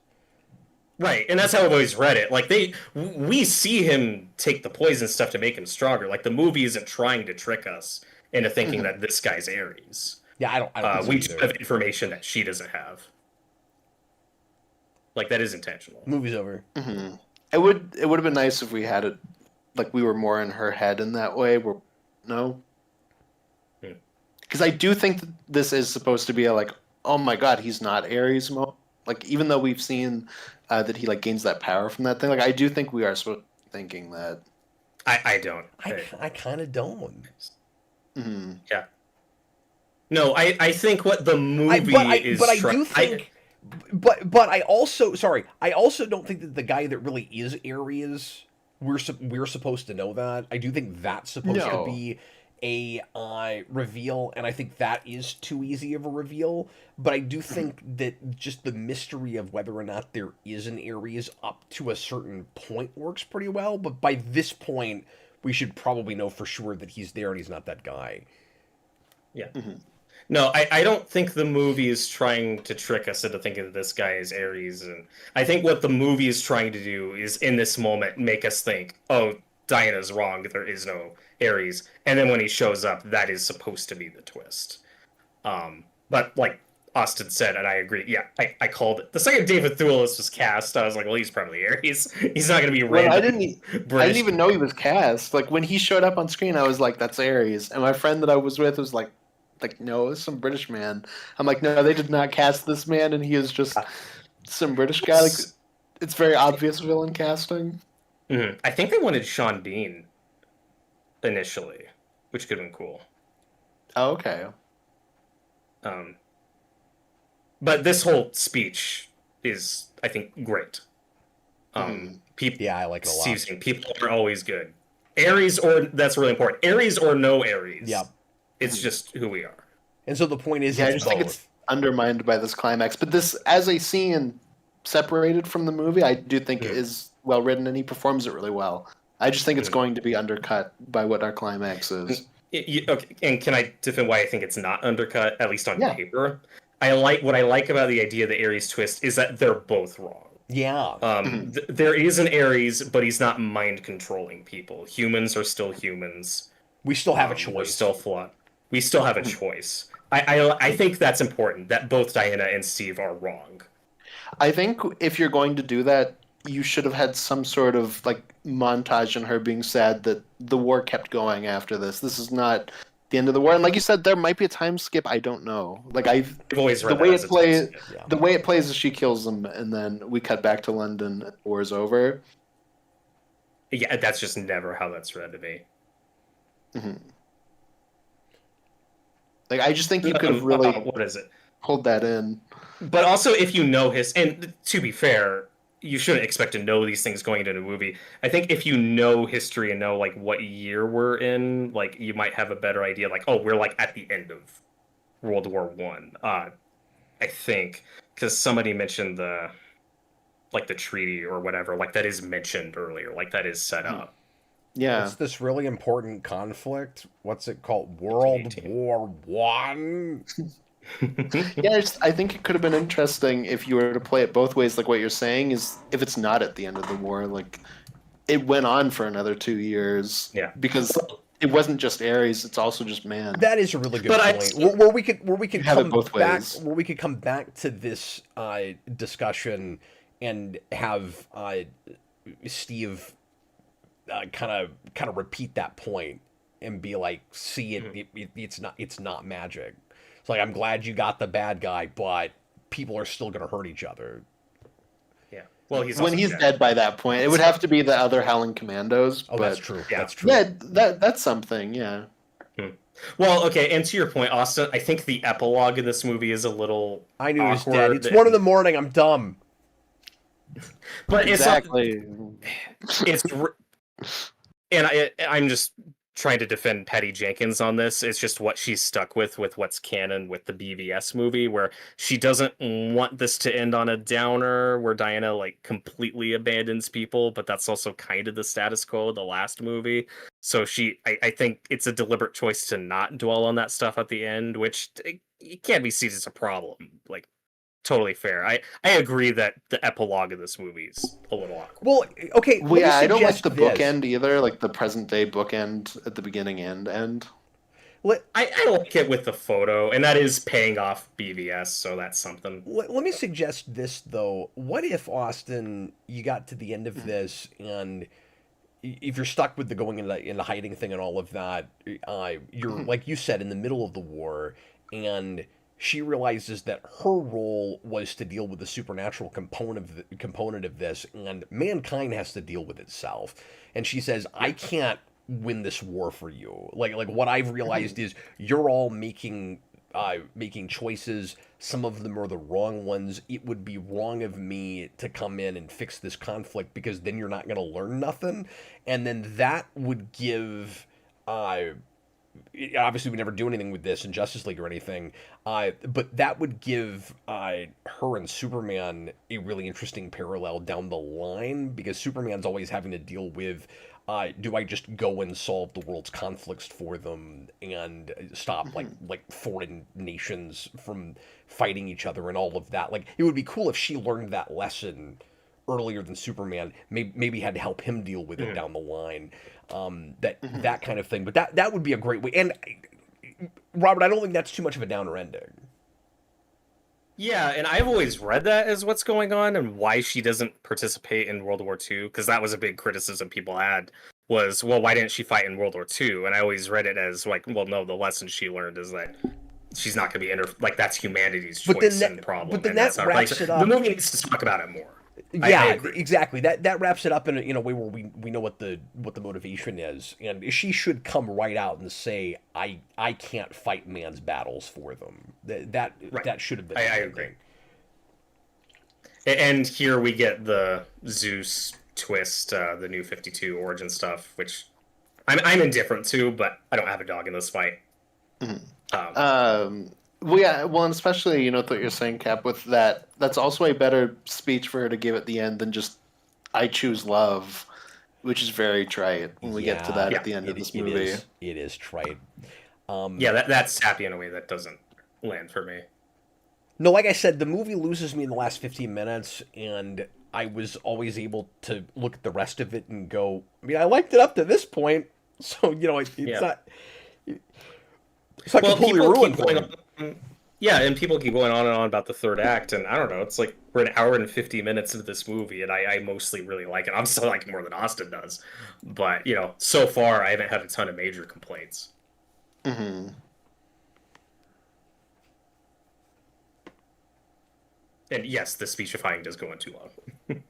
Right, and that's how I've always read it. Like we see him take the poison stuff to make him stronger. Like the movie isn't trying to trick us into thinking Mhm. that this guy's Ares. Yeah, I don't think so We just either. have information that she doesn't have. Like that is intentional. Movie's over. Mhm. It would have been nice if we had it like we were more in her head in that way. No, Hmm. because I do think that this is supposed to be a like, oh my god, he's not Ares mode. Like even though we've seen that he like gains that power from that thing, like I do think we are supposed to be thinking that. I don't. I kind of don't. Mhm. Yeah. No, I think what the I movie but I is but I trying. do think. But I also I also don't think that the guy that really is Ares we're supposed to know that. I do think that's supposed to No. be a reveal, and I think that is too easy of a reveal. But I do think that just the mystery of whether or not there is an Ares up to a certain point works pretty well. But by this point, we should probably know for sure that he's there and he's not that guy. Yeah. Mhm. No, I don't think the movie is trying to trick us into thinking that this guy is Ares. And I think what the movie is trying to do is, in this moment, make us think, oh, Diana's wrong. There is no Ares. And then when he shows up, that is supposed to be the twist. But like Austin said, and I agree, yeah, I called it. The second David Thewlis was cast, I was like, well, he's probably Ares. He's not going to be Well, random I didn't British. even know he was cast. Like when he showed up on screen, I was like, "That's Ares." And my friend that I was with was like, no, it's some British man. I'm like, no, they did not cast this man, and he is just some British guy. Like it's very obvious villain casting. Mhm. I think they wanted Sean Bean initially, which could have been cool. Oh, okay. Um, but this whole speech is, I think, great. People, Yeah, I like it a lot. Steve saying people are always good. Aries or that's really important. Aries or no Aries. Yeah. It's just who we are. And so the point is, Yeah, I it's just both. think it's undermined by this climax. But this, as a scene separated from the movie, I do think is well written, and he performs it really well. I just think it's going to be undercut by what our climax is. Okay, and can I defend why I think it's not undercut, at least on Yeah. paper? What I like about the idea of the Aries twist is that they're both wrong. Yeah. There is an Aries, but he's not mind controlling people. Humans are still humans. We still have a We're choice. still flawed. We still have a choice. I think that's important that both Diana and Steve are wrong. I think if you're going to do that, you should have had some sort of like montage in her being sad that the war kept going after this. This is not the end of the war. And like you said, there might be a time skip. I don't know. Like I've always read the that way as it a plays, time skip. Yeah. the way it plays is she kills them, and then we cut back to London. And the war's over. Yeah, that's just never how that's read to me. Mhm. Like, I just think you could have really what is it? pulled that in. But also, if you know and to be fair, you shouldn't expect to know these things going into the movie. I think if you know history and know like what year we're in, like you might have a better idea. Like, oh, we're like at the end of World War One. I think because somebody mentioned the treaty or whatever, like that is mentioned earlier, like that is set up. Yeah. It's this really important conflict. What's it called? World 1918. War One. Yeah, I think it could have been interesting if you were to play it both ways, like what you're saying is if it's not at the end of the war, like it went on for another 2 years. Yeah. Because it wasn't just Ares, it's also just man. That is a really good But point. Where we could have it come both back, ways. where we could come back to this discussion and have Steve kind of repeat that point and be like, "See, it's not magic." It's like, I'm glad you got the bad guy, but people are still going to hurt each other. Yeah. Well, he's When also he's dead by that point, it would have to be the other Howling Commandos. Oh, but that's true. Yeah. That's true. Yeah, that's something. Yeah. Well, okay, and to your point, Austin, I think the epilogue in this movie is a little I knew he was awkward. dead. It's 1 a.m. I'm dumb. But Exactly. I'm just trying to defend Patty Jenkins on this. It's just what she's stuck with what's canon with the BVS movie, where she doesn't want this to end on a downer, where Diana like completely abandons people, but that's also kind of the status quo of the last movie. So I think it's a deliberate choice to not dwell on that stuff at the end, which it can't be seen as a problem. Like, totally fair. I agree that the epilogue of this movie is a little awkward. Well, okay. Well, yeah, I don't like the this. bookend either, like the present day bookend at the beginning and end. I like it with the photo, and that is paying off BVS, so that's something. Let me suggest this though. What if, Austin, you got to the end of this, and if you're stuck with the going in the hiding thing and all of that, you're like you said in the middle of the war, and she realizes that her role was to deal with the supernatural component of this, and mankind has to deal with itself. And she says, "I can't win this war for you. Like what I've realized is you're all making choices. Some of them are the wrong ones. It would be wrong of me to come in and fix this conflict because then you're not going to learn nothing." And then that would give obviously we never do anything with this in Justice League or anything, but that would give her and Superman a really interesting parallel down the line, because Superman's always having to deal with, do I just go and solve the world's conflicts for them and stop like foreign nations from fighting each other and all of that? Like, it would be cool if she learned that lesson earlier than Superman, maybe had to help him deal with it down the line, that kind of thing. But that would be a great way. And Robert, I don't think that's too much of a downer ending. Yeah, and I've always read that as what's going on and why she doesn't participate in World War II, because that was a big criticism people had, was, well, why didn't she fight in World War II? And I always read it as like, well, no, the lesson she learned is that she's not going to be like, that's humanity's choice and problem. But then and that that's wraps it up. The movie needs to talk about it more. Yeah, I agree. exactly. That wraps it up in a way where we know what the motivation is, and she should come right out and say, I can't fight man's battles for them. That should have been. I agree. And here we get the Zeus twist, the New 52 origin stuff, which I'm indifferent to, but I don't have a dog in this fight. Well, yeah, well, and especially, what you're saying, Cap, with that, that's also a better speech for her to give at the end than just, I choose love, which is very trite when we get to that at the end of this movie. It is trite. That's sappy in a way that doesn't land for me. No, like I said, the movie loses me in the last 15 minutes, and I was always able to look at the rest of it and go, I mean, I liked it up to this point, so, it's not... It's not completely ruined for me. Yeah, and people keep going on and on about the third act, and I don't know, it's like we're an hour and 50 minutes into this movie, and I mostly really like it. I'm still liking more than Austin does. But, so far, I haven't had a ton of major complaints. Mm-hmm. And yes, the speechifying does go on too long.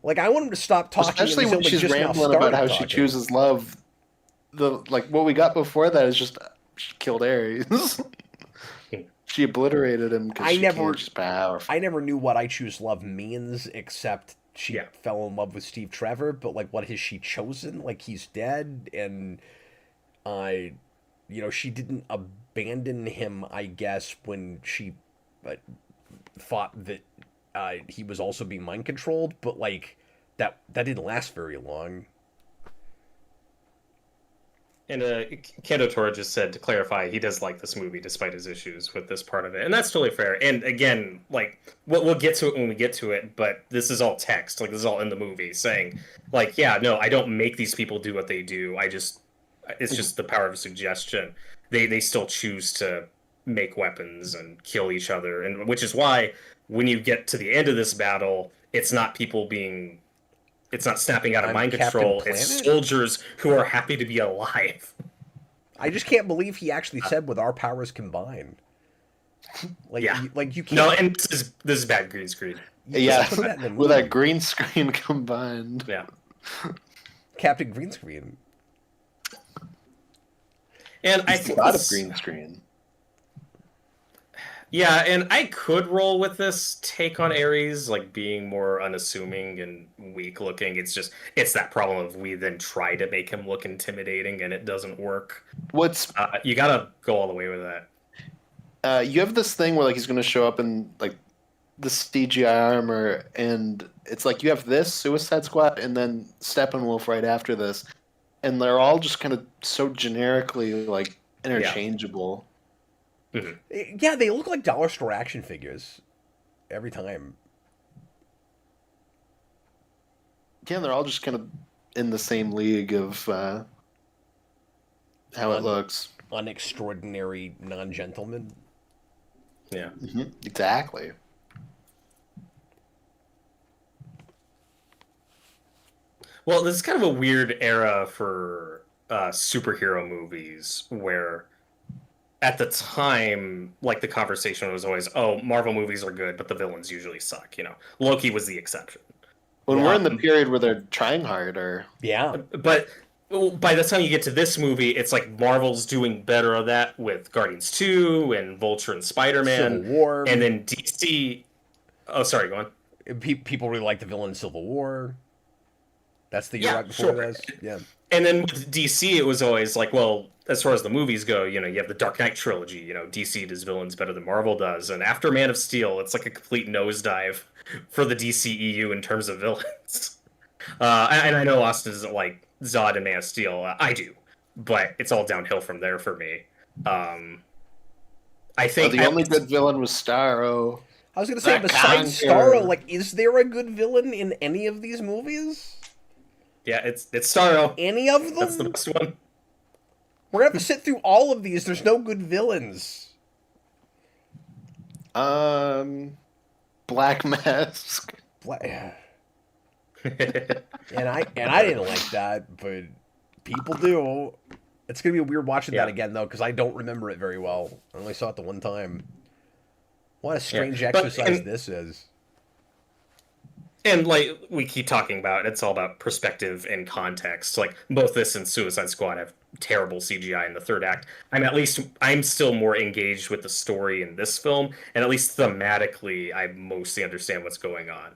Like, I want him to stop talking. Especially when she's rambling about how she chooses love. What we got before that is just she killed Ares. She obliterated him because she's powerful. I never knew what I Choose Love means, except she fell in love with Steve Trevor. But like, what has she chosen? Like, he's dead, and she didn't abandon him. I guess when she thought that he was also being mind controlled, but like that didn't last very long. And Kendo Tora just said, to clarify, he does like this movie despite his issues with this part of it, and that's totally fair. And again, like we'll get to it when we get to it, but this is all text, like this is all in the movie saying, like, yeah, no, I don't make these people do what they do. It's just the power of suggestion. They still choose to make weapons and kill each other, and which is why when you get to the end of this battle, it's not snapping out of mind control. It's soldiers who are happy to be alive. I just can't believe he actually said with our powers combined. Like, yeah. You can't. No, and this is bad green screen. Yeah, with that green screen combined. Yeah. Captain Green Screen. And I think a lot of green screen. Yeah, and I could roll with this take on Ares, like being more unassuming and weak looking. It's that problem of we then try to make him look intimidating and it doesn't work. You gotta go all the way with that. You have this thing where like he's gonna show up in like the CGI armor, and it's like you have this Suicide Squad and then Steppenwolf right after this, and they're all just kind of so generically like interchangeable. Yeah. Mm-hmm. Yeah, they look like dollar store action figures every time. Yeah, they're all just kind of in the same league of how it looks. Unextraordinary non-gentlemen. Yeah. Mm-hmm. Exactly. Well, this is kind of a weird era for superhero movies where at the time, like, the conversation was always, oh, Marvel movies are good, but the villains usually suck. Loki was the exception. When we're in the period where they're trying harder. Yeah. But by the time you get to this movie, it's like Marvel's doing better of that with Guardians 2 and Vulture and Spider-Man. Civil War. And then DC... Oh, sorry, go on. People really like the villain in Civil War. That's the year right before this. Yeah. And then with DC, it was always like, well, as far as the movies go, you have the Dark Knight trilogy. DC does villains better than Marvel does. And after Man of Steel, it's like a complete nosedive for the DCEU in terms of villains. And I know Austin doesn't like Zod and Man of Steel. I do. But it's all downhill from there for me. I think the only good villain was Starro. I was going to say, besides Starro, like, is there a good villain in any of these movies? Yeah, it's Starro. Any of them? That's the best one. We're going to have to sit through all of these. There's no good villains. Black Mask. and I didn't like that, but people do. It's going to be weird watching that again, though, because I don't remember it very well. I only saw it the one time. What a strange exercise this is. And, like, we keep talking about, it's all about perspective and context. Like, both this and Suicide Squad have terrible CGI in the third act. I'm still more engaged with the story in this film, and at least thematically, I mostly understand what's going on.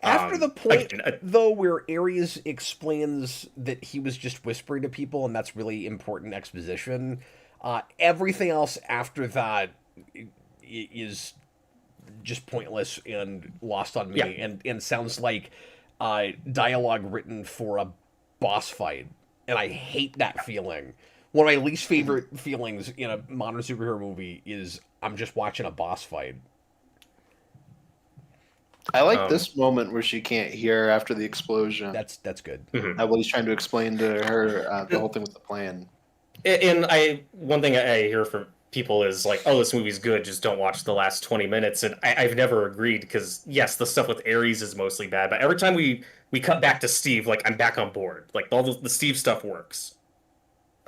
After the point, though, where Ares explains that he was just whispering to people, and that's really important exposition, everything else after that is just pointless and lost on me, and sounds like dialogue written for a boss fight, and I hate that feeling. One of my least favorite feelings in a modern superhero movie is I'm just watching a boss fight. I like this moment where she can't hear after the explosion. That's good. Mm-hmm. Well, he's trying to explain to her the whole thing with the plan. And one thing I hear from people is like, oh, this movie's good, just don't watch the last 20 minutes. And I've never agreed, because yes, the stuff with Ares is mostly bad, but every time we cut back to Steve, like, I'm back on board. Like, all the Steve stuff works.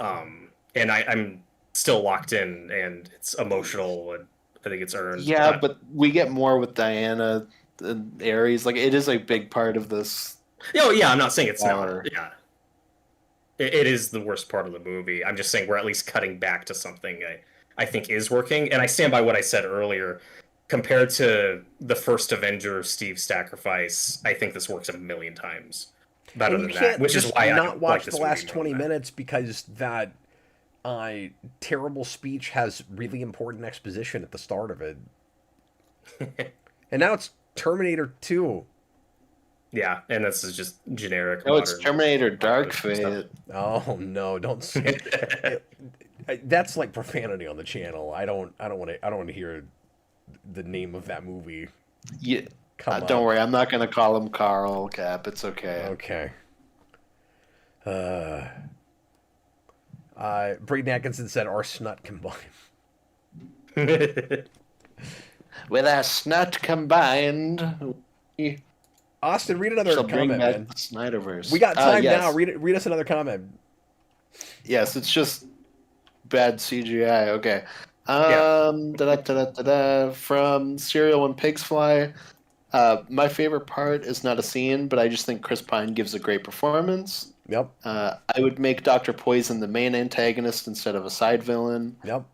And I'm still locked in, and it's emotional, and I think it's earned. Yeah, but we get more with Diana and Ares. Like, it is a big part of this. Oh, yeah, I'm not saying it's not. Yeah. it is the worst part of the movie. I'm just saying we're at least cutting back to something I think is working, and I stand by what I said earlier. Compared to the first Avenger, Steve's sacrifice, I think this works a million times better And you than that, can't which is just why I not watch like the this last movie more 20 than that. minutes because that terrible speech has really important exposition at the start of it. And now it's Terminator 2. Yeah, and this is just generic. No, it's modern Terminator Dark stuff. Fate. Oh no, don't say that's like profanity on the channel. I don't want to hear the name of that movie Yeah, come up. don't worry, I'm not gonna call him Carl Cap. It's okay. Okay. Braden Atkinson said our snut combined. With our snot combined, we Austin, read another shall bring comment, back man. the Snyderverse. We got time yes. now. Read us another comment. Yes, it's just bad CGI. Okay. Yeah. From Serial When Pigs Fly. My favorite part is not a scene, but I just think Chris Pine gives a great performance. Yep. I would make Dr. Poison the main antagonist instead of a side villain. Yep.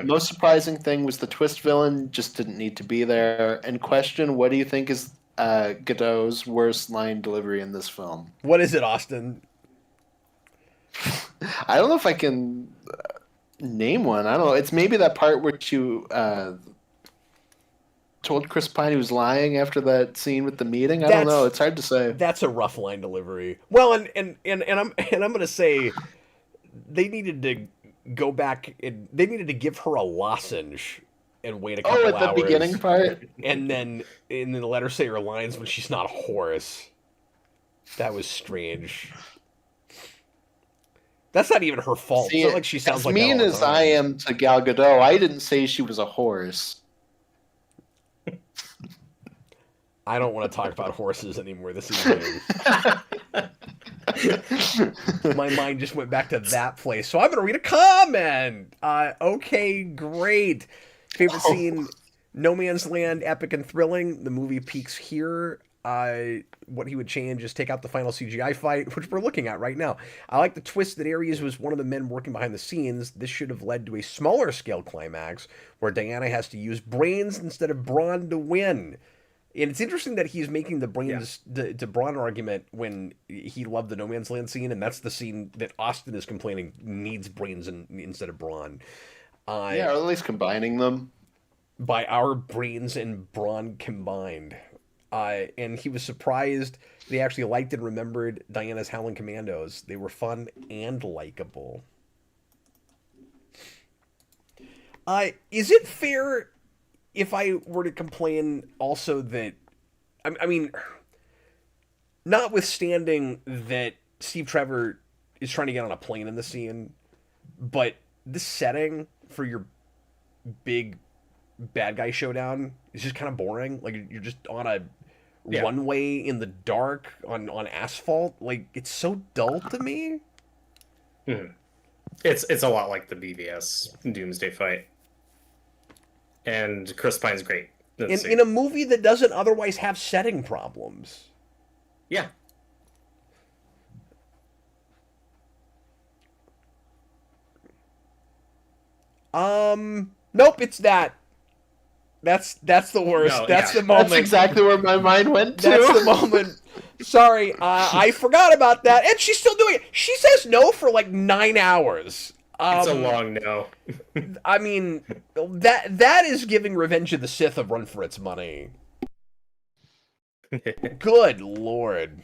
Most surprising thing was the twist villain just didn't need to be there. And question, what do you think is Godot's worst line delivery in this film? What is it, Austin? I don't know if I can name one. I don't know. It's maybe that part where you told Chris Pine he was lying after that scene with the meeting. I don't know. It's hard to say. That's a rough line delivery. Well, and I'm gonna say they needed to go back and they needed to give her a lozenge and wait a couple at the hours. beginning part? And then let her say her lines when she's not a horse. That was strange. That's not even her fault. See, it's not like she sounds as like mean that all the as time. I am to Gal Gadot, I didn't say she was a horse. I don't want to talk about horses anymore this evening. My mind just went back to that place. So I'm going to read a comment. Okay, great. Favorite scene, No Man's Land, epic and thrilling. The movie peaks here. What he would change is take out the final CGI fight, which we're looking at right now. I like the twist that Ares was one of the men working behind the scenes. This should have led to a smaller scale climax where Diana has to use brains instead of brawn to win. And it's interesting that he's making the brains to brawn argument when he loved the No Man's Land scene, and that's the scene that Austin is complaining needs brains instead of brawn. Yeah, or at least combining them. By our brains and brawn combined. And he was surprised they actually liked and remembered Diana's Howling Commandos. They were fun and likable. Is it fair if I were to complain also that, I mean, notwithstanding that Steve Trevor is trying to get on a plane in the scene, but this setting for your big bad guy showdown is just kind of boring. Like, you're just on a runway in the dark on asphalt. Like, it's so dull to me. It's a lot like the BVS Doomsday fight. And Chris Pine's great. In a movie that doesn't otherwise have setting problems. Yeah. Nope, it's that. That's the worst. No, that's yeah. the moment. That's exactly where my mind went to. That's the moment. Sorry, I forgot about that. And she's still doing it. She says no for like 9 hours. It's a long no. I mean, that is giving Revenge of the Sith a run for its money. Good Lord.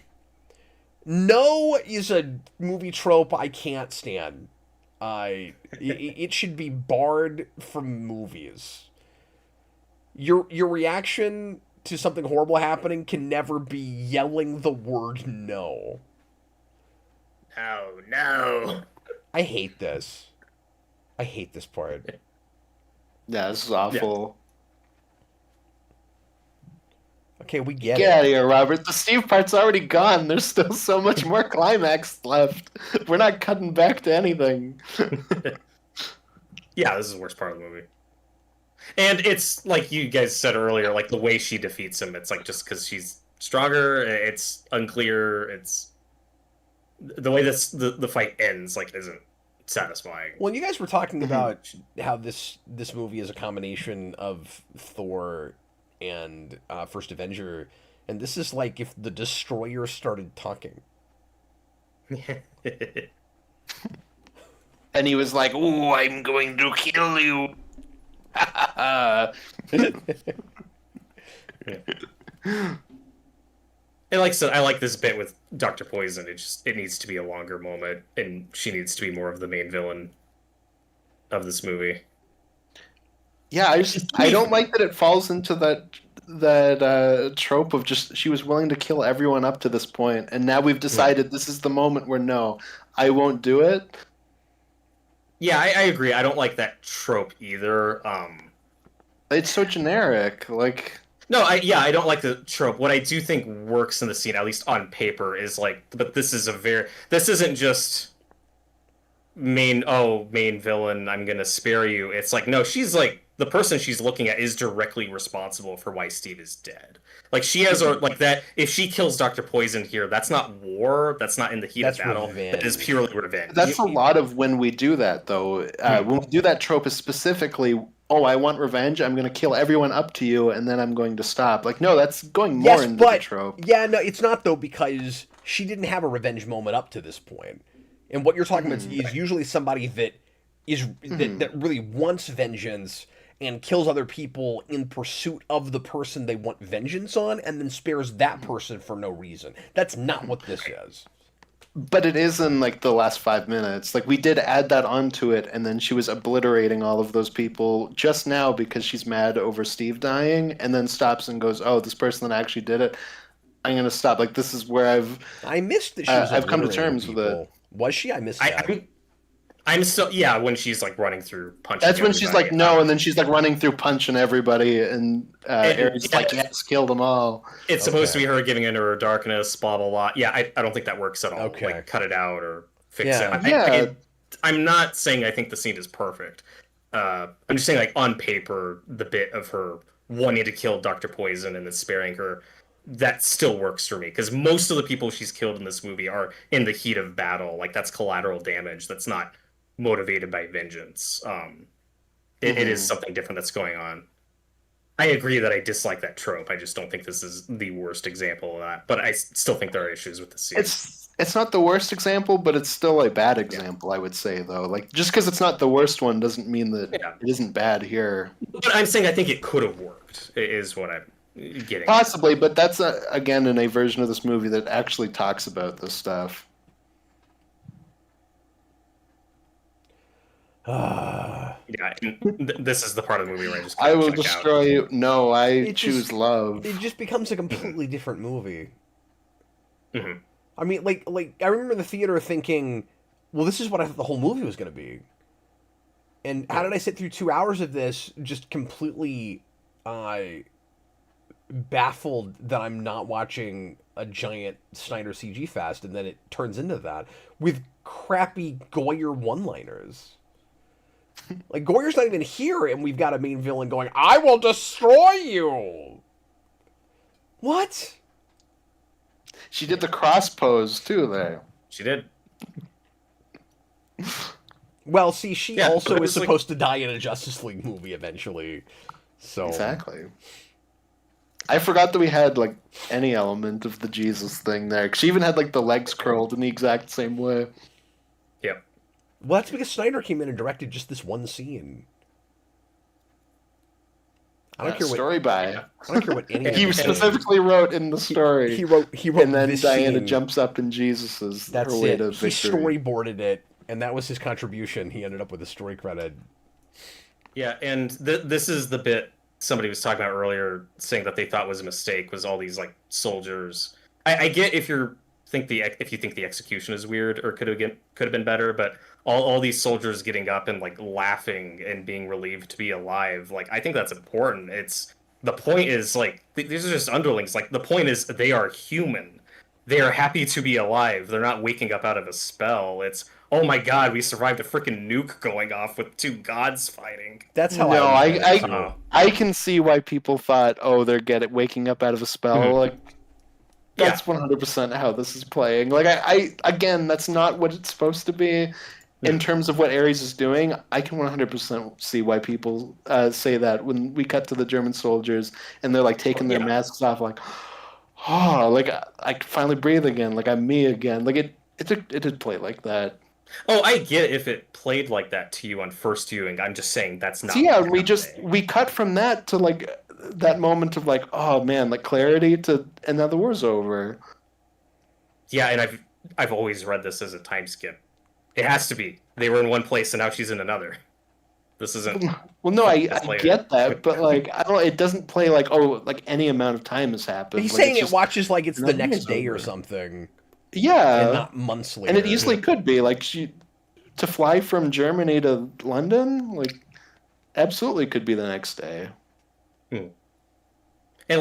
No is a movie trope I can't stand. It should be barred from movies. Your reaction to something horrible happening can never be yelling the word no. No. I hate this. I hate this part. Yeah, this is awful. Okay, we get Get out it. of here, Robert. The Steve part's already gone. There's still so much more climax left. We're not cutting back to anything. Yeah, this is the worst part of the movie. And it's like you guys said earlier, like the way she defeats him, it's like just because she's stronger, it's unclear, the way the fight ends like isn't satisfying. Well, you guys were talking about how this movie is a combination of Thor and First Avenger, and this is like if the Destroyer started talking. And he was like, "Ooh, I'm going to kill you." And like I said, I like this bit with Dr. Poison. It needs to be a longer moment, and she needs to be more of the main villain of this movie. Yeah, I don't like that it falls into that trope of just she was willing to kill everyone up to this point, and now we've decided this is the moment where no, I won't do it. Yeah, I agree. I don't like that trope either. It's so generic. Like, No, I don't like the trope. What I do think works in the scene, at least on paper, is like, but this isn't just main villain, I'm gonna spare you. It's like, no, she's like the person she's looking at is directly responsible for why Steve is dead. Like she has like that. If she kills Dr. Poison here, that's not war. That's not in the heat of battle. Revenge. That is purely revenge. that's a lot of when we do that, though. When we do that trope is specifically, oh, I want revenge. I'm going to kill everyone up to you, and then I'm going to stop. Like, no, that's going more into the trope. Yeah, no, it's not though, because she didn't have a revenge moment up to this point. And what you're talking about is usually somebody that that really wants vengeance and kills other people in pursuit of the person they want vengeance on, and then spares that person for no reason. That's not what this is. But it is in like the last 5 minutes. Like we did add that onto it, and then she was obliterating all of those people just now because she's mad over Steve dying, and then stops and goes, "Oh, this person that actually did it, I'm gonna stop." Like this is where I missed that she was I've come to obliterating terms people. with it. Was she? I missed that. I'm still when she's like running through punching. That's when she's like no, and then she's like running through punching everybody, and Ares like yes, kill them all. It's supposed to be her giving into her darkness, blah blah blah. Yeah, I don't think that works at all. Okay. Like cut it out or fix it. Yeah. I'm not saying I think the scene is perfect. I'm just saying like on paper, the bit of her wanting to kill Dr. Poison and then sparing her, that still works for me because most of the people she's killed in this movie are in the heat of battle. Like that's collateral damage. That's not motivated by vengeance. It is something different that's going on. I agree that I dislike that trope. I just don't think this is the worst example of that. But I still think there are issues with the scene. It's not the worst example, but it's still a bad example, I would say, though. Like just because it's not the worst one doesn't mean that it isn't bad here. But I'm saying I think it could have worked. Is what I'm getting. Possibly, but that's again in a version of this movie that actually talks about this stuff. This is the part of the movie where I just I will destroy you. No, I choose love. It just becomes a completely different movie. Mm-hmm. I mean, like I remember the theater thinking, well, this is what I thought the whole movie was going to be. And how did I sit through 2 hours of this just completely baffled that I'm not watching a giant Snyder CG fest, and then it turns into that with crappy Goyer one-liners. Like, Goyer's not even here, and we've got a main villain going, "I will destroy you!" What? She did the cross pose, too, there. She did. Well, see, she also is like... supposed to die in a Justice League movie eventually. So exactly. I forgot that we had, like, any element of the Jesus thing there. She even had, like, the legs curled in the exact same way. Yep. Well, that's because Snyder came in and directed just this one scene. I don't care what story by. I don't care what any. He specifically wrote in the story. He wrote, and then Diana scene. Jumps up in Jesus's. That's her way it. To he victory. Storyboarded it, and that was his contribution. He ended up with a story credit. Yeah, and this is the bit somebody was talking about earlier, saying that they thought was a mistake. Was all these like soldiers? I get if you think the execution is weird or could have been better, but all these soldiers getting up and like laughing and being relieved to be alive, like I think that's important. It's the point is like these are just underlings. Like the point is they are human. They are happy to be alive. They're not waking up out of a spell. It's oh my god, we survived a freaking nuke going off with two gods fighting. That's how. No, I can see why people thought, oh, they're waking up out of a spell. Like, That's 100% how this is playing. Like I again, that's not what it's supposed to be. In terms of what Ares is doing, I can 100% see why people say that when we cut to the German soldiers and they're like taking their masks off, like, oh, like I can finally breathe again, like I'm me again. Like it did play like that. Oh, I get it if it played like that to you on first viewing. I'm just saying that's not. So yeah, we cut from that to like that moment of like, oh man, like clarity to, and now the war's over. Yeah, and I've always read this as a time skip. It has to be. They were in one place and now she's in another. This isn't. Well, no, I get that, but like I don't. It doesn't play like, oh, like any amount of time has happened. He's like, saying it watches like it's the next day or something. Yeah, and not months later. And it easily could be like to fly from Germany to London, like absolutely could be the next day. And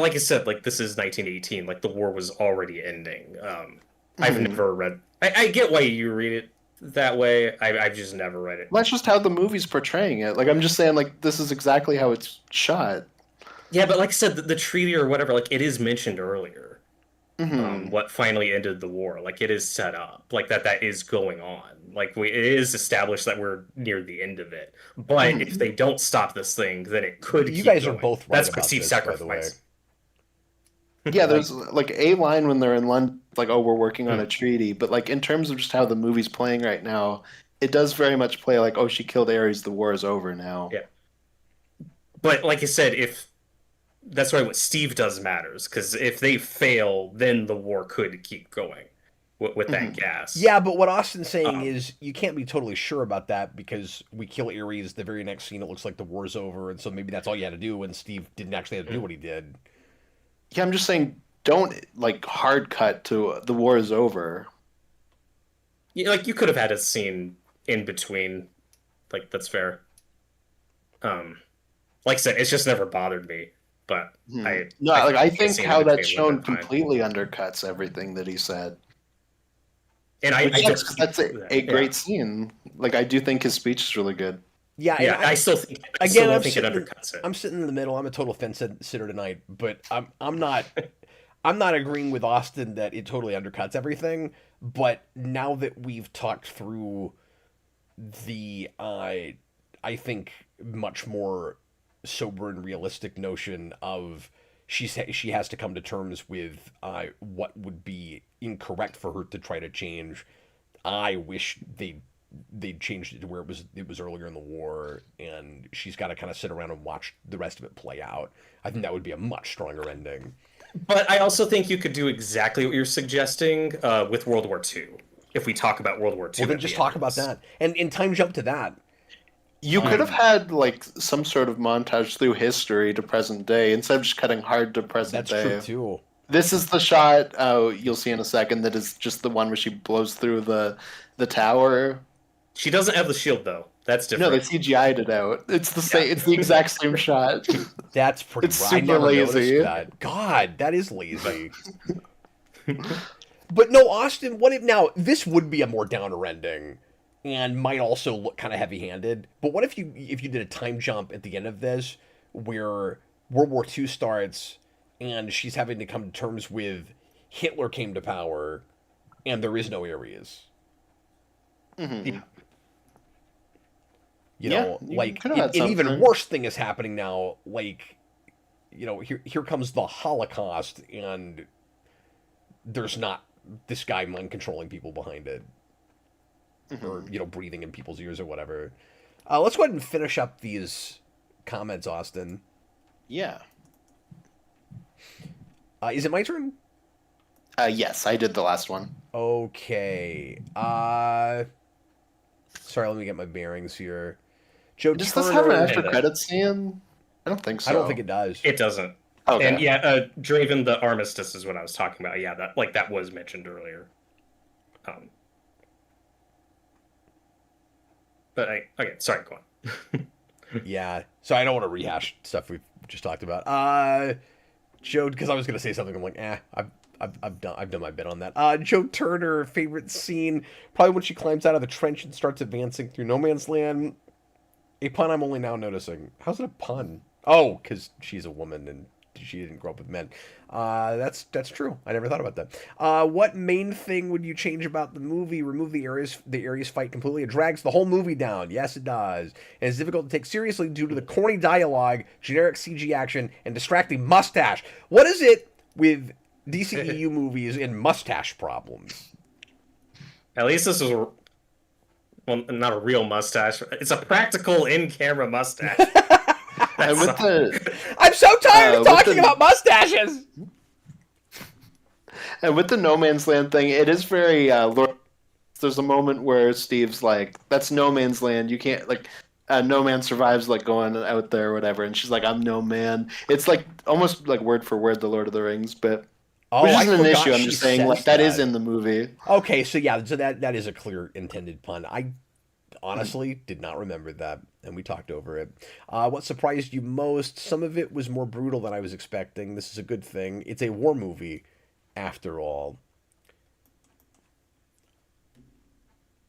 like I said, like this is 1918. Like the war was already ending. I've never read. I get why you read it that way. I've just never read it. Well, that's just how the movie's portraying it. Like I'm just saying, like this is exactly how it's shot. Yeah, but like I said, the treaty or whatever, like it is mentioned earlier. What finally ended the war? Like it is set up, like that is going on. Like it is established that we're near the end of it. But if they don't stop this thing, then it could. You keep guys going. are both right. That's about perceived this, sacrifice. Yeah, there's like a line when they're in London, like, oh, we're working on a treaty. But like in terms of just how the movie's playing right now, it does very much play like, oh, she killed Ares, the war is over now. Yeah. But like I said, that's why what Steve does matters, because if they fail, then the war could keep going with that gas. Yeah, but what Austin's saying is you can't be totally sure about that because we kill Ares, the very next scene it looks like the war's over, and so maybe that's all you had to do, and Steve didn't actually have to do what he did. Yeah, I'm just saying, don't like hard cut to the war is over. Yeah, like you could have had a scene in between. Like that's fair. Like I said, it's just never bothered me. But I think how that's shown completely undercuts everything that he said. And that's a great scene. Like I do think his speech is really good. Yeah, I still think it undercuts it. I'm sitting in the middle. I'm a total fence sitter tonight, but I'm not agreeing with Austin that it totally undercuts everything. But now that we've talked through the I think much more sober and realistic notion of she has to come to terms with what would be incorrect for her to try to change. I wish they'd changed it to where it was earlier in the war, and she's got to kind of sit around and watch the rest of it play out. I think that would be a much stronger ending. But I also think you could do exactly what you're suggesting with World War II. If we talk about World War II, well, then just talk about that, and in time jump to that. You could have had like some sort of montage through history to present day instead of just cutting hard to present day. That's true too. This is the shot you'll see in a second that is just the one where she blows through the tower. She doesn't have the shield though. That's different. No, they CGI'd it out. It's the same. It's the exact same shot. That's pretty. It's super lazy. That. God, that is lazy. But no, Austin. What if now? This would be a more downer ending, and might also look kind of heavy-handed. But what if you did a time jump at the end of this, where World War II starts, and she's having to come to terms with Hitler came to power, and there is no Ares. Mm-hmm. You know, like an even worse thing is happening now. Like, you know, here comes the Holocaust, and there's not this guy mind controlling people behind it, or breathing in people's ears or whatever. Let's go ahead and finish up these comments, Austin. Yeah. Is it my turn? Yes, I did the last one. Okay. Sorry, let me get my bearings here. Joe Does Turner, this have an after credits scene? I don't think so. I don't think it does. It doesn't. Okay. And Draven the Armistice is what I was talking about. Yeah, that was mentioned earlier. Okay, sorry, go on. Yeah, so I don't want to rehash stuff we've just talked about. Joe, because I was gonna say something, I'm like, I've done my bit on that. Joe Turner, favorite scene, probably when she climbs out of the trench and starts advancing through no man's land. A pun I'm only now noticing. How's it a pun? Oh, because she's a woman and she didn't grow up with men. That's true. I never thought about that. What main thing would you change about the movie? Remove the Ares fight completely. It drags the whole movie down. Yes, it does. And it's difficult to take seriously due to the corny dialogue, generic CG action, and distracting mustache. What is it with DCEU movies and mustache problems? At least this is, well, not a real mustache. It's a practical in-camera mustache. And with the, I'm so tired of talking about mustaches. and with the No Man's Land thing, it is very there's a moment where Steve's like, "That's No Man's Land. You can't like." No man survives like going out there or whatever, and she's like, "I'm no man." It's like almost like word for word the Lord of the Rings, but which isn't an issue. I'm just saying like that is in the movie. Okay, so yeah, so that is a clear intended pun. I honestly did not remember that, and we talked over it. What surprised you most? Some of it was more brutal than I was expecting. This is a good thing. It's a war movie, after all.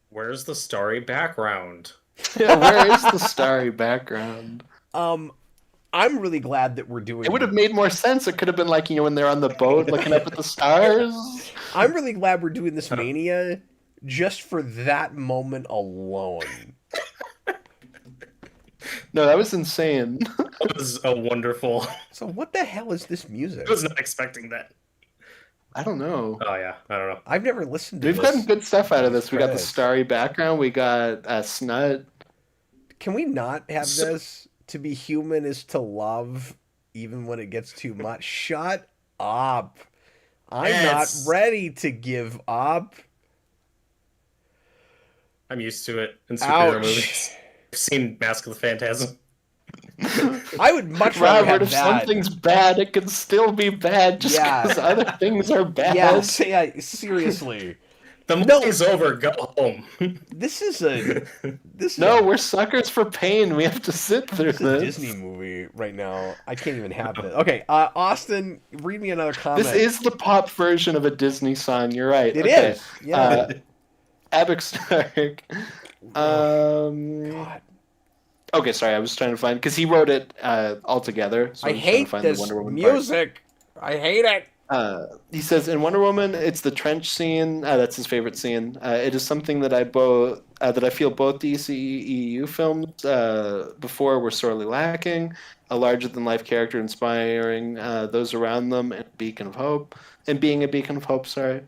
Where's the starry background? Yeah, where is the starry background? I'm really glad that we're doing. It would have made more sense. It could have been like, you know, when they're on the boat looking up at the stars. I'm really glad we're doing this Mania just for that moment alone. No, that was insane. That was a wonderful. So what the hell is this music? I was not expecting that. I don't know. Oh yeah, I don't know. I've never listened to We've this. gotten good stuff out of this. We got the Credits. starry background. We got Snut. Can we not have this? To be human is to love, even when it gets too much. Shut up. I'm Yes. not ready to give up. I'm used to it in superhero Ouch. movies. I've seen Mask of the Phantasm. I would much rather Robert, have if that. something's bad, it can still be bad just Yeah. because other things are bad. Yeah, seriously. The movie's over. Go home. This is a No, we're suckers for pain. We have to sit through This is a this. Disney movie right now. I can't even have it. Okay, Austin, read me another comment. This is the pop version of a Disney song. You're right. It Okay. is. Yeah. Abix Stark. God. Okay, sorry. I was trying to find because he wrote it all together. So I was trying to hate find the this Wonder Woman part. music. I hate it. He says in Wonder Woman, it's the trench scene. That's his favorite scene. It is something that I feel both DCEU films before were sorely lacking. A larger than life character inspiring those around them and being a beacon of hope. Sorry.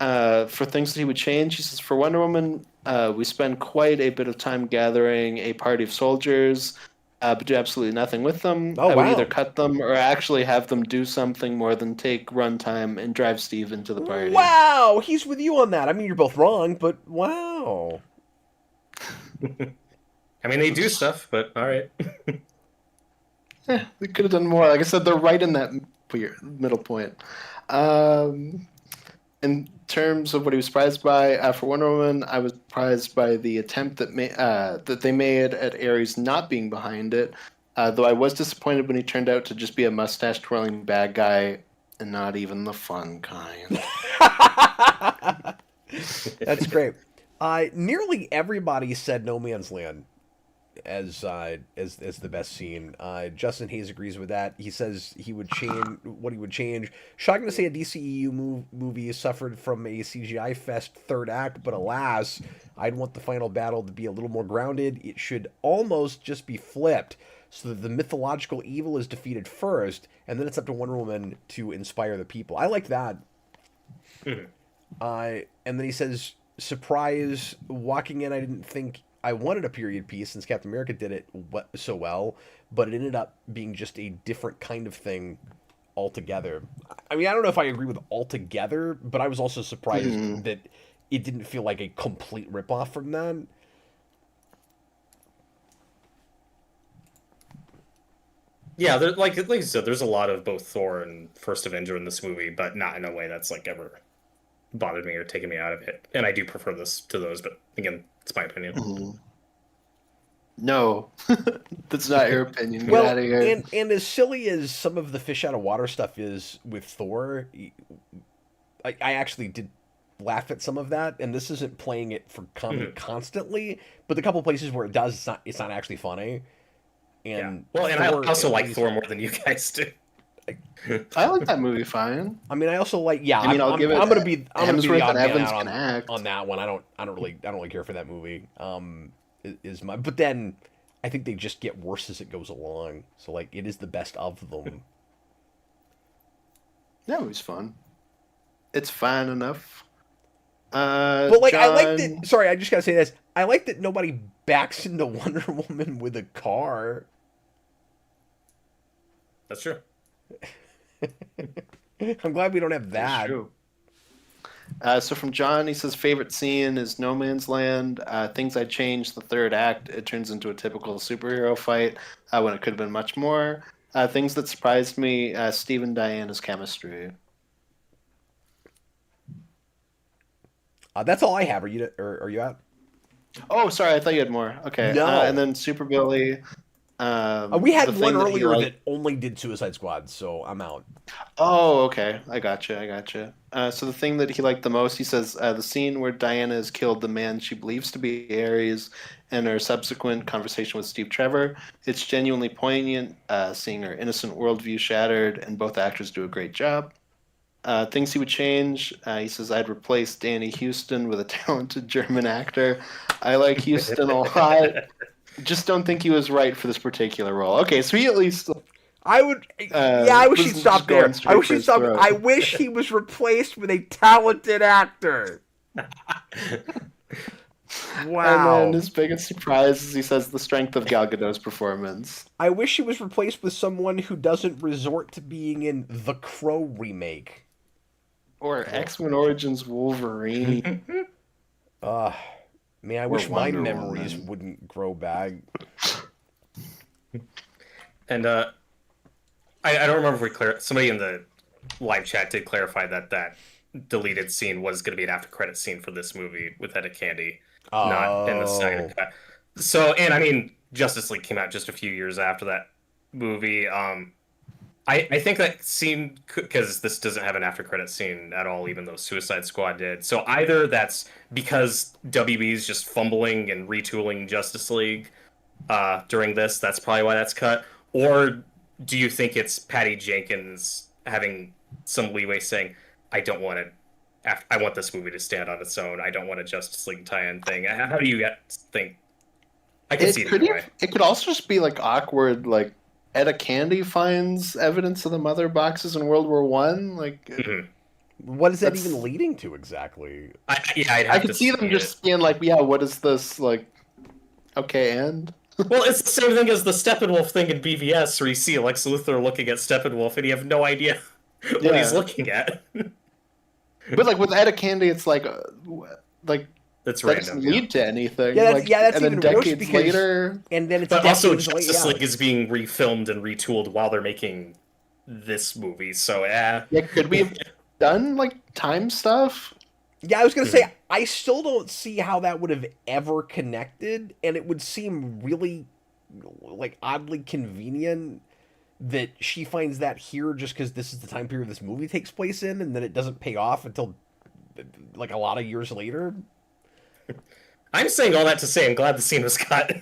For things that he would change, he says for Wonder Woman, we spend quite a bit of time gathering a party of soldiers. But do absolutely nothing with them. Oh, I would wow. either cut them or actually have them do something more than take runtime and drive Steve into the party. Wow, he's with you on that. I mean, you're both wrong, but wow. I mean, they do stuff, but all right. They could have done more. Like I said, they're right in that weird middle point. In terms of what he was surprised by for Wonder Woman, I was surprised by the attempt that they made at Ares not being behind it. Though I was disappointed when he turned out to just be a mustache twirling bad guy and not even the fun kind. That's great. Nearly everybody said No Man's Land as the best scene. Justin Hayes agrees with that. He says he would change what he would change. Shocking to say a DCEU movie suffered from a CGI fest third act, but alas, I'd want the final battle to be a little more grounded. It should almost just be flipped, so that the mythological evil is defeated first, and then it's up to Wonder Woman to inspire the people. I like that. Mhm. And then he says, surprise, walking in, I didn't think I wanted a period piece since Captain America did it so well, but it ended up being just a different kind of thing altogether. I mean, I don't know if I agree with altogether, but I was also surprised that it didn't feel like a complete ripoff from that. Yeah, like you said, there's a lot of both Thor and First Avenger in this movie, but not in a way that's like ever bothered me or taken me out of it. And I do prefer this to those, but again, it's my opinion. No, that's not your opinion. Get Well, out of here. and as silly as some of the fish out of water stuff is with Thor, I actually did laugh at some of that, and this isn't playing it for comedy constantly, but the couple places where it does, it's not actually funny. And Yeah. Well, and Thor, I also at like least- Thor more than you guys do. I like that movie fine. I mean, I also like. Yeah, I mean, I'll give it. I'm gonna be the Hemsworth odd and man Evans out can act. on that one. I don't really care for that movie. Is my but then I think they just get worse as it goes along. So like, it is the best of them. That movie's fun. It's fine enough. But like, I like John... that. Sorry, I just gotta say this. I like that nobody backs into Wonder Woman with a car. That's true. I'm glad we don't have that. True. So from John, he says favorite scene is No Man's Land. Things I changed the third act. It turns into a typical superhero fight when it could have been much more. Things that surprised me: Steve and Diana's chemistry. That's all I have. Are you out? Oh, sorry, I thought you had more. Okay. No. And then Super Billy. We had the one thing that he earlier liked- that only did Suicide Squad, so I'm out. Oh, okay. I gotcha. So the thing that he liked the most, he says, the scene where Diana has killed the man she believes to be Ares and her subsequent conversation with Steve Trevor. It's genuinely poignant, seeing her innocent worldview shattered, and both actors do a great job. Things he would change, he says, I'd replace Danny Houston with a talented German actor. I like Houston a lot. Just don't think he was right for this particular role. Okay, so he at least... I would, I wish he'd stop there. I wish he'd stop. Throat. I wish he was replaced with a talented actor. Wow. And then his biggest surprise is he says the strength of Gal Gadot's performance. I wish he was replaced with someone who doesn't resort to being in the Crow remake. Or X-Men Origins Wolverine. Man, I wish my Wonder memories Woman. wouldn't grow back. And I don't remember if we somebody in the live chat did clarify that deleted scene was going to be an after credit scene for this movie with Etta Candy, not in the Snyder cut. So, and I mean, Justice League came out just a few years after that movie. I think that scene, because this doesn't have an after credit scene at all, even though Suicide Squad did. So either that's because WB is just fumbling and retooling Justice League during this, that's probably why that's cut. Or do you think it's Patty Jenkins having some leeway saying, I don't want it, I want this movie to stand on its own. I don't want a Justice League tie-in thing. How do you think? I can see it either way. It could also just be like awkward, like Etta Candy finds evidence of the mother boxes in World War One. Like, What is that even leading to exactly? I could see them just being like, yeah, what is this? Like, okay, and well, it's the same thing as the Steppenwolf thing in BVS, where you see Lex Luthor looking at Steppenwolf and you have no idea what he's looking at. But like with Etta Candy, it's like That's that random. doesn't lead to anything. Yeah, like, that's and even then worse decades because later. and then it's But also, decades later. Justice League is being refilmed and retooled while they're making this movie. So, Yeah, could we have done like time stuff? Yeah, I was gonna say I still don't see how that would have ever connected, and it would seem really like oddly convenient that she finds that here just because this is the time period this movie takes place in, and then it doesn't pay off until like a lot of years later. I'm saying all that to say I'm glad the scene was cut.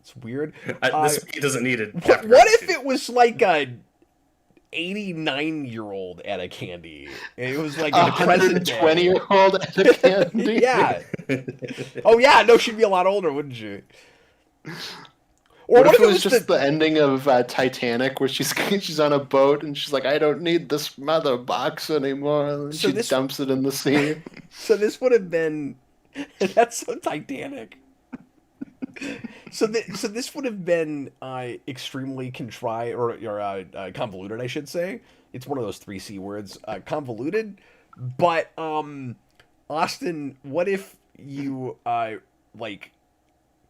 It's weird. This movie doesn't need it. What if it was like a 89-year-old Etta Candy? It was like A in the present day. 120-year-old Etta Candy. Yeah. Oh yeah, no, she'd be a lot older, wouldn't she? Or What if it was just the ending of Titanic, where she's on a boat and she's like, I don't need this mother box anymore, and So she dumps it in the sea. So this would have been. That's so Titanic. So this would have been extremely contrived or convoluted, I should say. It's one of those 3 C words, convoluted. But Austin, what if you like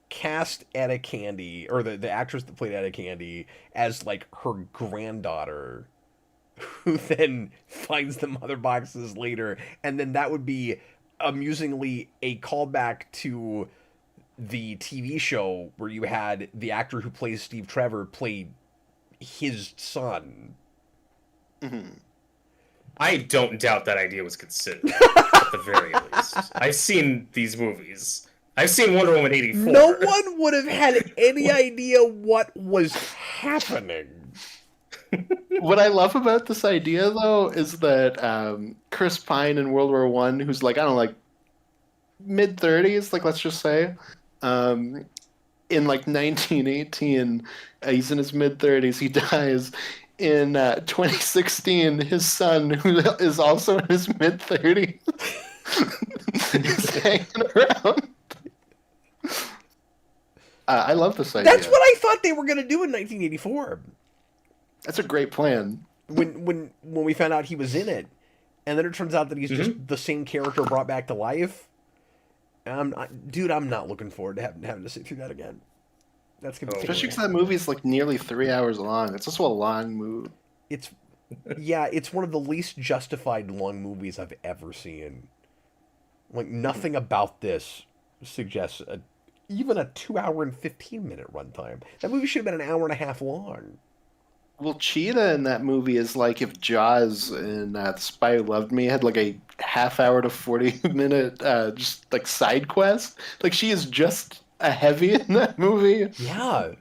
cast Etta Candy, or the actress that played Etta Candy, as like her granddaughter, who then finds the mother boxes later, and then that would be amusingly a callback to the TV show where you had the actor who plays Steve Trevor play his son. Mm-hmm. I don't doubt that idea was considered, at the very least. I've seen these movies. I've seen Wonder Woman 84. No one would have had any idea what was happening. What I love about this idea, though, is that Chris Pine in World War One, who's like, I don't know, like mid-30s, like let's just say, um, in like 1918, he's in his mid-30s, he dies. In 2016, his son, who is also in his mid-30s, is hanging around. I love this idea. That's what I thought they were going to do in 1984. That's a great plan. When we found out he was in it, and then it turns out that he's just the same character brought back to life. I'm not looking forward to having to sit through that again. That's gonna be especially because that movie's like nearly 3 hours long. It's also a long movie. It's one of the least justified long movies I've ever seen. Like nothing about this suggests even a 2 hour and 15-minute runtime. That movie should have been an hour and a half long. Well, Cheetah in that movie is like if Jaws in The Spy Who Loved Me had like a half-hour to 40-minute just like side quest. Like she is just a heavy in that movie. Yeah.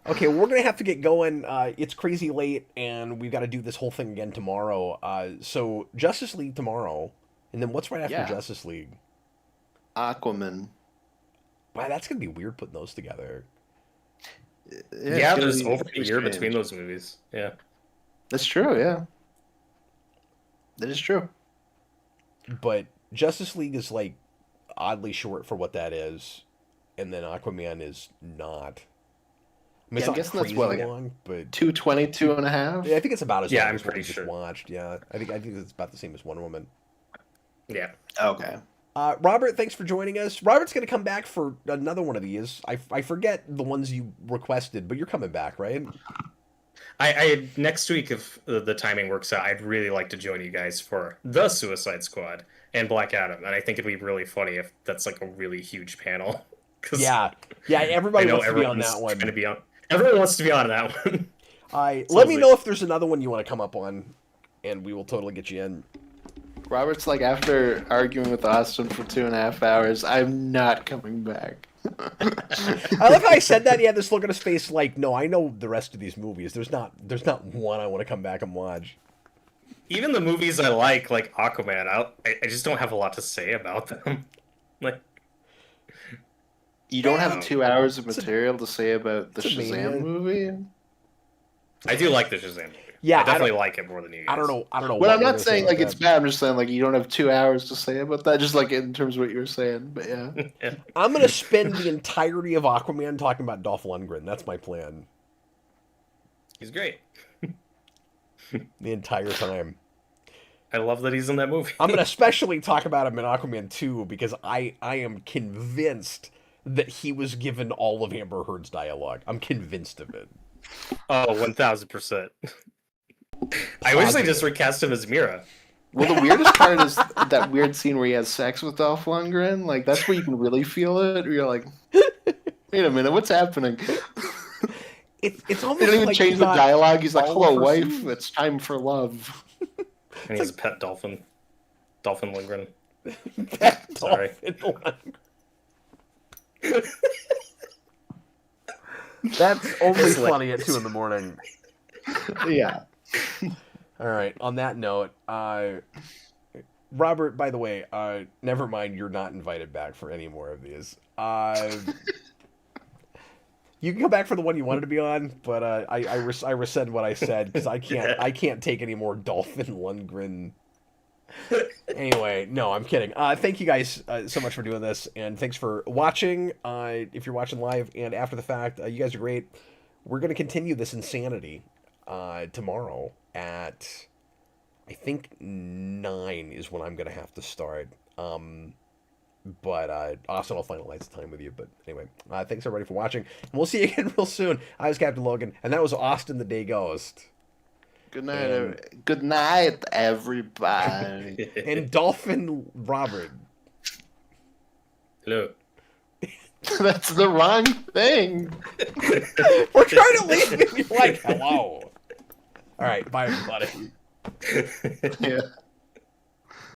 Okay, we're gonna have to get going. It's crazy late, and we've got to do this whole thing again tomorrow. So Justice League tomorrow, and then what's right after Justice League? Aquaman. Wow, that's gonna be weird putting those together. Yeah, there's over a year between those movies. Yeah, that's true. Yeah, that is true. But Justice League is like oddly short for what that is, and then Aquaman is not. I mean, I'm guessing that's what, like long, but 2:20, 2.5. Yeah, I think it's about as long I'm as what pretty we just watched. Yeah, I think it's about the same as Wonder Woman. Yeah. Okay. Robert, thanks for joining us. Robert's going to come back for another one of these. I forget the ones you requested, but you're coming back, right? I next week, if the timing works out, I'd really like to join you guys for the Suicide Squad and Black Adam, and I think it'd be really funny if that's like a really huge panel. Yeah, everybody wants to be on that one. Everyone wants to be on that one. Let me know if there's another one you want to come up on, and we will totally get you in. Robert's like, after arguing with Austin for 2.5 hours, I'm not coming back. I love how I said that. He had this look on his face like, no, I know the rest of these movies. There's not one I want to come back and watch. Even the movies I like Aquaman, I just don't have a lot to say about them. Like, you don't have 2 hours of material to say about the Shazam movie? I do like the Shazam movie. Yeah, I definitely like it more than you guys. I don't know. Well, I'm not saying like it's bad. I'm just saying like you don't have 2 hours to say about that. Just like in terms of what you were saying. But yeah. I'm gonna spend the entirety of Aquaman talking about Dolph Lundgren. That's my plan. He's great. The entire time. I love that he's in that movie. I'm gonna especially talk about him in Aquaman 2 because I am convinced that he was given all of Amber Heard's dialogue. I'm convinced of it. Oh, 1000%. I wish they just recast him as Mira. Well, the weirdest part is that weird scene where he has sex with Dolph Lundgren. Like, that's where you can really feel it. Where you're like, wait a minute, what's happening? It's almost they don't even like change the dialogue. He's like, hello, wife, scenes. it's time for love. And he's a pet dolphin. Dolphin Lundgren. Sorry. That's only funny at 2 a.m. Yeah. All right. On that note, Robert, by the way, never mind. You're not invited back for any more of these. You can come back for the one you wanted to be on, but I rescind what I said because I can't take any more Dolphin Lundgren. Anyway, no, I'm kidding. Thank you guys so much for doing this, and thanks for watching. If you're watching live and after the fact, you guys are great. We're going to continue this insanity tomorrow at, I think, 9 is when I'm going to have to start. But Austin, I'll finalize the time with you. But anyway, thanks everybody for watching, and we'll see you again real soon. I was Captain Logan, and that was Austin the Day Ghost. Good night, good night, everybody. And Dolphin Robert. Hello. That's the wrong thing. We're trying to leave you like hello. All right, bye everybody. Yeah.